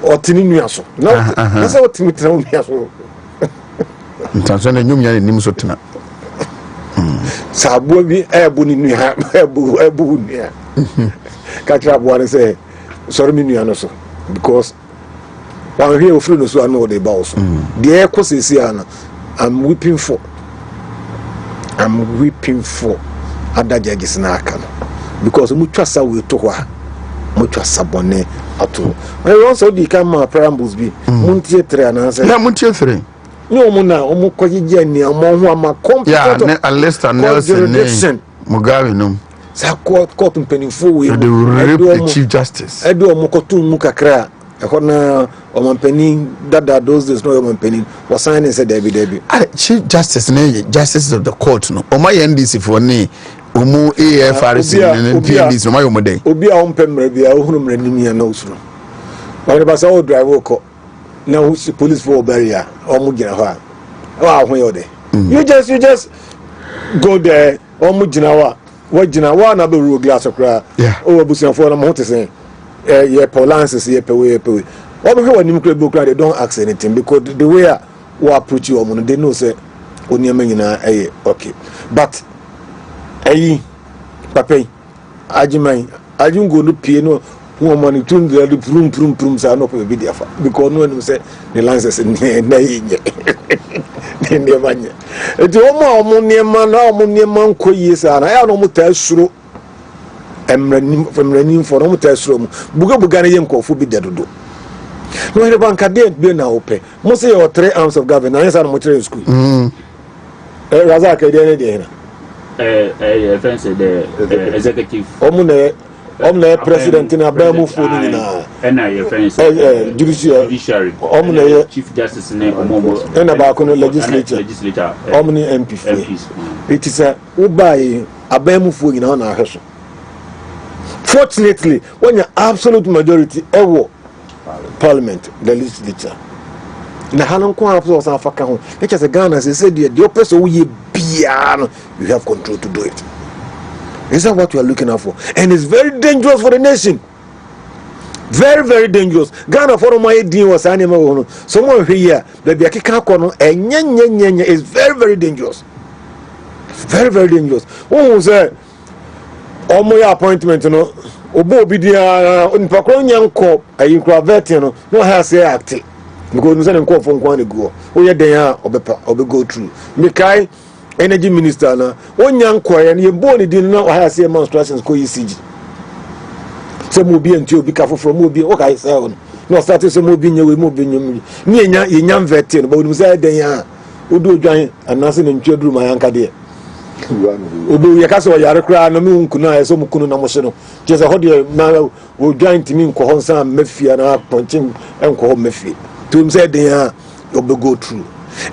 wote ni nua so na say wote mitira nua so ntanso na nyum ya ni so tena Sabu bi ebu ni nua ebu nua. Katra bo an say sorry me nua no so because one here ofru no so an the boss. The ekosisi ana I'm weeping for other judges na aka no because mutwasa we to ho a mutwasa bone ato. I also di kan ma preambles bi muntie 3 na say na muntie 3 ni omuna omukoyije ni omo ama competent yeah Lester Nelson Mugabe no sa court mpanimfo we they rape the chief justice edo omukotu mu kakra ehona omampanin dada those days no omampanin was signing said Debbie chief justice ne justice of the court no oma NDC for ni omu AFRC ne PNDC no mayo modai obi a ompemre bia ohunu mre nimia na osuro wale ba sa o drive ko na police for barrier omu gina ho a wa ho yode you just go there omu gina wa na be ru glass okra o abusianfo na mo tese ye polances ye pewe omo he wani mkre bokra they don't ask anything because the way we approach you omo they know say oniama nyina okay but papai ajungo no pie no who money tun the prum sa no pe bi dia fa because no nim say the lances na yinye ne manye eti omo niema na omo niema nkoyie sa na ya no muta suro emranim for no muta suro mu buga na ye nkofo bi dedodo no here banka dey be na ope mo say your 3 arms of government na mo tire school razak dey na offense the executive omna president na abamu fo ni na na offense judiciary omna chief justice ne omomo na ba ko no legislature omni MPs it is a ubai abamu fo ni na ahweso fortunately when your absolute majority ewo parliament the legislature na hanon ko afso sa faka ho let us Ghana say the oppressor we bia you have control to do it. Is that what we are looking out for? And it's very dangerous for the nation. Very, very dangerous. Ghana for my deal was animal. Someone here, baby, I can't call and is very, very dangerous. Very, very dangerous. One was there. All my appointment, you know, Obo Bidia, in Pakonian Corp, a Incravet, no has say acting. Because we send call from one go. Oh, yeah, they are, or go through. Mikai. Energy minister na one young choir and you born it didn't know how I say demonstrations ko ECG. Some will be until be careful from will be okay sound. No started some will be new moving near young veteran, but we say they are who do join and nothing in children my uncle dear. Ubu Yakaso Yarakra no moon kuna so mukunu namono. Just a hot man will join to me Kohonsa Mephi and punching and call Mephi. To him said they are go through.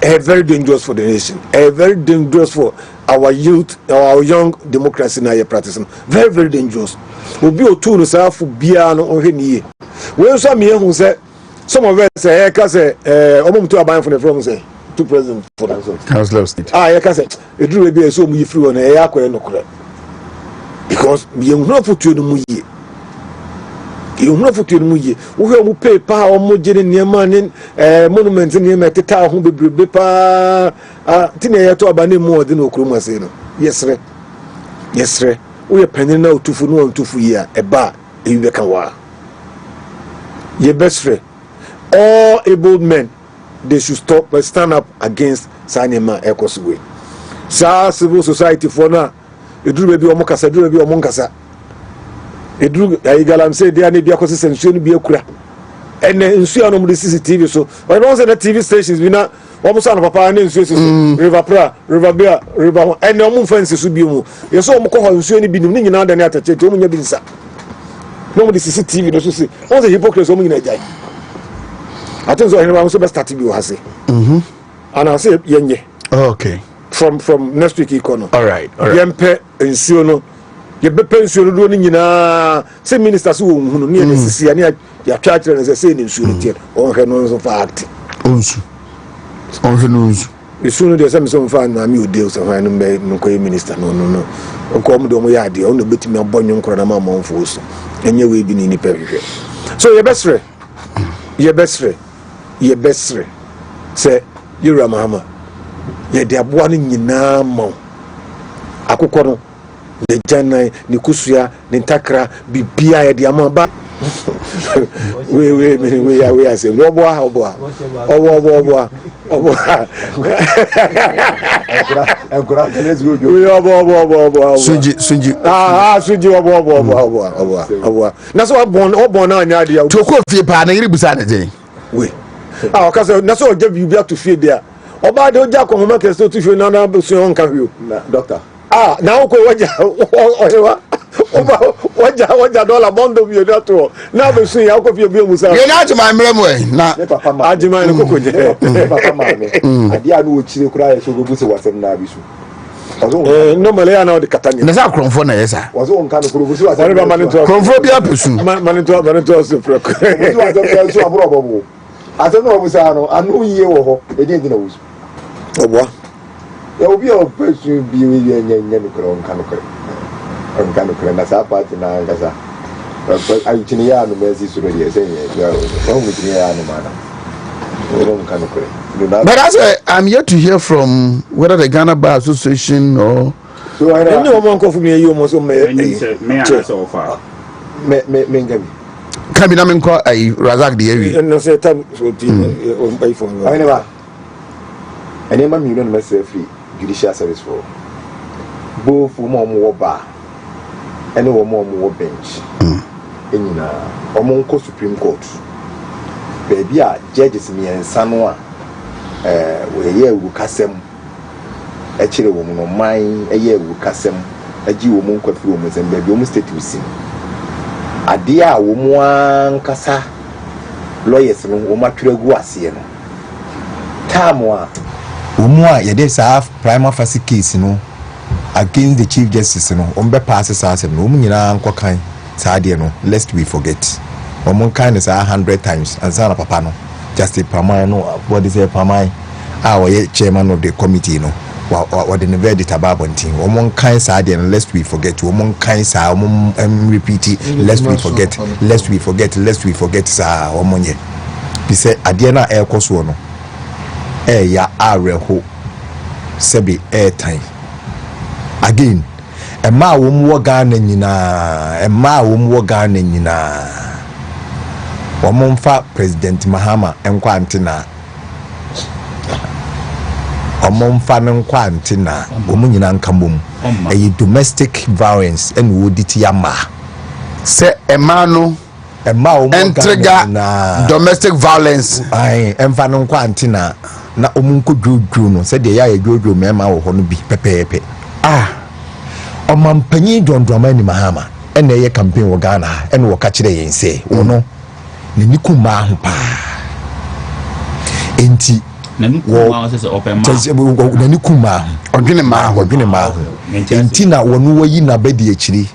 Very dangerous for the nation. Very dangerous for our youth, our young democracy na practicing. Very, very dangerous. Will be a tool for Biano or Henie. When some here who say some of us say, Omum to a buy from the from say, to president for Council of State. I can say, it will be so many free on a yakwa no correct. Because we are not for to the muye. You know for you muye wo mu paper o mo gere niema ni monument niema teta ho bebrebe pa tine ye to abane mu ode no okromu ase no yesre wo ye panin na otufu no otufu yi a eba e be kan wa ye besre all able men they should stop and stand up against sanema ekoswe sa civil society for na eduru be bi o mo kasa eduru be bi o mo nkasa edru galam say dia ne bia kwose sensuo no bia kura ene nsuo no mu CCTV so when one say the TV stations bi na wo so na papa ne nsuo so river pra river bia river ene o mu fancy so bi mu ye so mo ko ho nsuo ni bi ni nyina da ne atache to mu nya bi nsa no mu CCTV no so say one say hypocrisy o mu nyina jai atin so Oheneba so be start bi o hase and I say yenye okay from next week ikono all right yempe nsuo no ye be pension do ni nyina se minister so wo hunu ne ye sisi ani ya twachire ne se ni nsuo tie on he no so fact onsu on he no onsu isu no de se me so fa na mi ode so fa no me nko minister no nko mo do mo ya ade on no betimi abonyo nkoro na ma monfo so enye we bi ni pehwe so ye besre se yura mahama ye de aboa no nyina ma akokɔ no ne gyanan ne kusua ne ntakra bibia yɛ de amaba we ase oboa sunji oboa na so obon na anya dia to ko fie pa na yiri busa ne den we okase na so oje bibia to fie dia oba de oja ko mama kesto to fie na so on ka hio na doctor na ko waja waja dollar bondo bi oda to na be sun ya ko fie bi musa ye na ajima mrem we na papa ma ajima ne kokoje papa ma me ade a no ochire kura ya so go buse wasem na bisu normally ya na de katanya na sa kromfo na yesa wazo on kan kuro buse wasem ba manito kromfo bi apesu manito so preko buse wasem so aburo bobo asem no busa no anu yiye wo ho e dey na wusu obo ya obi o pesu bi wi nya no kuro on kan kuro na sa party na ngasa I chini ya no mezi suro ye say ya o mu chini ya no mana but as I'm yet to hear from whether the Ghana Bar Association or so I don't know one for me you must me so far me ngami can be na me call Razak the area no say time so on pay for Oheneba enema mi no me say free judicial service for both mo wo bar ene wo mo bench enyina omo nko Supreme Court baby a judges miensa no a we ye ewu kasem e kire wo no man e ye ewu kasem agi wo mo nkwafi wo mo zem baby wo mo state usim ade a wo mo ankasa lawyers no wo matweragu ase no tamo a wo mo a ye dey serve prima facie case no against the chief justice no be pass asem no wo mo nyina ankokan saade no lest we forget omon kind is 100 times and sana papa no just a pamai no what is a pamai our chairman of the committee no what the very tababontin omon kind saade and lest we forget omon kind sa repeat it lest we forget sa omonye be say ade na e koso no ya areho sebe airtime again Emma wom wo Ghana nyina Omomfa President Mahama enkwa antina omomfa nenkwa antina omu nyina nkambom eyi domestic violence en woditi yama se Emma entrega domestic violence ai emfa nenkwa antina na omunko dwodwo no se de ya dwodwo mema wo ho no bi pepepe omampanyi dondroma ni Mahama ene ye campaign wo Ghana ene wo ka kire yen se wo no ne nikuma ho pa enti na nikuma se open ma na nikuma odwene ma enti na wo no wayi na bedi akiri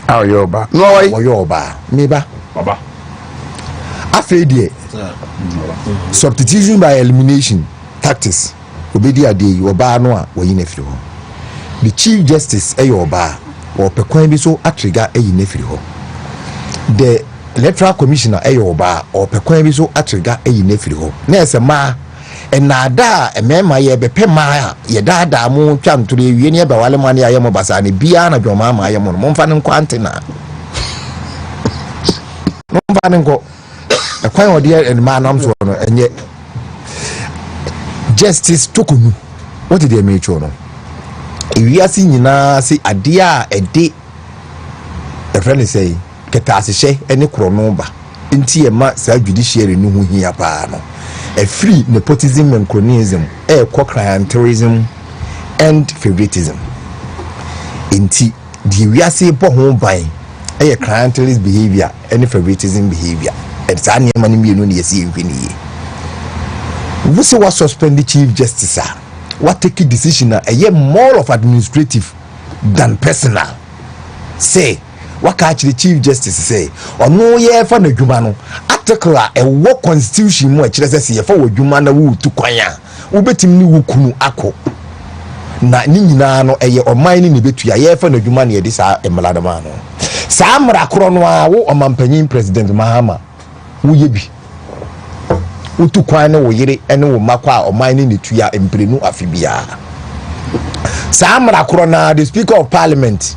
ayoba no woyoba meba baba afedie substitution by elimination tactics obedi ade oba no a wayi na firi ho the chief justice eyoba or pekwan bi so atriga eyi na firi ho the electoral commissioner eyoba or pekwan bi so atriga eyi na firi ho na esema enada emema ye bepe ma ye dada mu twantore wie ne ba wale mane aye mo basa ne bia na dwoma ma aye mo no mfa ne nkwante na mfa ne nko ekwan odi enma nam so no enye justice tokunu what did they make you no ewiase nyina se ade a ede friend say ketasehye ene krono ba nti ema sa judiciary no hu hia pa no a free nepotism and cronyism clientelism and favoritism nti the wiase bo ho ban clientelist behavior and favoritism behavior it's an man mienu ne yesi nhweniye we say what suspend the chief justice what take a decision more of administrative than personal say what catch the chief justice say or no ye for na dwuma no article a wo constitution mu a kire say ye for wo dwuma na wo tu kwan a wo betim ni wo kunu akọ na ni nyina no oman ni betu ya ye for na dwuma na ye di sa emladama no sa amra koro no a wo omampanyin president Mahama wo ye bi utu kwan ne wo yire ene wo makwa o man ni tu ya emprenu afibia Samra Corona, the Speaker of Parliament.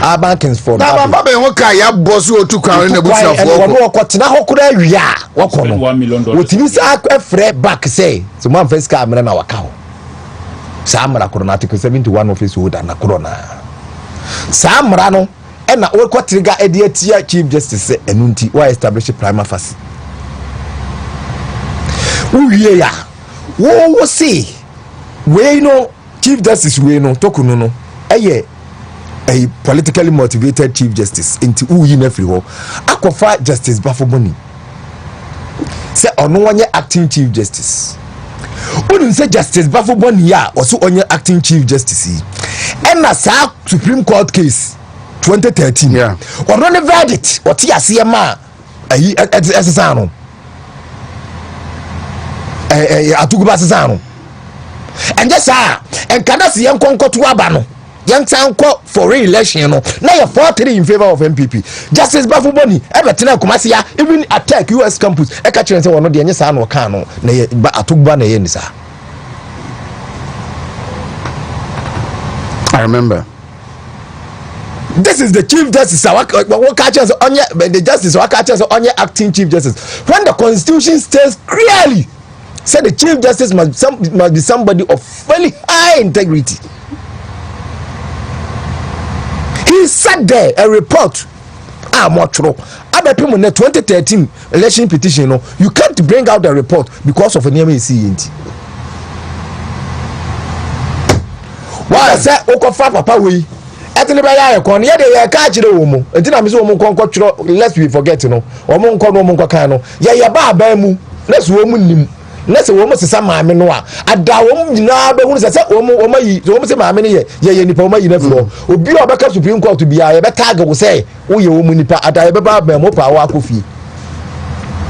Urban Kingsford. Now, Baba, what can you boss you to crown in the bush of $1 million. What you say, a fret back say, so one face camera and our cow. Samra Corona, Article 71 of his wood and a corona. Samrano, and what trigger a Chief Justice and Nunti, why establish a prima facie. Oh, yeah, wo see, we know Chief Justice, we know, Tokuno, a politically motivated Chief Justice into Uyin everywhere. Aquafa Justice Bafomoni. Say, on one year acting Chief Justice. Wouldn't say Justice Bafomoni, ya, or so on your acting Chief Justice. And a Supreme Court case 2013. Yeah. Or run a verdict, or TSCMA, as a son. Atugubasano. And just and Kanasi young conco to Abano. Young town court for re-election, now you're 43 in favor of MPP. Justice Bafuboni, everything Kumasia, even attack US campus. I catch you and say, one of the Yansan or Kano, but Atugban Yenisa. I remember. This is the Chief Justice. What catches on the Justice? What catches on your acting Chief Justice? When the Constitution states clearly, say the Chief Justice must be somebody of very high integrity. He sat there a report. Motro. Other people in the 2013 election petition, you can't bring out the report because of an MAC. Why I say Okofa Papa we? Let's be forgetting. Let's woman. Let's say woman say mammy no a da wom nyina be hu say woma yi so wom say mammy ne ye nipa woma yi na fro obi obeka Supreme Court bia ye be tag wo say wo ye wom nipa ada ye be ba mo pa wa akofi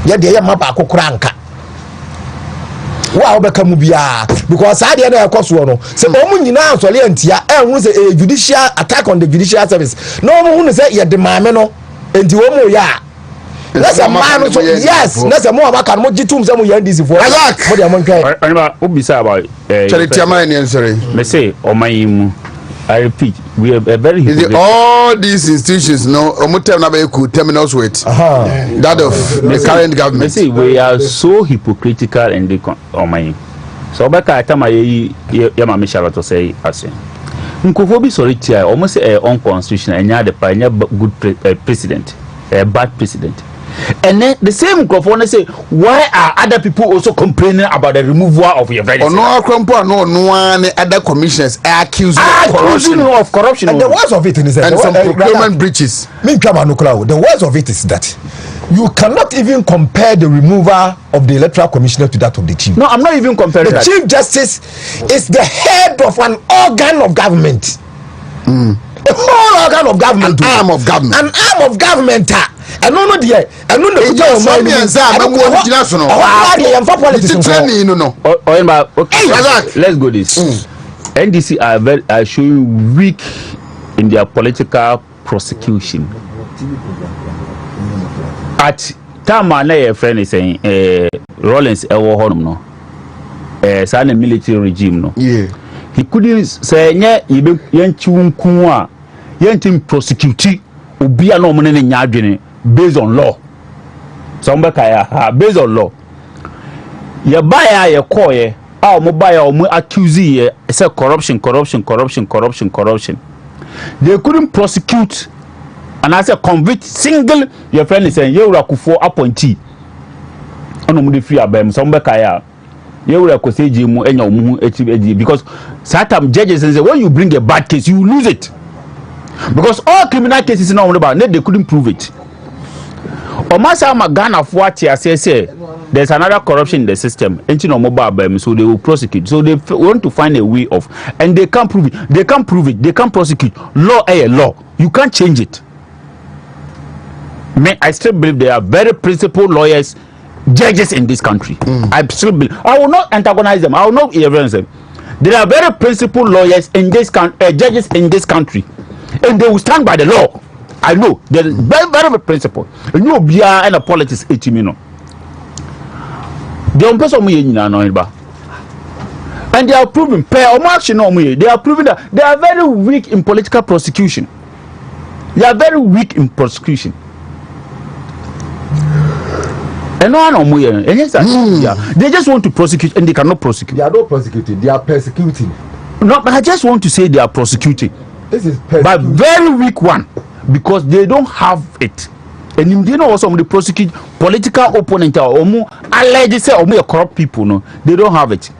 ye de ye ma ba akokora nka wa obeka mu bia because ade na ekoso no say wom nyina ansole antia hu say a judicial attack on the judicial service no wom hu say ye de mammy no enti wom ya. Let's a man, yes, let's a more about can what you told some NDC for. I like what I'm going to say about Charity. Say, or my I repeat, we are very all these institutions, no, terminals with that of the current government. Say, we are so hypocritical and they on my so back at time I Yama Charlotte say, I say, Nkofobi sorry, almost unconstitutional and you're the pioneer good president, a bad president. And then the same microphone say, why are other people also complaining about the removal of your very? No, other commissioners are accused of corruption. And the worst of it is that some procurement breaches. The worst of it is that you cannot even compare the removal of the electoral commissioner to that of the chief. No, I'm not even comparing the that. Chief Justice is the head of an organ of government. A whole organ of government. An arm of government. An arm of government. And no, dear. And no, let's go this. NDC are showing weak in their political prosecution. At time a friend is saying Rollins no sign military regime no. Yeah. He couldn't say yentim prosecute obia no mo ne nya adwene based on law. Somebody based on law. Ye buy ye call ye a mo buy o accuse ye say corruption. They couldn't prosecute and I say convict single your friend is saying you rakufo appointee. Ono mo dey free abem somebody ye will say jimu enya omu echi because sometimes judges say when you bring a bad case you lose it. Because all criminal cases now about they couldn't prove it. Omasa Magana for what say there's another corruption in the system. So they will prosecute. So they want to find a way of, and they can't prove it. They can't prove it. They can't prosecute. Law is a law. You can't change it. I still believe there are very principled lawyers, judges in this country. I still believe. I will not antagonize them. I will not irreverence them. There are very principled lawyers in this country, judges in this country. And they will stand by the law. I know there is very principle. And you be and a politics etimino. The person we know ba. And they are proving, they are proving that they are very weak in political prosecution. They are very weak in prosecution. And they just want to prosecute and they cannot prosecute. They are not prosecuting, they are persecuting. No, but I just want to say they are prosecuting. This is but very weak one because they don't have it. And you know also when they prosecute political opponent or alleged say or corrupt people, no, they don't have it.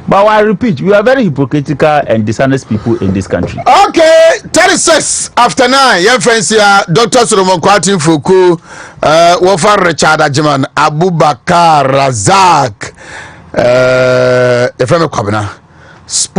But I repeat, we are very hypocritical and dishonest people in this country. Okay, 36 after 9. Your friends here, Dr. Solomon Kwatin Fuku, Wofar Richard Ajiman, Abubakar Razak, Efeme Kwabena, Sport.